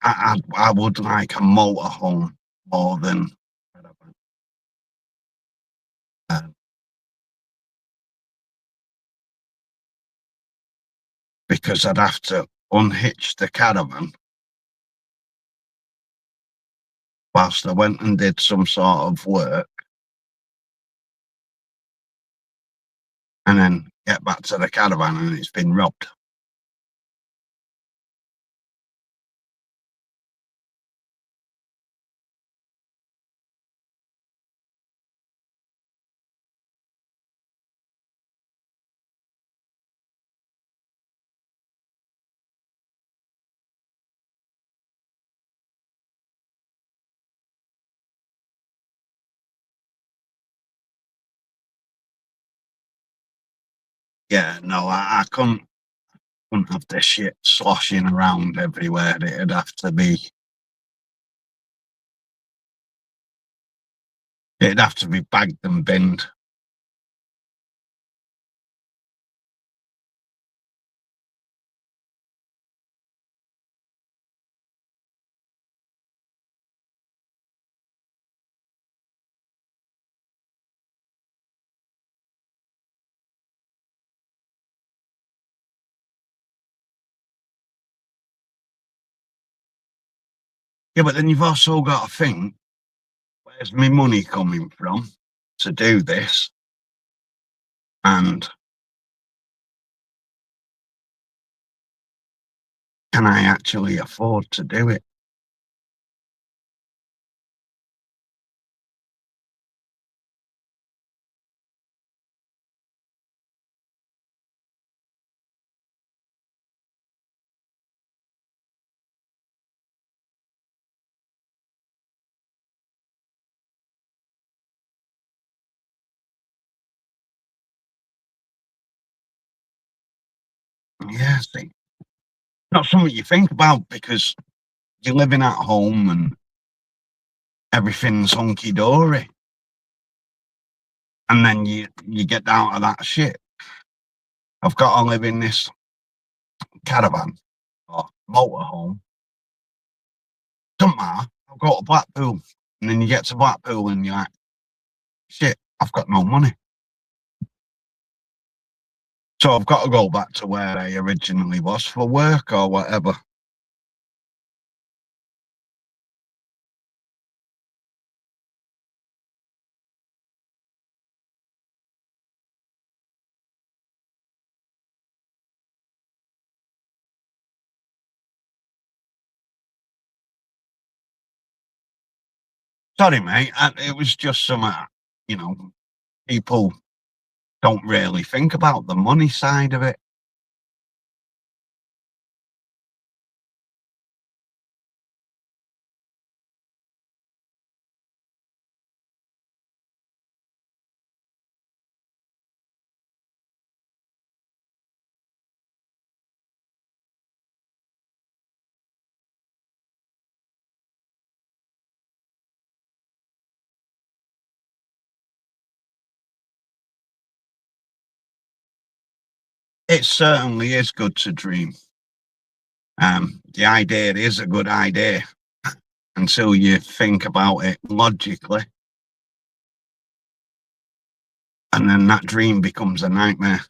I would like a motorhome more than caravan. Because I'd have to unhitch the caravan whilst I went and did some sort of work, and then get back to the caravan and it's been robbed. Yeah, no, I couldn't have this shit sloshing around everywhere. It'd have to be bagged and binned. Yeah, but then you've also got to think, where's my money coming from to do this? And can I actually afford to do it? Yeah, see, not something you think about because you're living at home and everything's hunky dory, and then you get down to that shit. I've got to live in this caravan or motorhome. Don't matter. I'll go to Blackpool, and then you get to Blackpool and you're like, shit, I've got no money. So I've got to go back to where I originally was for work or whatever. Sorry, mate. It was just something, you know, people don't really think about the money side of it. It certainly is good to dream. The idea is a good idea until you think about it logically, and then that dream becomes a nightmare.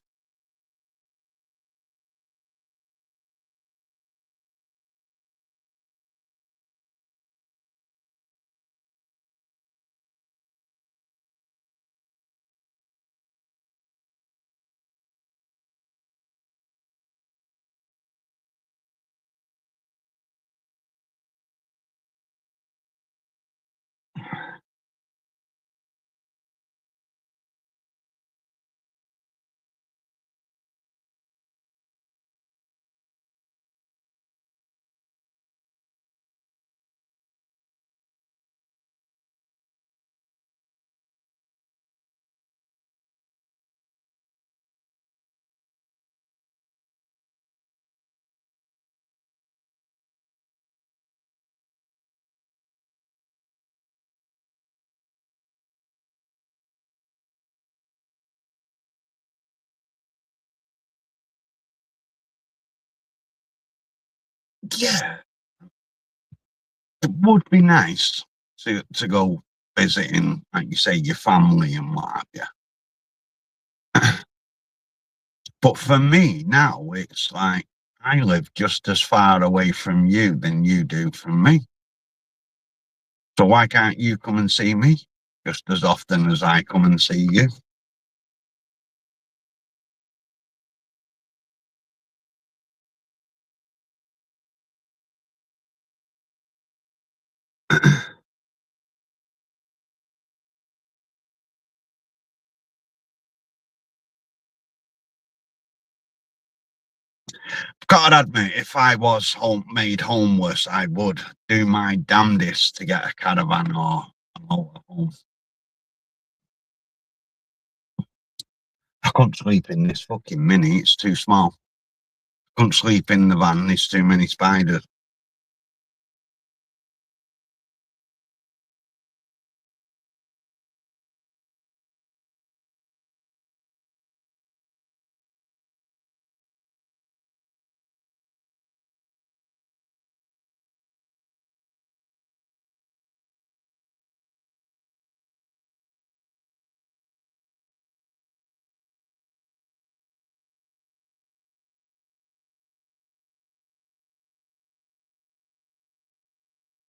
Yeah, it would be nice to go visiting, like you say, your family and what have you. But for me now, it's like I live just as far away from you than you do from me. So why can't you come and see me just as often as I come and see you? Gotta admit, if I was made homeless, I would do my damnedest to get a caravan or a motorhome. I couldn't sleep in this fucking mini, it's too small. Couldn't sleep in the van, there's too many spiders.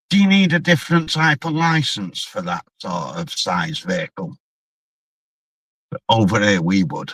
Do you need a different type of license for that sort of size vehicle? Over here, we would.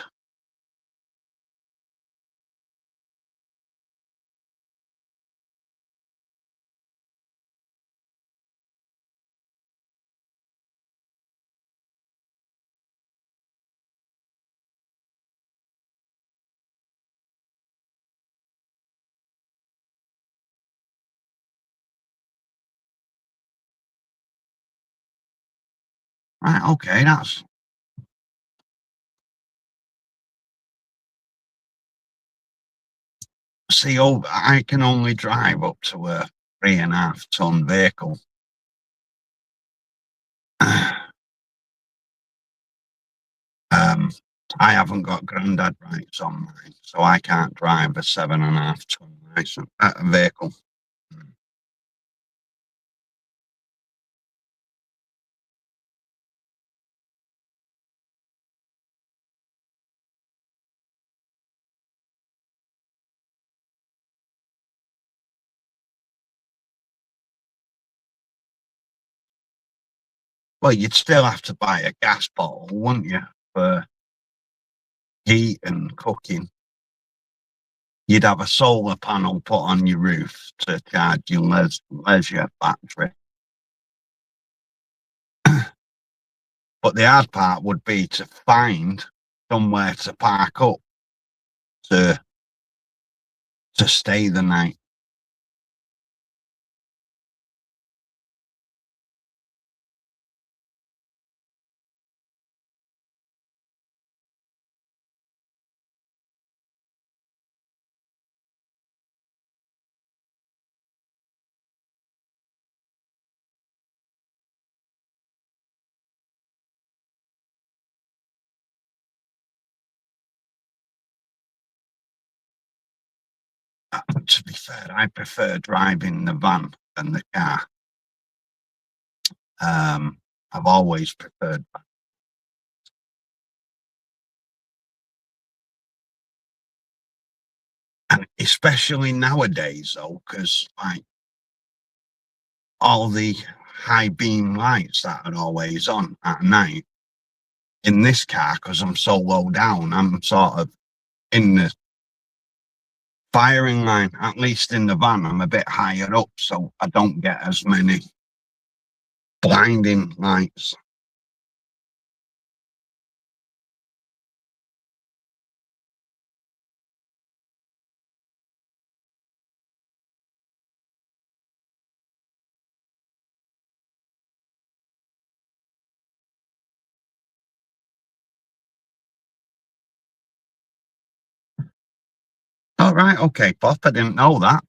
Right, okay, that's... See, I can only drive up to a 3.5 ton vehicle. I haven't got granddad rights on mine, so I can't drive a 7.5 ton license vehicle. Well, you'd still have to buy a gas bottle, wouldn't you, for heat and cooking? You'd have a solar panel put on your roof to charge your leisure battery. But the hard part would be to find somewhere to park up to stay the night. To be fair, I prefer driving the van than the car. I've always preferred that. And especially nowadays, though, because like all the high beam lights that are always on at night in this car, because I'm so low down, I'm sort of in the firing line. At least in the van, I'm a bit higher up, so I don't get as many blinding lights. All right, okay, Pop, I didn't know that.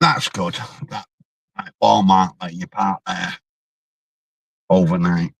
That's good. That like Walmart let you park there overnight.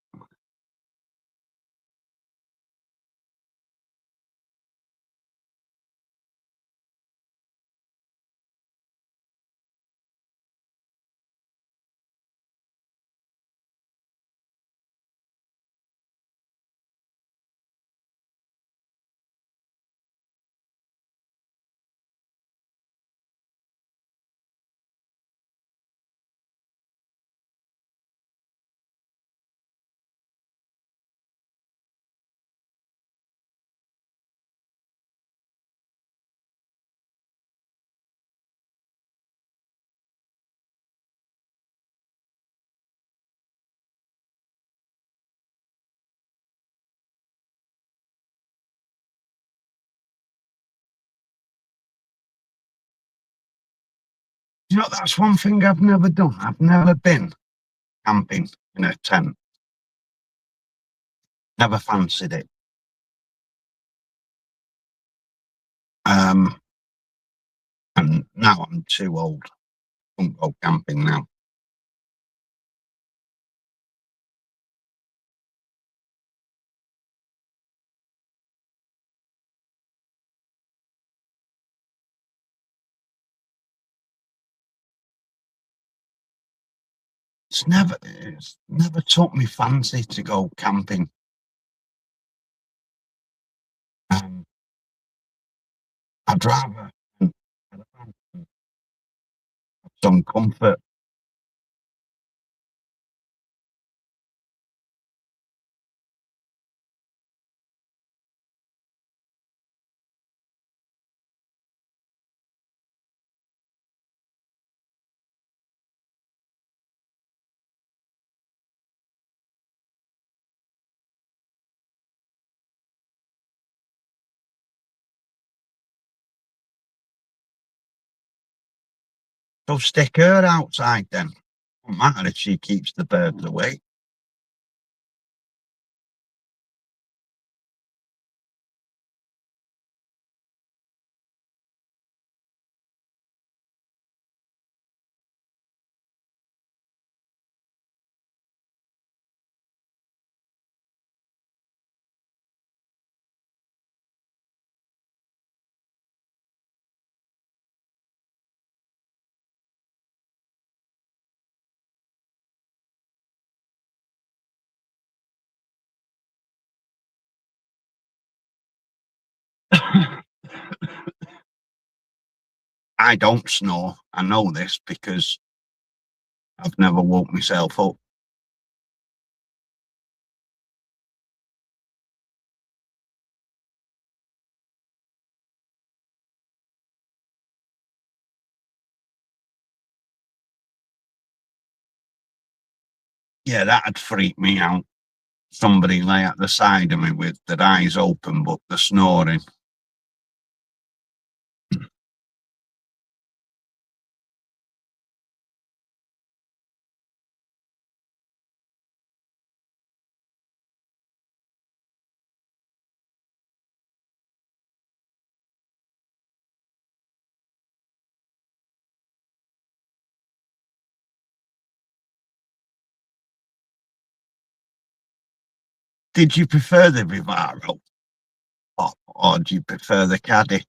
You know, that's one thing I've never done. I've never been camping in a tent. Never fancied it. Um, and now I'm too old. I won't go camping now. It's never took me fancy to go camping. Um, I'd rather have some comfort. So stick her outside then. Don't matter if she keeps the birds away. I don't snore. I know this because I've never woke myself up. Yeah, that'd freak me out. Somebody lay at the side of me with their eyes open, but they're snoring. Did you prefer the Vivaro or do you prefer the Caddy?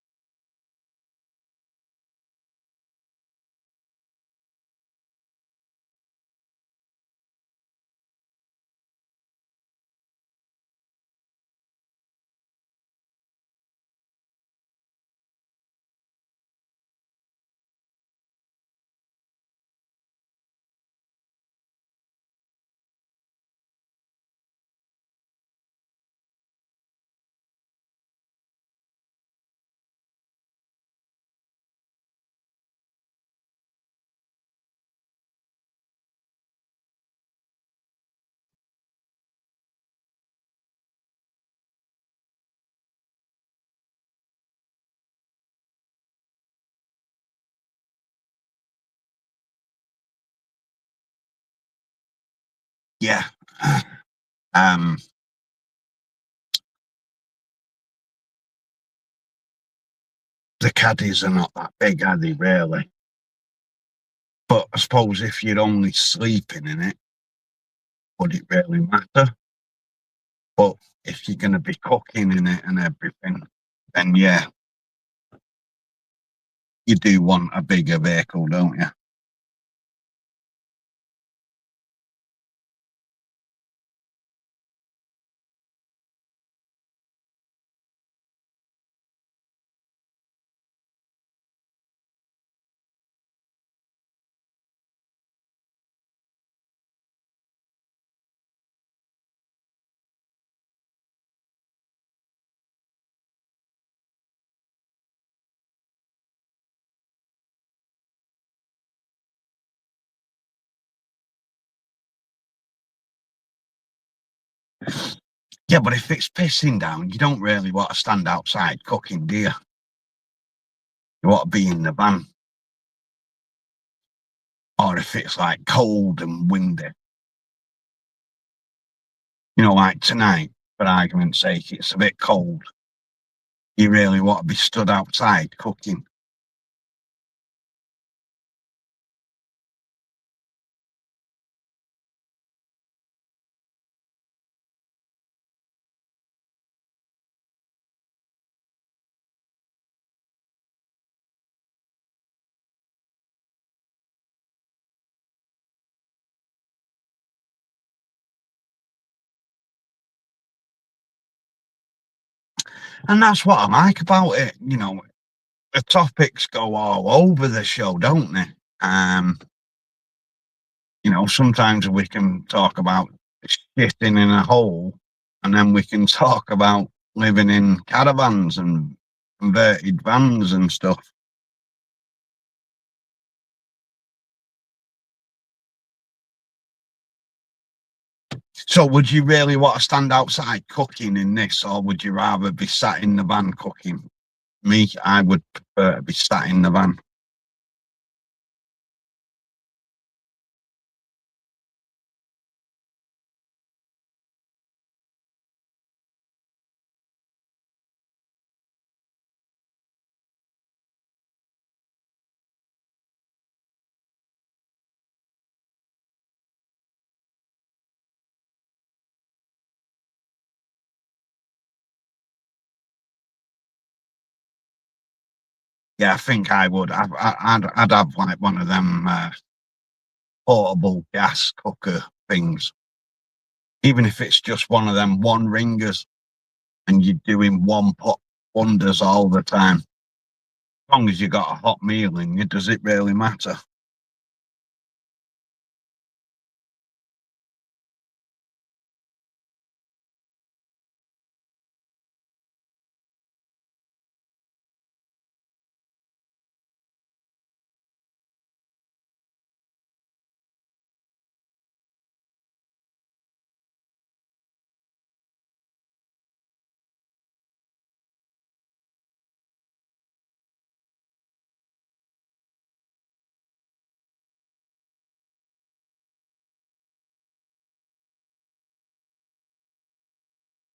Yeah. Um, the Caddies are not that big, are they, really? But I suppose if you're only sleeping in it, would it really matter? But if you're going to be cooking in it and everything, then yeah, you do want a bigger vehicle, don't you? Yeah, but if it's pissing down, you don't really want to stand outside cooking, do you? You want to be in the van. Or if it's like cold and windy. You know, like tonight, for argument's sake, it's a bit cold. You really want to be stood outside cooking. And that's what I like about it. You know, the topics go all over the show, don't they? You know, sometimes we can talk about shitting in a hole, and then we can talk about living in caravans and converted vans and stuff. So, would you really want to stand outside cooking in this, or would you rather be sat in the van cooking? Me, I would prefer to be sat in the van. Yeah, I think I would. I'd have like one of them portable gas cooker things, even if it's just one of them one ringers, and you're doing one pot wonders all the time. As long as you got a hot meal in you, does it really matter?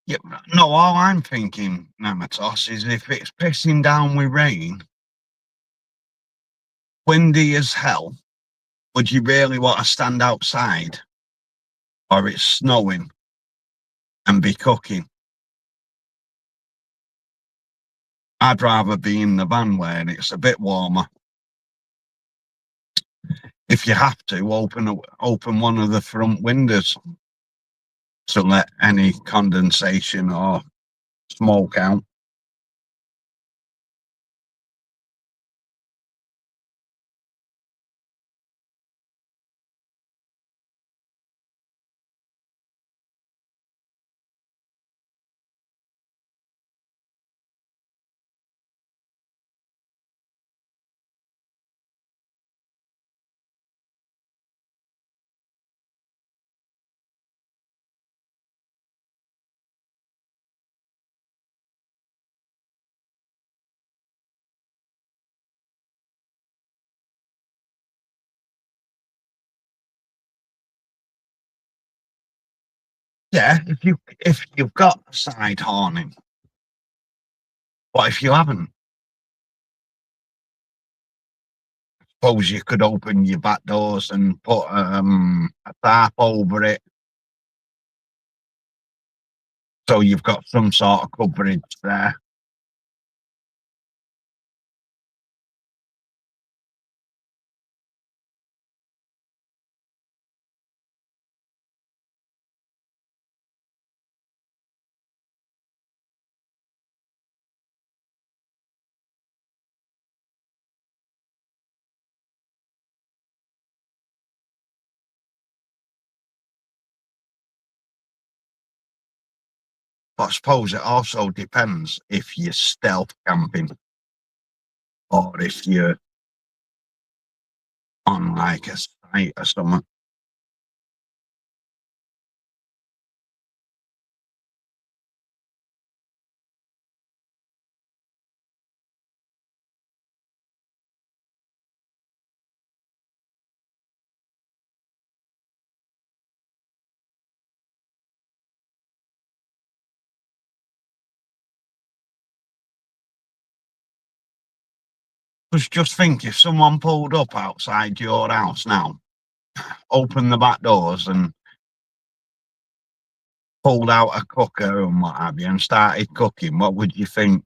Yeah, no, all I'm thinking, Namatos, is if it's pissing down with rain, windy as hell, would you really want to stand outside? Or it's snowing and be cooking? I'd rather be in the van where it's a bit warmer. If you have to, open one of the front windows to let any condensation or smoke out. Yeah, if you've got side horning, but if you haven't, Suppose you could open your back doors and put a tarp over it, so you've got some sort of coverage there. But I suppose it also depends if you're stealth camping or if you're on like a site or something. Just think, if someone pulled up outside your house now, opened the back doors and pulled out a cooker and what have you and started cooking, what would you think?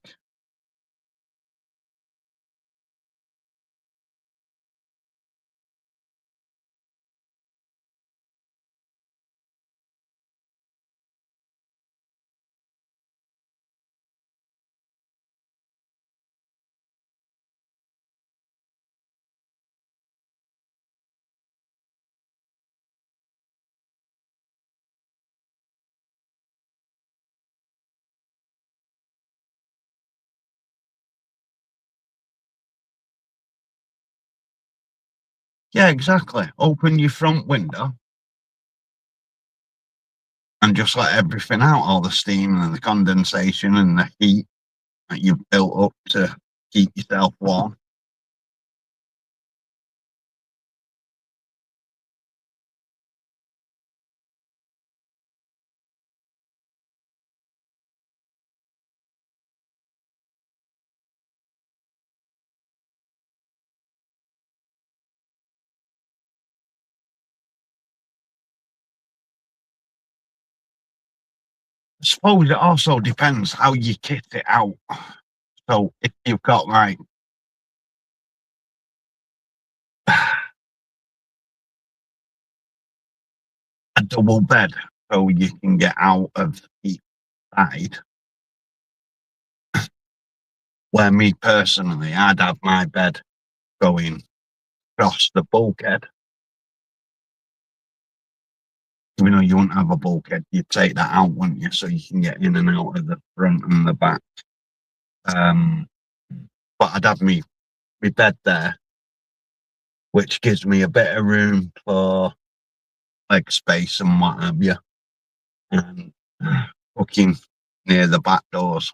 Yeah, exactly. Open your front window and just let everything out, all the steam and the condensation and the heat that you've built up to keep yourself warm. I suppose it also depends how you kit it out. So if you've got like a double bed so you can get out of each side, where me personally, I'd have my bed going across the bulkhead. You know, you wouldn't have a bulkhead, you'd take that out, wouldn't you, so you can get in and out of the front and the back. But I'd have me bed there, which gives me a bit of room for leg space and what have you, and cooking near the back doors.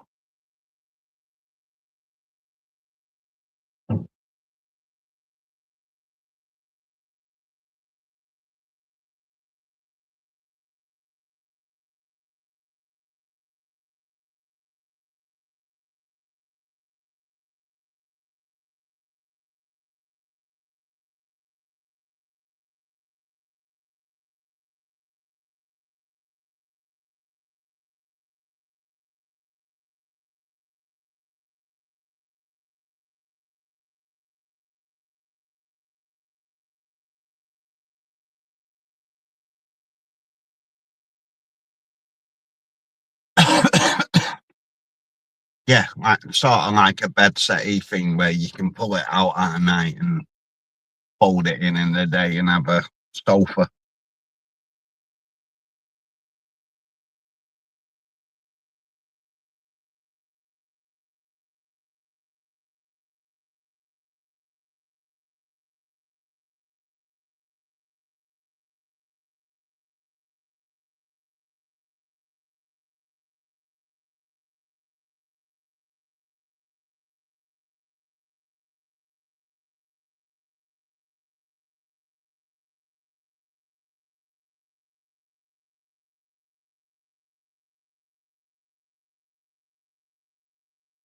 Yeah, like sort of like a bed settee thing where you can pull it out at night and fold it in the day and have a sofa.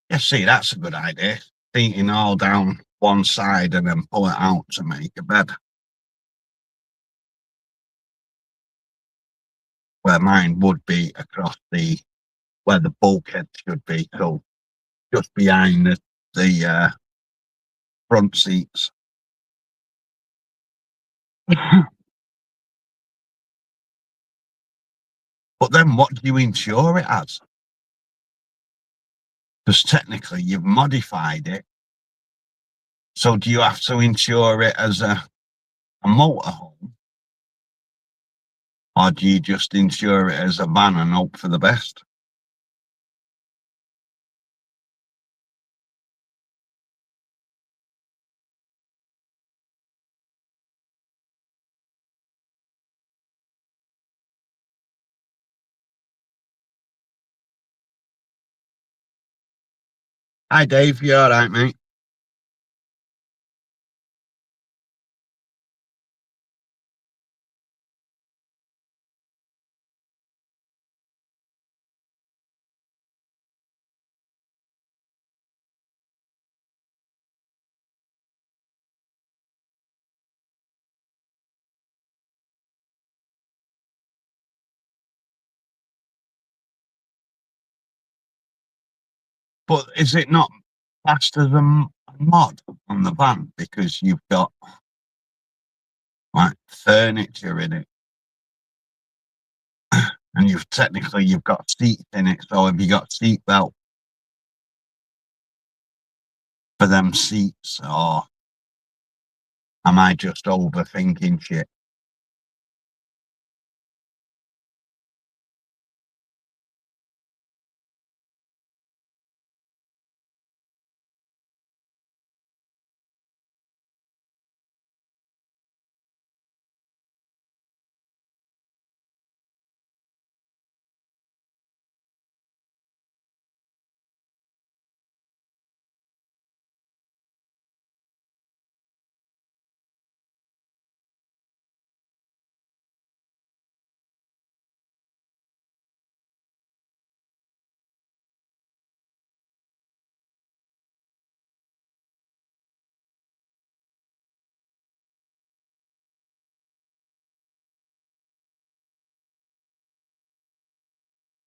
Yeah, see, that's a good idea. Seating all down one side and then pull it out to make a bed. Where mine would be across where the bulkhead should be, so just behind the front seats. But then what do you insure it as? Because technically you've modified it. So do you have to insure it as a motorhome? Or do you just insure it as a van and hope for the best? Hi Dave, you alright mate? But is it not classed as a mod on the van because you've got like furniture in it? And you've got seats in it, so have you got seat belt for them seats, or am I just overthinking shit?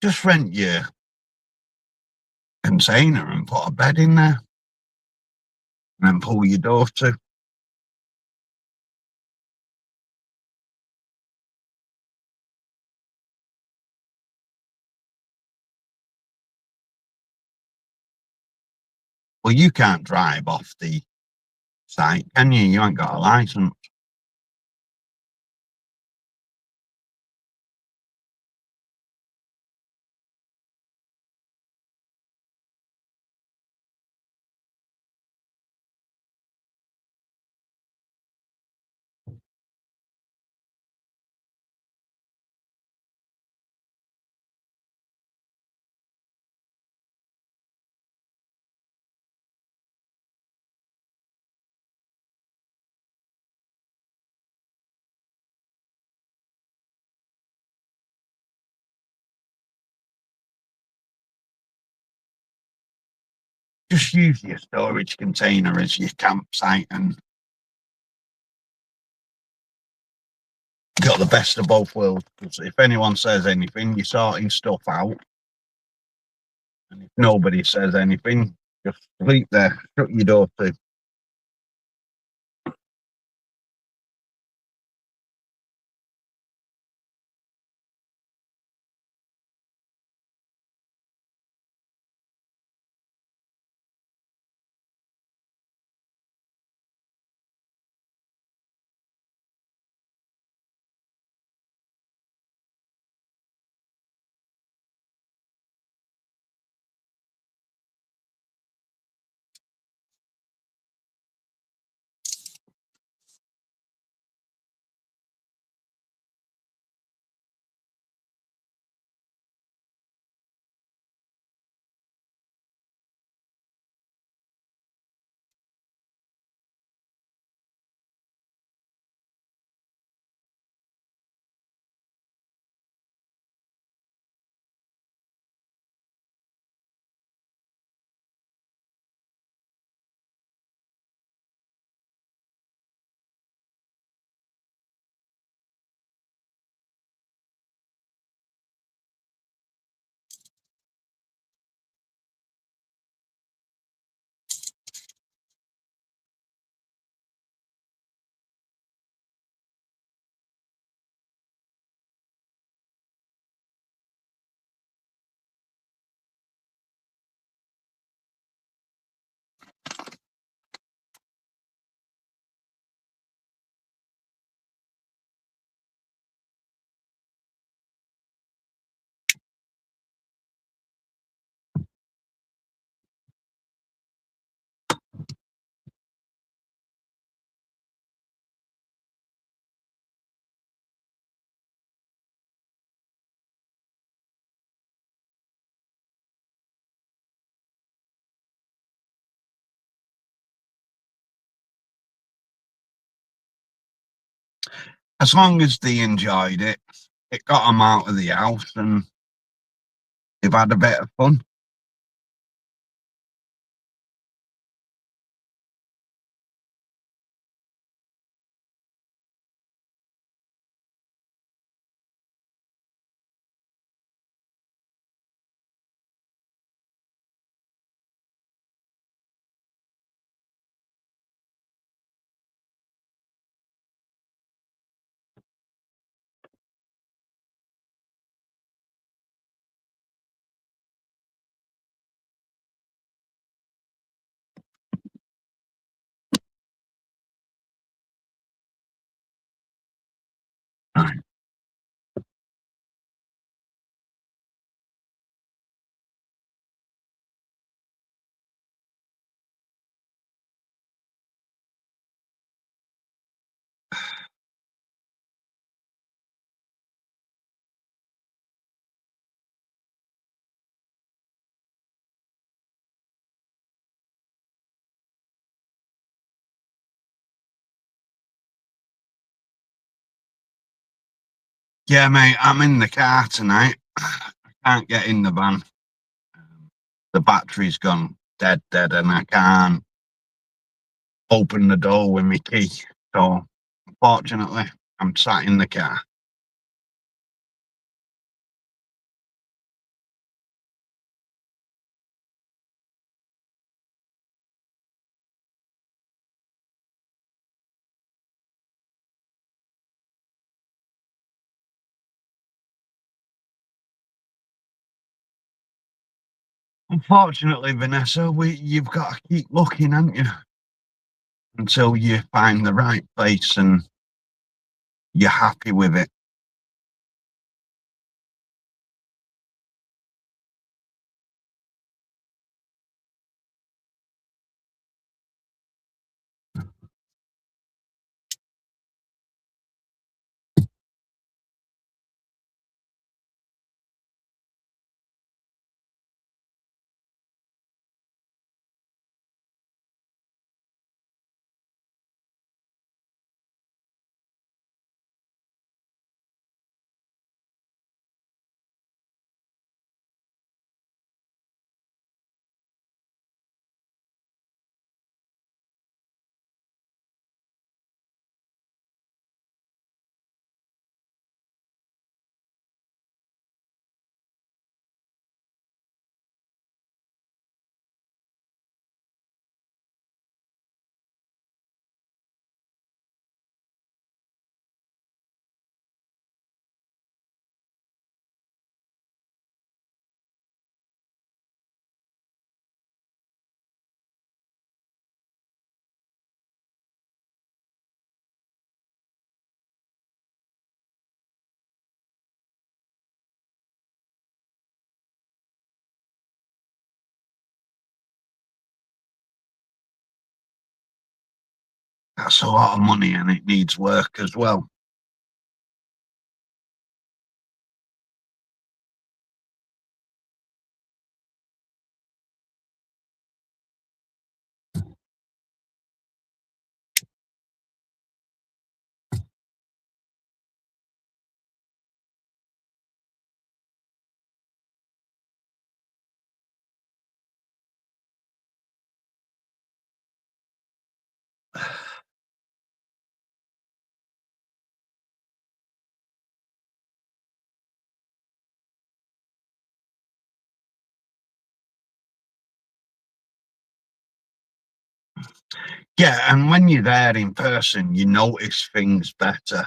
Just rent your container and put a bed in there and then pull your door to. Well, you can't drive off the site, can you? You ain't got a license. Just use your storage container as your campsite and got the best of both worlds. Because if anyone says anything, you're sorting stuff out. And if nobody says anything, just sleep there, shut your door to. As long as they enjoyed it, it got them out of the house and they've had a bit of fun. Right. Yeah, mate, I'm in the car tonight. I can't get in the van. The battery's gone dead, and I can't open the door with my key. So, unfortunately, I'm sat in the car. Unfortunately, Vanessa, you've got to keep looking, haven't you? Until you find the right place and you're happy with it. That's a lot of money and it needs work as well. Yeah, and when you're there in person, you notice things better.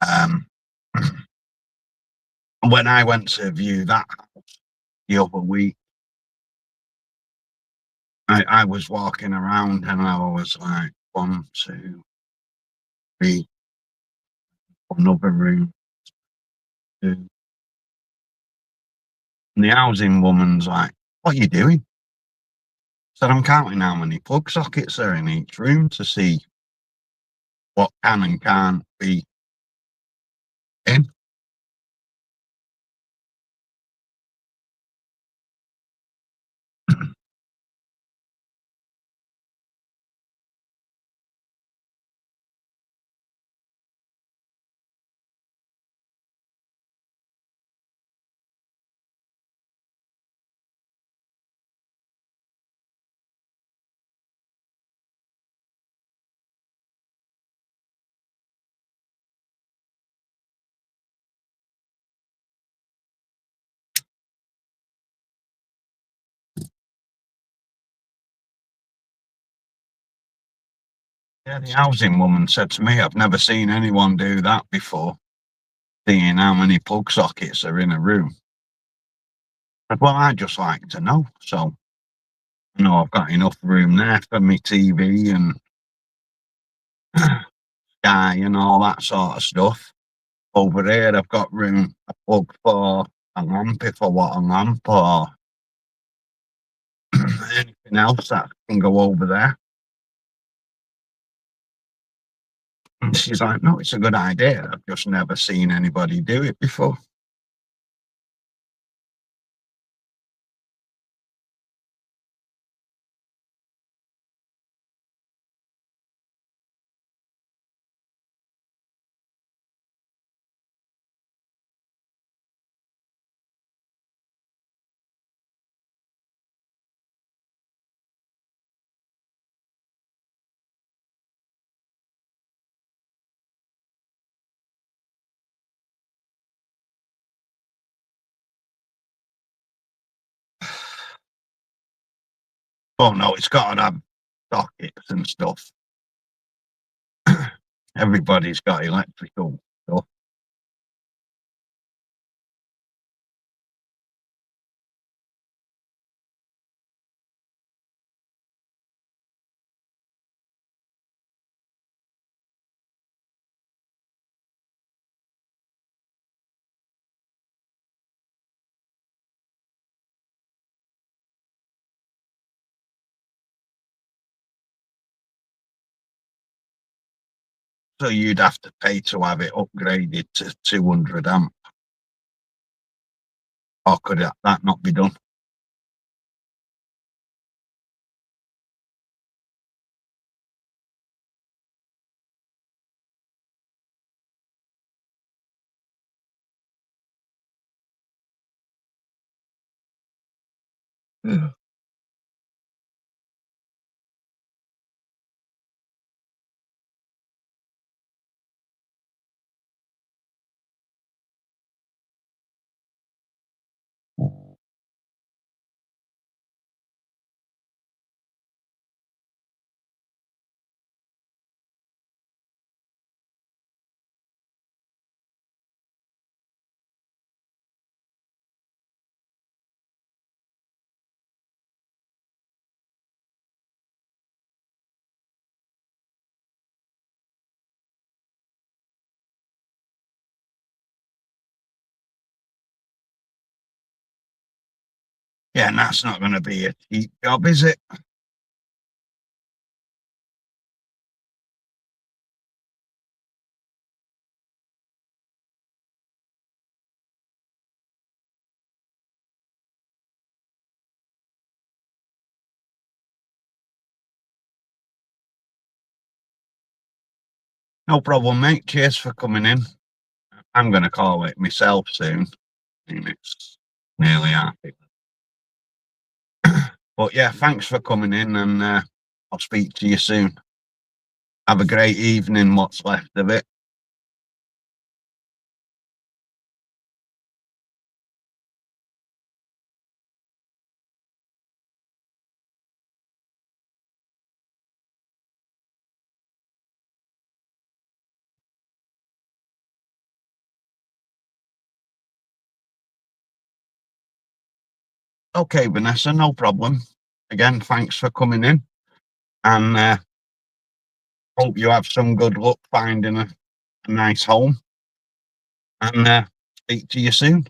Um, when I went to view that house the other week, I was walking around and I was like, 1, 2, 3, another room, 2. And the housing woman's like, "What are you doing?" Said, "I'm counting how many plug sockets are in each room to see what can and can't be in." Yeah, the housing woman said to me, I've never seen anyone do that before, seeing how many plug sockets are in a room. I said, well, I'd just like to know. So, I've got enough room there for my TV and Sky and all that sort of stuff. Over here, I've got room, a plug for a lamp if I want a lamp or anything else that can go over there. And she's like, no, it's a good idea. I've just never seen anybody do it before. Oh no, it's got to have sockets and stuff. Everybody's got electrical stuff. So you'd have to pay to have it upgraded to 200 amp. Or could that not be done? Yeah, and that's not going to be a cheap job, is it? No problem, mate. Cheers for coming in. I'm going to call it myself soon. It's nearly half. But yeah, thanks for coming in, and I'll speak to you soon. Have a great evening, what's left of it. Okay, Vanessa, no problem. Again, thanks for coming in, and hope you have some good luck finding a nice home, and speak to you soon.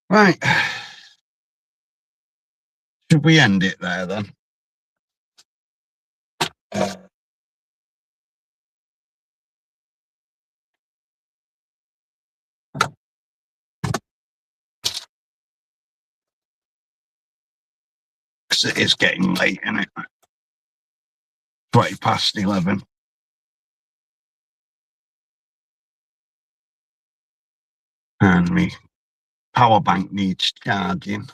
Right. Should we end it there then? Because it is getting late, isn't it? 11:20. And my power bank needs charging.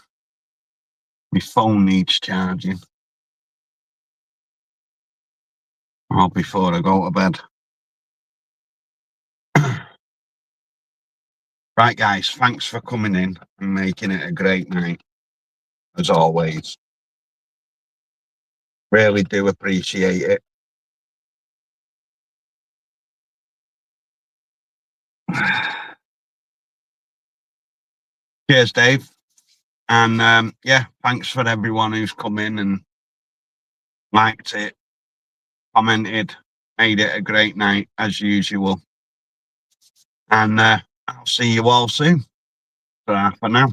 My phone needs charging. Or before I go to bed. Right, guys, thanks for coming in and making it a great night, as always. Really do appreciate it. Cheers, Dave. And yeah, thanks for everyone who's come in and liked it, commented, made it a great night as usual. And I'll see you all soon. For now.